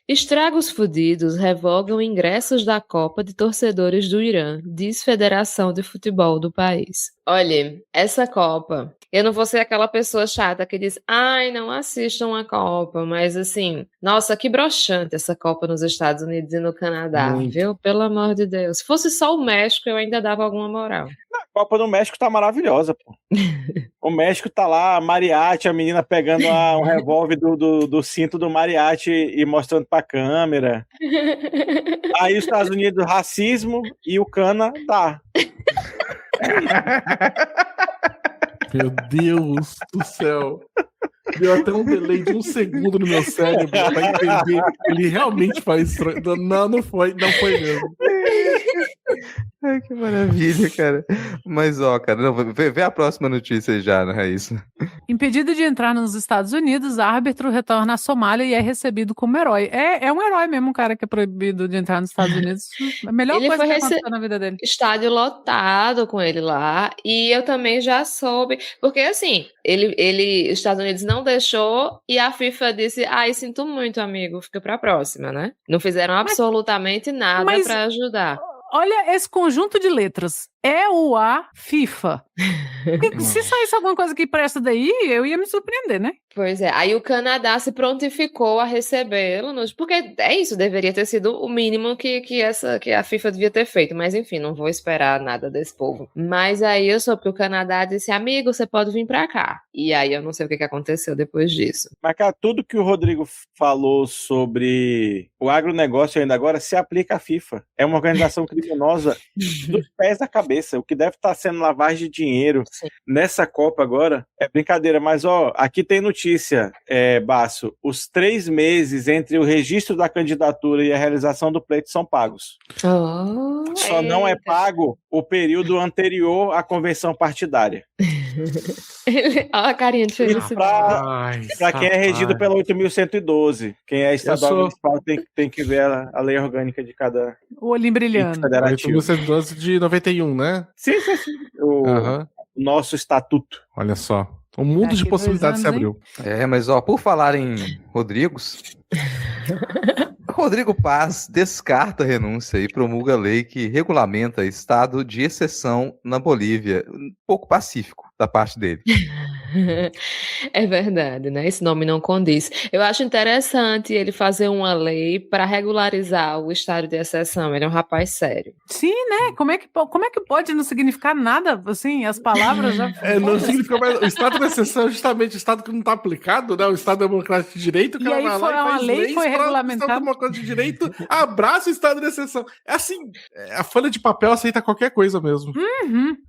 Estragos fudidos revogam ingressos da Copa de torcedores do Irã, diz Federação de Futebol do país. Olha, essa Copa, eu não vou ser aquela pessoa chata que diz, ai, não assistam a Copa, mas assim, nossa, que broxante essa Copa nos Estados Unidos e no Canadá, viu? Pelo amor de Deus. Se fosse só o México, eu ainda dava alguma moral. A Copa do México tá maravilhosa, pô. O México tá lá, mariachi, a menina pegando um revólver do cinto do mariachi e mostrando pra câmera. Aí os Estados Unidos, racismo, e o Cana, tá. Meu Deus do céu. Deu até um delay de 1 segundo no meu cérebro pra entender que ele realmente faz estranho. Não foi mesmo. Ai, que maravilha, cara. Mas, ó, cara, não, vê a próxima notícia já, né, Raíssa? Impedido de entrar nos Estados Unidos, árbitro retorna à Somália e é recebido como herói. É um herói mesmo, um cara que é proibido de entrar nos Estados Unidos. A melhor coisa que aconteceu na vida dele. Estádio lotado com ele lá. E eu também já soube. Porque, assim, os Estados Unidos não deixou e a FIFA disse, ai, sinto muito, amigo, fica pra próxima, né? Não fizeram absolutamente nada pra ajudar. Olha esse conjunto de letras. EUA FIFA. Se saísse alguma coisa que presta daí, eu ia me surpreender, né? Pois é. Aí o Canadá se prontificou a recebê-lo, porque é isso, deveria ter sido o mínimo que a FIFA devia ter feito. Mas enfim, não vou esperar nada desse povo. Mas aí eu soube que o Canadá disse, amigo, você pode vir pra cá. E aí eu não sei o que aconteceu depois disso. Mas, cara, tudo que o Rodrigo falou sobre o agronegócio ainda agora se aplica à FIFA. É uma organização criminosa dos pés à cabeça. O que deve estar sendo lavagem de dinheiro nessa Copa agora é brincadeira. Mas, ó, aqui tem notícia, Basso. Os 3 meses entre o registro da candidatura e a realização do pleito são pagos. Só não é pago o período anterior à convenção partidária. Olha a carinha de felicidade. Para quem é regido pela 8.112. Quem é estadual municipal tem que ver a lei orgânica de cada... O olhinho brilhando. 8.112 de 91, né? Sim. O nosso estatuto. Olha só. Um mundo de possibilidades se abriu. Mas ó, por falar em Rodrigos... Rodrigo Paz descarta a renúncia e promulga a lei que regulamenta estado de exceção na Bolívia. Um pouco pacífico da parte dele. É verdade, né? Esse nome não condiz. Eu acho interessante ele fazer uma lei para regularizar o estado de exceção. Ele é um rapaz sério. Sim, né? Como é que pode não significar nada? Assim, as palavras já... não significa mais... O estado de exceção é justamente o estado que não está aplicado, né? O estado democrático de direito. Que e aí foi uma lei que foi regulamentada. De direito, abraça o estado de exceção. É assim, a folha de papel aceita qualquer coisa mesmo.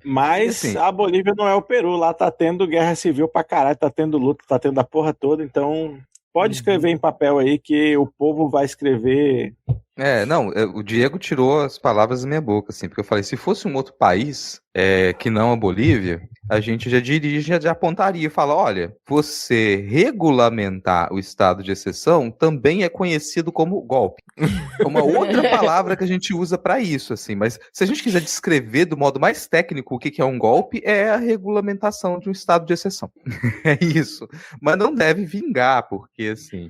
Mas assim, a Bolívia não é o Peru, lá tá tendo guerra civil pra caralho, tá tendo luta, tá tendo a porra toda, então pode escrever em papel aí que o povo vai escrever. O Diego tirou as palavras da minha boca, assim, porque eu falei, se fosse um outro país, que não a Bolívia, a gente já apontaria e fala, olha, você regulamentar o estado de exceção também é conhecido como golpe. É uma outra palavra que a gente usa para isso, assim, mas se a gente quiser descrever do modo mais técnico o que é um golpe, é a regulamentação de um estado de exceção. É isso. Mas não deve vingar, porque, assim,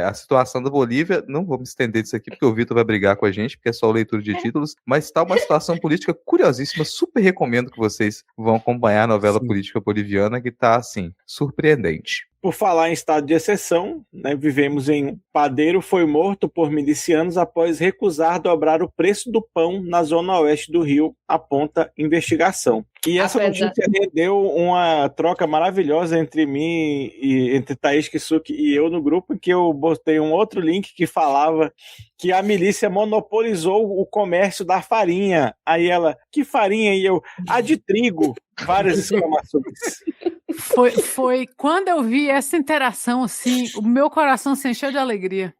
a situação da Bolívia, não vou me estender disso aqui, porque o Vitor vai brigar com a gente, porque é só leitura de títulos, mas está uma situação política curiosíssima, super recomendo que vocês vão acompanhar a novela política boliviana, que está, assim, surpreendente. Por falar em estado de exceção, né, vivemos em padeiro foi morto por milicianos após recusar dobrar o preço do pão na zona oeste do Rio, aponta investigação. E essa notícia rendeu uma troca maravilhosa entre mim e entre Thaís Kisuki e eu no grupo, que eu botei um outro link que falava que a milícia monopolizou o comércio da farinha. Aí ela, que farinha? E eu, a de trigo. Várias exclamações. Foi quando eu vi essa interação, assim, o meu coração se encheu de alegria.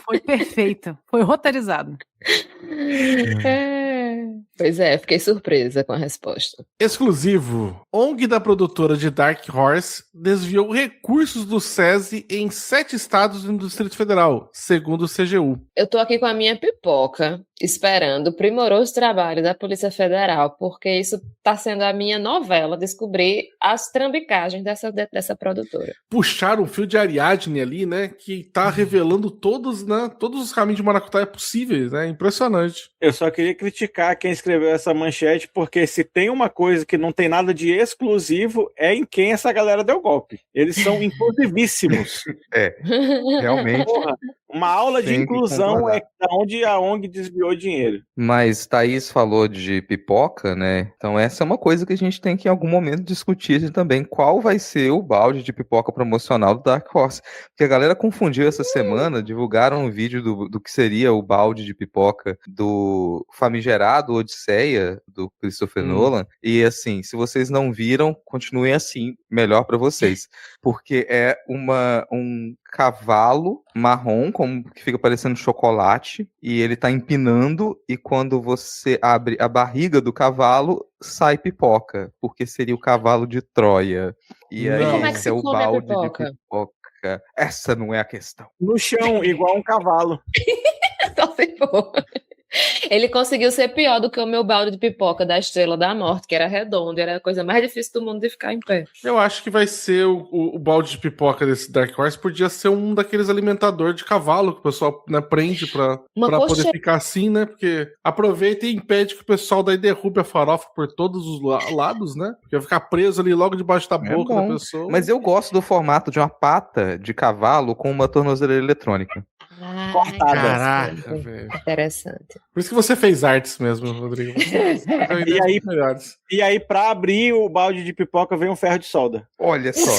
Foi perfeito, foi roteirizado. Pois é, fiquei surpresa com a resposta. Exclusivo. ONG da produtora de Dark Horse desviou recursos do SESI em 7 estados do Distrito Federal, segundo o CGU. Eu tô aqui com a minha pipoca esperando o primoroso trabalho da Polícia Federal, porque isso está sendo a minha novela, descobrir as trambicagens dessa produtora. Puxaram um fio de Ariadne ali, né? Que tá revelando todos os caminhos de maracutaia possíveis, né? Impressionante. Eu só queria criticar quem escreveu essa manchete, porque se tem uma coisa que não tem nada de exclusivo, é em quem essa galera deu golpe. Eles são inclusivíssimos. Realmente. Porra, uma aula de Tem que inclusão concordar. é da onde a ONG desviou dinheiro. Mas Thaís falou de pipoca, né? Então essa é uma coisa que a gente tem que em algum momento discutir também. Qual vai ser o balde de pipoca promocional do Dark Horse? Porque a galera confundiu essa semana, divulgaram um vídeo do que seria o balde de pipoca do famigerado Odisseia, do Christopher Nolan. E assim, se vocês não viram, continuem assim, melhor pra vocês. Porque é um cavalo marrom, que fica parecendo chocolate, e ele tá empinando, e quando você abre a barriga do cavalo, sai pipoca, porque seria o cavalo de Troia. E aí Como é que esse se é o come a balde de pipoca? pipoca. Essa não é a questão. No chão, igual um cavalo. Só se for. Ele conseguiu ser pior do que o meu balde de pipoca da Estrela da Morte, que era redondo, era a coisa mais difícil do mundo de ficar em pé. Eu acho que vai ser o balde de pipoca desse Dark Horse, podia ser um daqueles alimentadores de cavalo que o pessoal, né, prende pra poder ficar assim, né? Porque aproveita e impede que o pessoal daí derrube a farofa por todos os lados, né? Porque vai ficar preso ali logo debaixo da boca da pessoa. Mas eu gosto do formato de uma pata de cavalo com uma tornozeleira eletrônica. Cortada. Caraca, velho. Interessante. Por isso que você fez artes mesmo, Rodrigo. E aí, pra abrir o balde de pipoca, vem um ferro de solda. Olha só.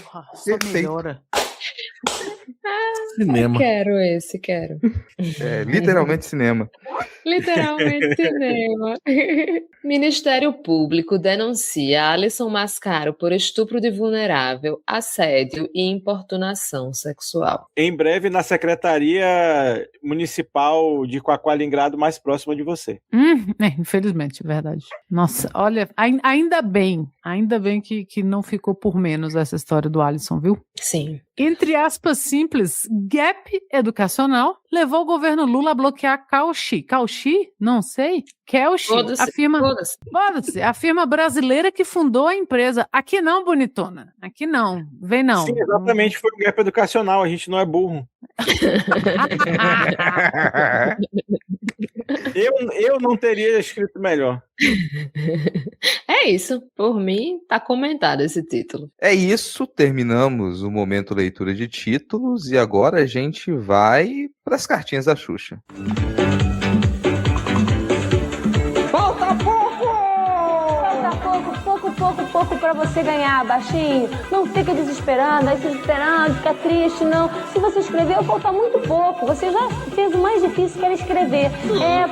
Porra, só melhora. Cinema. Quero esse, quero. É, literalmente cinema. Literalmente cinema. Ministério Público denuncia Alisson Mascaro por estupro de vulnerável, assédio e importunação sexual. Em breve, na Secretaria Municipal de Coacoalingrado, mais próxima de você. Infelizmente, verdade. Nossa, olha, ainda bem que não ficou por menos essa história do Alisson, viu? Sim. Entre aspas simples, gap educacional levou o governo Lula a bloquear Cauchy. Cauchy? Não sei. Kelshi, a firma brasileira que fundou a empresa. Aqui não, bonitona. Aqui não. Vem não. Sim, exatamente, foi um gap educacional. A gente não é burro. Eu não teria escrito melhor. É isso. Por mim, tá comentado esse título. É isso, terminamos o momento leitura de títulos e agora a gente vai para as cartinhas da Xuxa. Pouco para você ganhar, baixinho. Não fica desesperando, fica triste, não. Se você escreveu, falta muito pouco. Você já fez o mais difícil, que era escrever.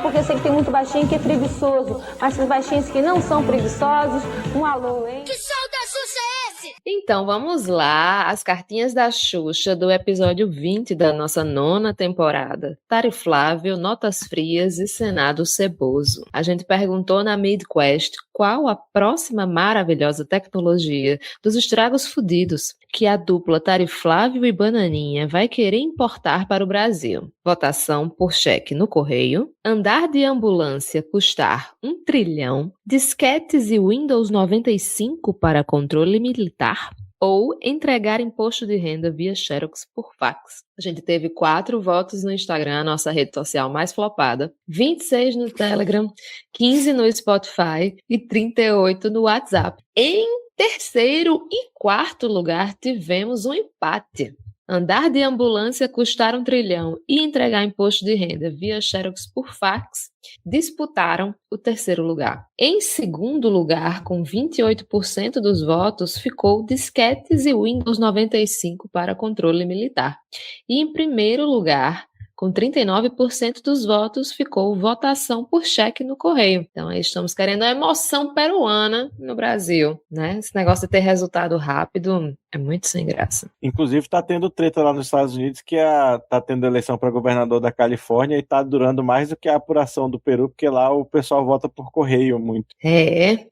Porque eu sei que tem muito baixinho que é preguiçoso. Mas os baixinhos que não são preguiçosos, um alô, hein? Que show da Xuxa é esse? Então, vamos lá, as cartinhas da Xuxa do episódio 20 da nossa 9ª temporada. Tariflável, Notas Frias e Senado Ceboso. A gente perguntou na MidQuest qual a próxima maravilhosa tecnologia dos estragos fudidos que a dupla Tariflável e Bananinha vai querer importar para o Brasil. Votação por cheque no correio, andar de ambulância custar 1 trilhão, disquetes e Windows 95 para controle militar, ou entregar imposto de renda via Xerox por fax. A gente teve 4 votos no Instagram, a nossa rede social mais flopada, 26 no Telegram, 15 no Spotify e 38 no WhatsApp. Em terceiro e quarto lugar, tivemos um empate. Andar de ambulância custar 1 trilhão e entregar imposto de renda via Xerox por fax disputaram o terceiro lugar. Em segundo lugar, com 28% dos votos, ficou disquetes e Windows 95 para controle militar. E em primeiro lugar, com 39% dos votos, ficou votação por cheque no correio. Então, aí estamos querendo a emoção peruana no Brasil, né? Esse negócio de ter resultado rápido é muito sem graça. Inclusive, tá tendo treta lá nos Estados Unidos que tá tendo eleição para governador da Califórnia e tá durando mais do que a apuração do Peru, porque lá o pessoal vota por correio muito.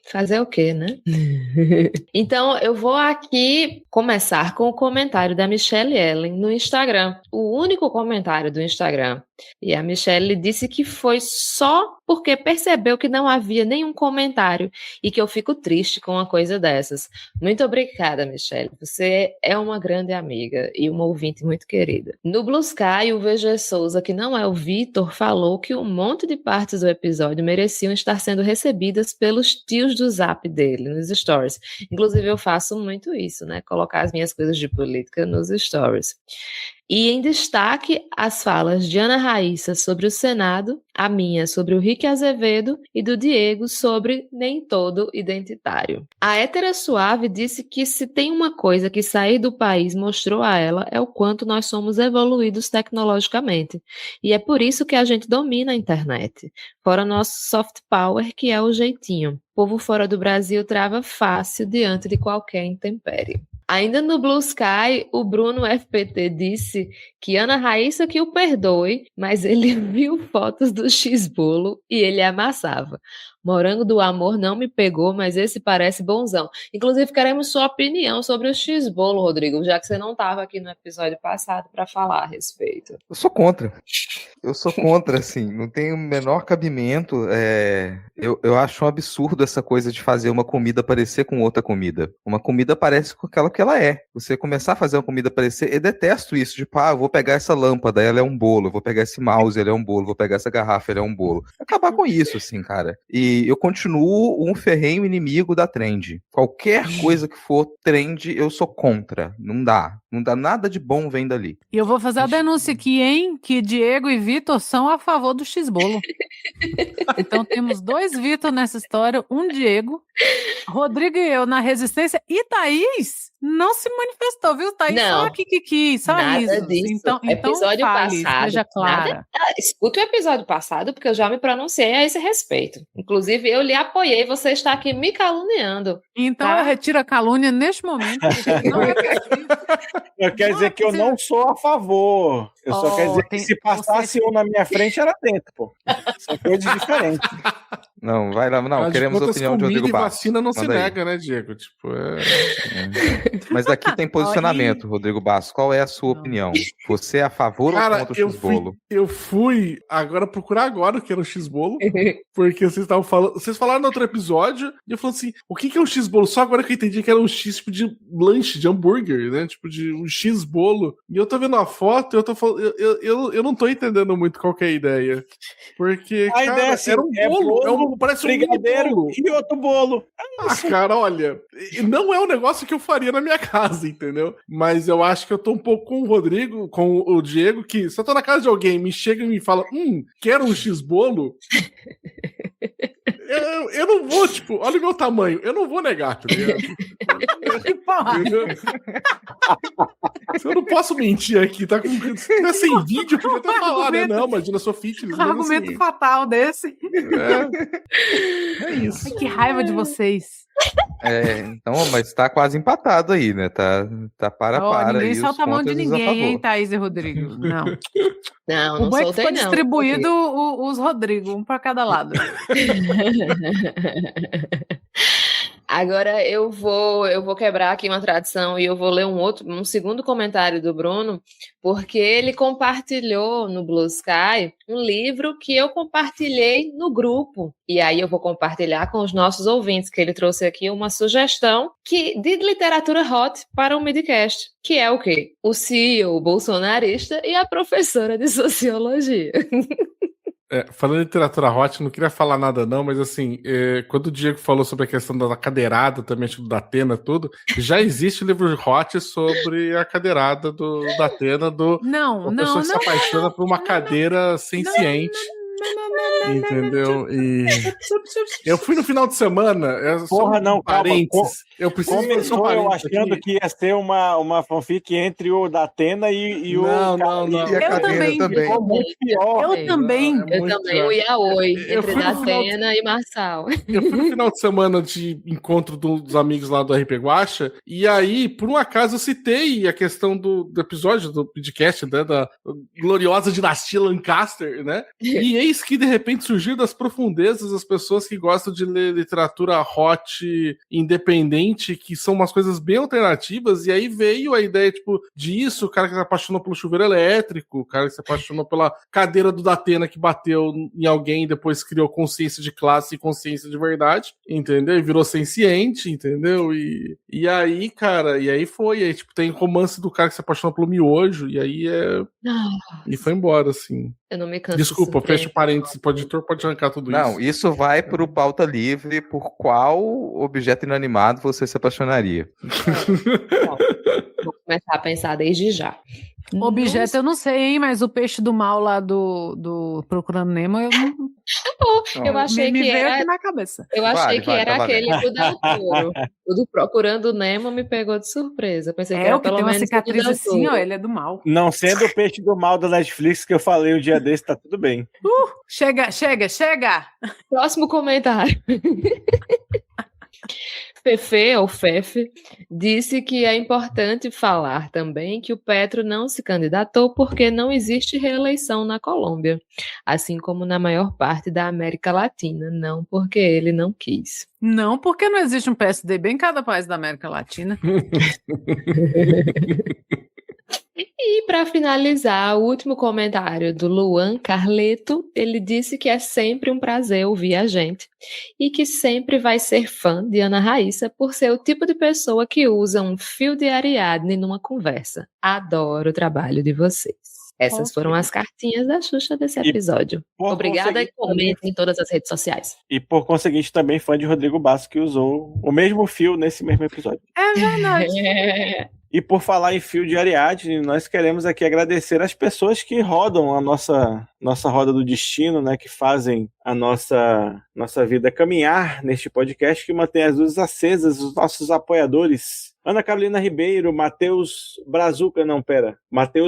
Fazer o quê, né? Então, eu vou aqui começar com o comentário da Michelle Ellen no Instagram. O único comentário do Instagram E a Michelle disse que foi só porque percebeu que não havia nenhum comentário e que eu fico triste com uma coisa dessas. Muito obrigada, Michelle. Você é uma grande amiga e uma ouvinte muito querida. No Blue Sky, o VG Souza, que não é o Vitor, falou que um monte de partes do episódio mereciam estar sendo recebidas pelos tios do Zap dele, nos stories. Inclusive, eu faço muito isso, né? Colocar as minhas coisas de política nos stories. E em destaque, as falas de Ana Raíssa sobre o Senado, a minha sobre o Rick Azevedo e do Diego sobre nem todo identitário. A Hétera Suave disse que se tem uma coisa que sair do país mostrou a ela é o quanto nós somos evoluídos tecnologicamente. E é por isso que a gente domina a internet. Fora nosso soft power, que é o jeitinho. O povo fora do Brasil trava fácil diante de qualquer intempérie. Ainda no Blue Sky, o Bruno FPT disse que Ana Raíssa que o perdoe, mas ele viu fotos do X-bolo e ele amassava. Morango do Amor não me pegou, mas esse parece bonzão. Inclusive, queremos sua opinião sobre o X-bolo, Rodrigo, já que você não estava aqui no episódio passado para falar a respeito. Eu sou contra. Eu sou contra, assim. Não tem o menor cabimento. Eu acho um absurdo essa coisa de fazer uma comida parecer com outra comida. Uma comida parece com aquela que ela é. Você começar a fazer uma comida parecer... Eu detesto isso. Tipo, eu vou pegar essa lâmpada, ela é um bolo. Eu vou pegar esse mouse, ele é um bolo. Vou pegar essa garrafa, ele é um bolo. Acabar com isso, assim, cara. E eu continuo um ferrenho inimigo da trend. Qualquer coisa que for trend, eu sou contra. Não dá. Não dá, nada de bom vem dali. E eu vou fazer a denúncia aqui, hein? Que Diego e Vitor são a favor do X-bolo. Então temos 2 Vitor nessa história, um Diego, Rodrigo e eu na resistência, e Thaís não se manifestou, viu? Thaís Não, só kikiki, só nada risos. disso. Então Episódio fale, passado, seja clara. Escute o episódio passado, porque eu já me pronunciei a esse respeito. Inclusive, eu lhe apoiei, você está aqui me caluniando. Então Tá. eu retiro a calúnia neste momento. Porque não é possível. Eu quero dizer que eu não sou a favor. Eu só quero dizer que se passasse um na minha frente, era dentro, pô. São coisas diferentes. Não, vai lá. Não, queremos a opinião de Rodrigo comida e Bastos. vacina não se Manda aí. nega, né, Diego? Tipo, Mas aqui tem posicionamento, Rodrigo Bastos. Qual é a sua Não. opinião? Você é a favor ou Cara, contra o X-bolo? eu fui agora procurar agora o que era o X-bolo, porque vocês estavam falando. Vocês falaram no outro episódio, e eu falei assim: o que é um X-bolo? Só agora que eu entendi que era um X tipo de lanche, de hambúrguer, né? Tipo de um X-bolo. E eu tô vendo a foto e eu tô falando. Eu não tô entendendo muito qual que é a ideia. Porque, A ideia, assim, era um bolo, parece um mini brigadeiro bolo. e outro bolo. Cara, olha, não é um negócio que eu faria na minha casa, entendeu? Mas eu acho que eu tô um pouco com o Rodrigo, com o Diego, que se eu tô na casa de alguém, me chega e me fala, quero um X-bolo, eu não vou, tipo, olha o meu tamanho, eu não vou negar, tá ligado? Eu não posso mentir aqui, tá? Se tiver sem vídeo, eu podia até falar, né? Não, imagina, eu sou fitness. Um argumento fatal desse. É isso. Ai, que raiva de vocês. Então, mas tá quase empatado aí, né? Tá para Ninguém aí. solta a mão de contas e os a ninguém, hein, favor. Thaís e Rodrigo? Não. Não, O não bom é que soltei, foi não. distribuído os Rodrigo, um para cada lado. Agora eu vou quebrar aqui uma tradição e eu vou ler um segundo comentário do Bruno, porque ele compartilhou no Blue Sky um livro que eu compartilhei no grupo. E aí eu vou compartilhar com os nossos ouvintes, que ele trouxe aqui uma sugestão de literatura hot para o Midcast, que é o quê? O CEO bolsonarista e a professora de sociologia. Falando em literatura hot, não queria falar nada não, mas assim, quando o Diego falou sobre a questão da cadeirada, também acho que da Atena, tudo, já existe livro hot sobre a cadeirada da Atena, uma pessoa que se apaixona por uma cadeira senciente. Entendeu? E eu fui no final de semana. Porra, não, calma. Eu preciso Começou eu achando que ia ser uma fanfic entre o da Atena e o. Não. E a cadeira também. Muito pior. Eu também. O Yaoi, Eu entre fui no Datena e Marçal. Eu fui no final de semana de encontro dos amigos lá do RP Guacha, e aí, por um acaso, eu citei a questão do episódio do podcast, né, da gloriosa dinastia Lancaster, né? E eis que de repente surgiu das profundezas as pessoas que gostam de ler literatura hot, independente, que são umas coisas bem alternativas, e aí veio a ideia, tipo, disso, o cara que se apaixonou pelo chuveiro elétrico, o cara que se apaixonou pela cadeira do Datena que bateu em alguém e depois criou consciência de classe e consciência de verdade, entendeu? E virou senciente, entendeu? E aí, cara, e aí tipo, tem romance do cara que se apaixonou pelo miojo, e aí e foi embora, assim. Eu não me canso. Desculpa, fecha o parênteses, o editor pode arrancar tudo isso. Não, isso vai pro pauta livre por qual objeto inanimado você se apaixonaria. Vou começar a pensar desde já. Objeto eu não sei, hein, mas o peixe do mal lá do Procurando Nemo, eu não... Eu achei me que veio era... aqui na cabeça. Eu achei que era tá aquele do Del Toro. O do Procurando Nemo me pegou de surpresa. Pensei que era O que pelo tem uma menos cicatriz o do Del assim, Toro. ó, ele é do mal. Não sendo o peixe do mal da Netflix que eu falei um dia desse, tá tudo bem. Chega! Próximo comentário. Fefe, ou Fefe, disse que é importante falar também que o Petro não se candidatou porque não existe reeleição na Colômbia, assim como na maior parte da América Latina, não porque ele não quis. Não, porque não existe um PSDB em cada país da América Latina. E para finalizar, o último comentário do Luan Carleto, ele disse que é sempre um prazer ouvir a gente e que sempre vai ser fã de Ana Raíssa por ser o tipo de pessoa que usa um fio de Ariadne numa conversa. Adoro o trabalho de vocês. Essas foram as cartinhas da Xuxa desse episódio. Obrigada e comentem em todas as redes sociais. E por conseguinte também fã de Rodrigo Basso, que usou o mesmo fio nesse mesmo episódio. É verdade. E por falar em fio de Ariadne, nós queremos aqui agradecer as pessoas que rodam a nossa roda do destino, né, que fazem a nossa vida caminhar neste podcast, que mantém as luzes acesas, os nossos apoiadores. Ana Carolina Ribeiro, Matheus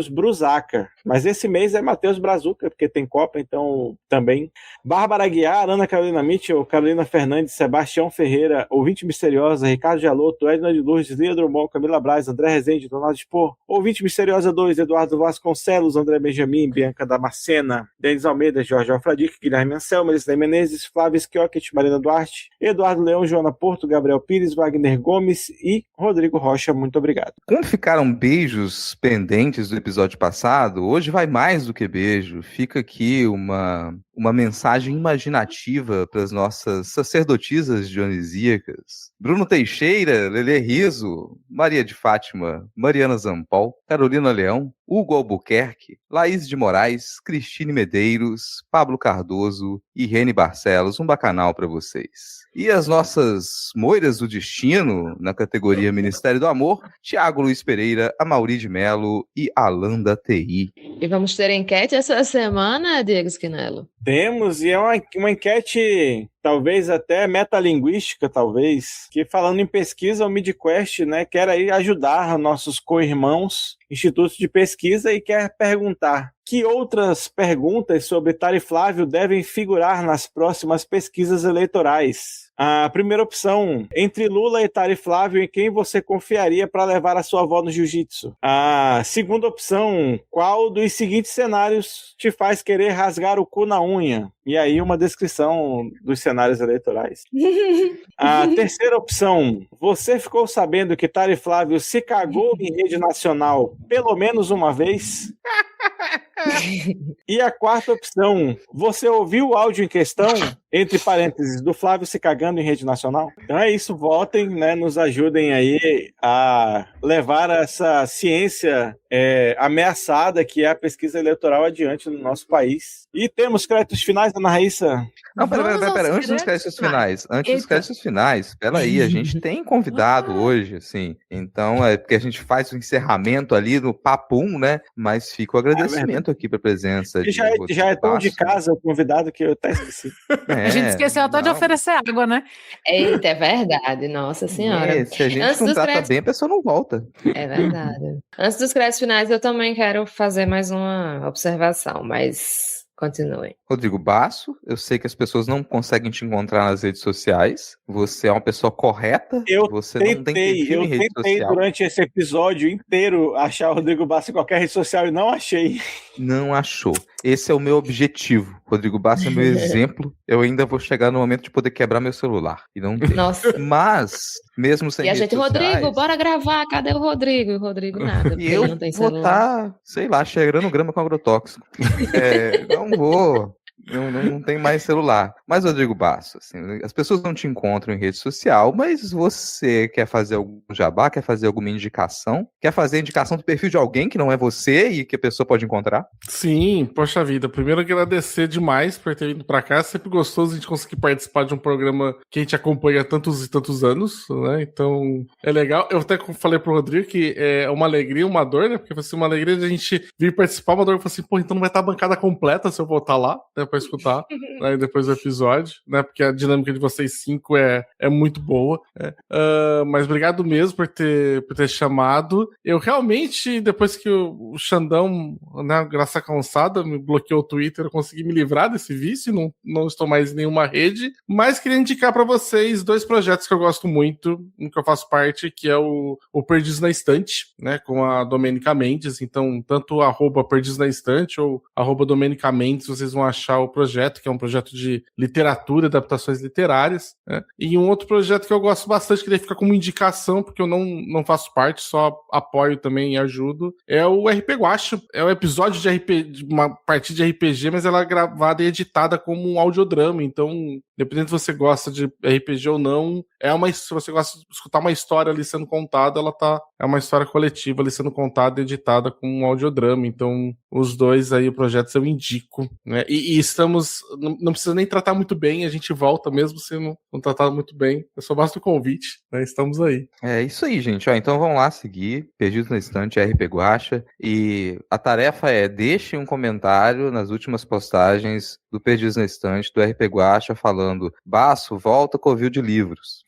Brusaca. Mas esse mês é Matheus Brazuca, porque tem Copa, então também. Bárbara Aguiar, Ana Carolina Mitchell, Carolina Fernandes, Sebastião Ferreira, Ouvinte Misteriosa, Ricardo Gialotto, Edna de Lourdes, Lia Drummond, Camila Braz, André Rezende, Donaldo Spor, Ouvinte Misteriosa 2, Eduardo Vasconcelos, André Benjamin, Bianca Damascena, Denis Almeida, Jorge Alfradique, Guilherme Anselmo, Elisnei Menezes, Flávio Schiocket, Marina Duarte, Eduardo Leão, Joana Porto, Gabriel Pires, Wagner Gomes e Rodrigo Rocha. Muito obrigado. Como ficaram beijos pendentes do episódio passado, hoje vai mais do que beijo. Fica aqui uma mensagem imaginativa para as nossas sacerdotisas dionisíacas. Bruno Teixeira, Lelê Riso, Maria de Fátima, Mariana Zampol, Carolina Leão, Hugo Albuquerque, Laís de Moraes, Cristine Medeiros, Pablo Cardoso e Rene Barcelos. Um bacanal para vocês. E as nossas moiras do destino, na categoria Ministério do Amor, Tiago Luiz Pereira, Amauri de Melo e Alanda TI. E vamos ter enquete essa semana, Diego Schinello? Temos, e é uma enquete talvez até metalinguística, talvez, que falando em pesquisa, o MidQuest, né, quer aí ajudar nossos co-irmãos institutos de pesquisa e quer perguntar que outras perguntas sobre Tari Flávio devem figurar nas próximas pesquisas eleitorais. A primeira opção, entre Lula e Tari Flávio, em quem você confiaria para levar a sua avó no jiu-jitsu? A segunda opção, qual dos seguintes cenários te faz querer rasgar o cu na unha? E aí uma descrição dos cenários eleitorais. A terceira opção, você ficou sabendo que Tari Flávio se cagou em rede nacional pelo menos uma vez? E a quarta opção, você ouviu o áudio em questão, entre parênteses, do Flávio se cagando em rede nacional? Então é isso, votem, né, nos ajudem aí a levar essa ciência ameaçada que é a pesquisa eleitoral adiante no nosso país. E temos créditos finais, Ana Raíssa? Não, pera. Antes dos créditos finais, peraí, a gente tem convidado hoje, assim. Então, é porque a gente faz o encerramento ali no papum, né? Mas fica o agradecimento aqui pra presença. Já é tão de casa o convidado que eu até esqueci. A gente esqueceu até de oferecer água, né? Eita, é verdade, nossa senhora. Se a gente não trata bem, a pessoa não volta. É verdade. Antes dos créditos finais, eu também quero fazer mais uma observação, mas continuem. Rodrigo Basso, eu sei que as pessoas não conseguem te encontrar nas redes sociais. Você é uma pessoa correta. Você não tem perfil em rede social. Eu tentei durante esse episódio inteiro achar o Rodrigo Basso em qualquer rede social e não achei. Não achou. Esse é o meu objetivo. Rodrigo Basso é meu exemplo. Eu ainda vou chegar no momento de poder quebrar meu celular. E não tem. Nossa. Mas, mesmo sem E a gente, redes sociais, Rodrigo, bora gravar. Cadê o Rodrigo? E o Rodrigo nada, porque E eu ele não tem vou celular. estar, sei lá, cheirando grama com agrotóxico. Não vou. Não tem mais celular. Mas, Rodrigo Basso, assim, as pessoas não te encontram em rede social, mas você quer fazer algum jabá, quer fazer alguma indicação? Quer fazer a indicação do perfil de alguém que não é você e que a pessoa pode encontrar? Sim, poxa vida. Primeiro, agradecer demais por ter vindo pra cá. É sempre gostoso a gente conseguir participar de um programa que a gente acompanha há tantos e tantos anos, né? Então, é legal. Eu até falei pro Rodrigo que é uma alegria, uma dor, né? Porque vai ser uma alegria de a gente vir participar, uma dor que eu falei assim, pô, então não vai estar a bancada completa se eu voltar lá, né? Pra escutar, né, depois do episódio, né? Porque a dinâmica de vocês 5 é muito boa. Né? Mas obrigado mesmo por ter chamado. Eu realmente, depois que o Xandão, né, graça cansada, me bloqueou o Twitter, eu consegui me livrar desse vício, não estou mais em nenhuma rede, mas queria indicar para vocês 2 projetos que eu gosto muito, em que eu faço parte, que é o Perdidos na Estante, né, com a Domênica Mendes. Então, tanto @Perdidos na Estante ou @Domênica Mendes, vocês vão achar o projeto, que é um projeto de literatura, adaptações literárias, né? E um outro projeto que eu gosto bastante, que daí fica como indicação, porque eu não faço parte, só apoio também e ajudo, é o RP Guacha. É um episódio de RPG, de uma partida de RPG, mas ela é gravada e editada como um audiodrama. Então, independente se você gosta de RPG ou não, se você gosta de escutar uma história ali sendo contada, é uma história coletiva ali sendo contada e editada como um audiodrama. Então, os 2 aí, projetos eu indico, né? E estamos, não precisa nem tratar muito bem, a gente volta mesmo se não tratar muito bem. É só basta o convite, né? Estamos aí. É isso aí, gente. Ó, então vamos lá seguir Perdidos na Estante, RP Guacha. E a tarefa é: deixe um comentário nas últimas postagens do Perdidos na Estante, do RP Guacha, falando: Basso, volta com o Covil de Livros.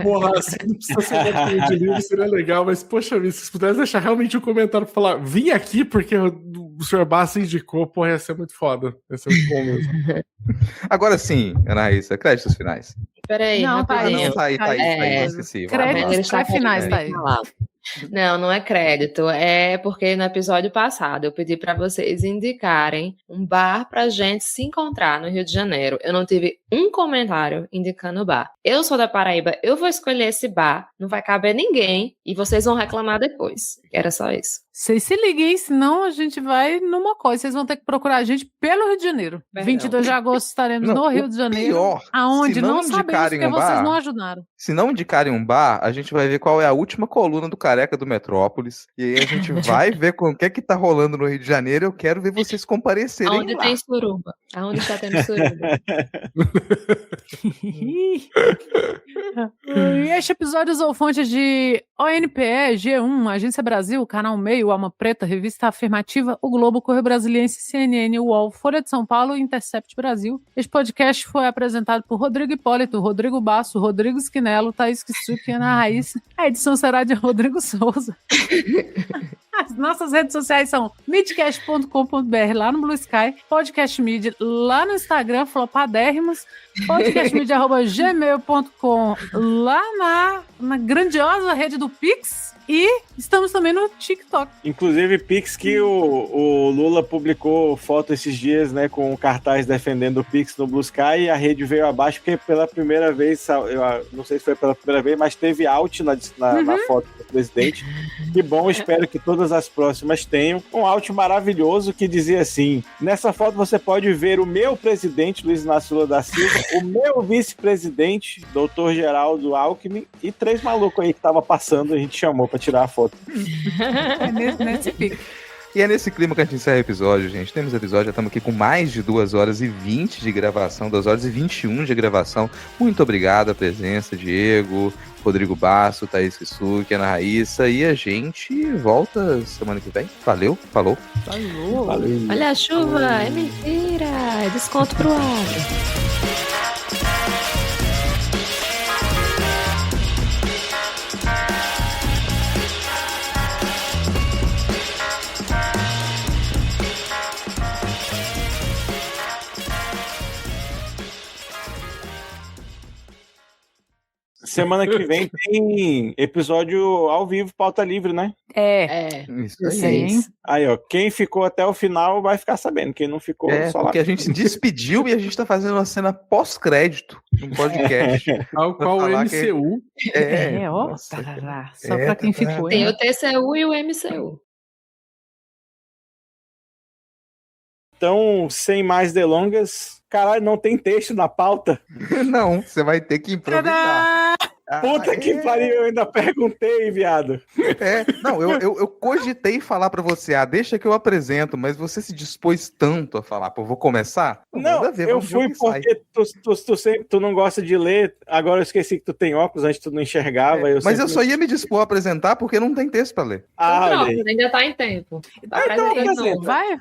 Porra, assim, não precisa ser um de livro, seria legal, mas poxa vida, se vocês pudessem deixar realmente um comentário pra falar, vim aqui porque o Sr. Basso indicou, porra, ia ser muito foda. Ia ser muito bom mesmo. Agora sim, Ana Raíssa, créditos finais. Peraí, Não, tá aí. rapidinho. Não, tá aí, esqueci. Vamos lá. Créditos finais, tá aí. Não é crédito. É porque no episódio passado eu pedi para vocês indicarem um bar pra gente se encontrar no Rio de Janeiro. Eu não tive um comentário indicando o bar. Eu sou da Paraíba, eu vou escolher esse bar, não vai caber ninguém e vocês vão reclamar depois. Era só isso. Vocês se liguem, senão a gente vai numa coisa. Vocês vão ter que procurar a gente pelo Rio de Janeiro. Perdão. 22 de agosto estaremos no Rio de Janeiro. Pior, aonde se não sabemos porque vocês não ajudaram. Se não indicarem um bar, a gente vai ver qual é a última coluna do Careca do Metrópolis. E aí a gente vai ver com o que é que tá rolando no Rio de Janeiro. Eu quero ver vocês comparecerem Aonde lá. tem suruba? Aonde está tendo suruba? E este episódio usou fontes de ONPE, G1, Agência Brasil, Canal Meio, Alma Preta, Revista Afirmativa, O Globo, Correio Brasiliense, CNN, UOL, Folha de São Paulo e Intercept Brasil. Este podcast foi apresentado por Rodrigo Hipólito, Rodrigo Basso, Rodrigo Esquinelo, Thaís Kisuki e Ana Raíssa. A edição será de Rodrigo Souza. As nossas redes sociais são midcast.com.br lá no Blue Sky, Podcast Mid lá no Instagram, flopadérrimos, podcastmid@gmail.com lá na grandiosa rede do Pix e estamos também no TikTok. Inclusive, Pix que o Lula publicou foto esses dias, né, com o cartaz defendendo o Pix no Blue Sky e a rede veio abaixo porque pela primeira vez, eu não sei se foi pela primeira vez, mas teve out na foto do presidente. Que bom, espero que todas as próximas tenham. Um out maravilhoso que dizia assim: nessa foto você pode ver o meu presidente, Luiz Inácio Lula da Silva, o meu vice-presidente, Dr. Geraldo Alckmin, e 3 malucos aí que tava passando, a gente chamou pra tirar a foto. Nesse pique. E é nesse clima que a gente encerra o episódio, gente. Temos episódio, já estamos aqui com mais de 2h20 de gravação, 2h21 de gravação. Muito obrigado a presença, Diego, Rodrigo Basso, Thaís Kisuki, Ana Raíssa. E a gente volta semana que vem. Valeu, falou. Valeu. Olha a chuva, é mentira, é desconto pro ar. Semana que vem tem episódio ao vivo, pauta livre, né? Isso eu aí. sei, hein? Aí, ó, quem ficou até o final vai ficar sabendo. Quem não ficou, só lá. Porque a gente despediu e a gente tá fazendo uma cena pós-crédito no podcast. Ao qual o falar que- MCU. Ó, nossa, tarará, só pra quem ficou, Tem hein? o TCU e o MCU. Então, sem mais delongas, caralho, não tem texto na pauta. Não, você vai ter que improvisar. Puta que pariu, eu ainda perguntei, viado. Não, eu cogitei falar pra você, deixa que eu apresento, mas você se dispôs tanto a falar, pô, vou começar? Pô, Não, manda ver, eu vamos ver o fui que sai. porque tu não gosta de ler, agora eu esqueci que tu tem óculos, antes tu não enxergava. Mas eu só ia me dispor a apresentar porque não tem texto pra ler. Ah, Então, olha aí. pronto, ainda tá em tempo. Então, Apresenta. apresenta. Vai,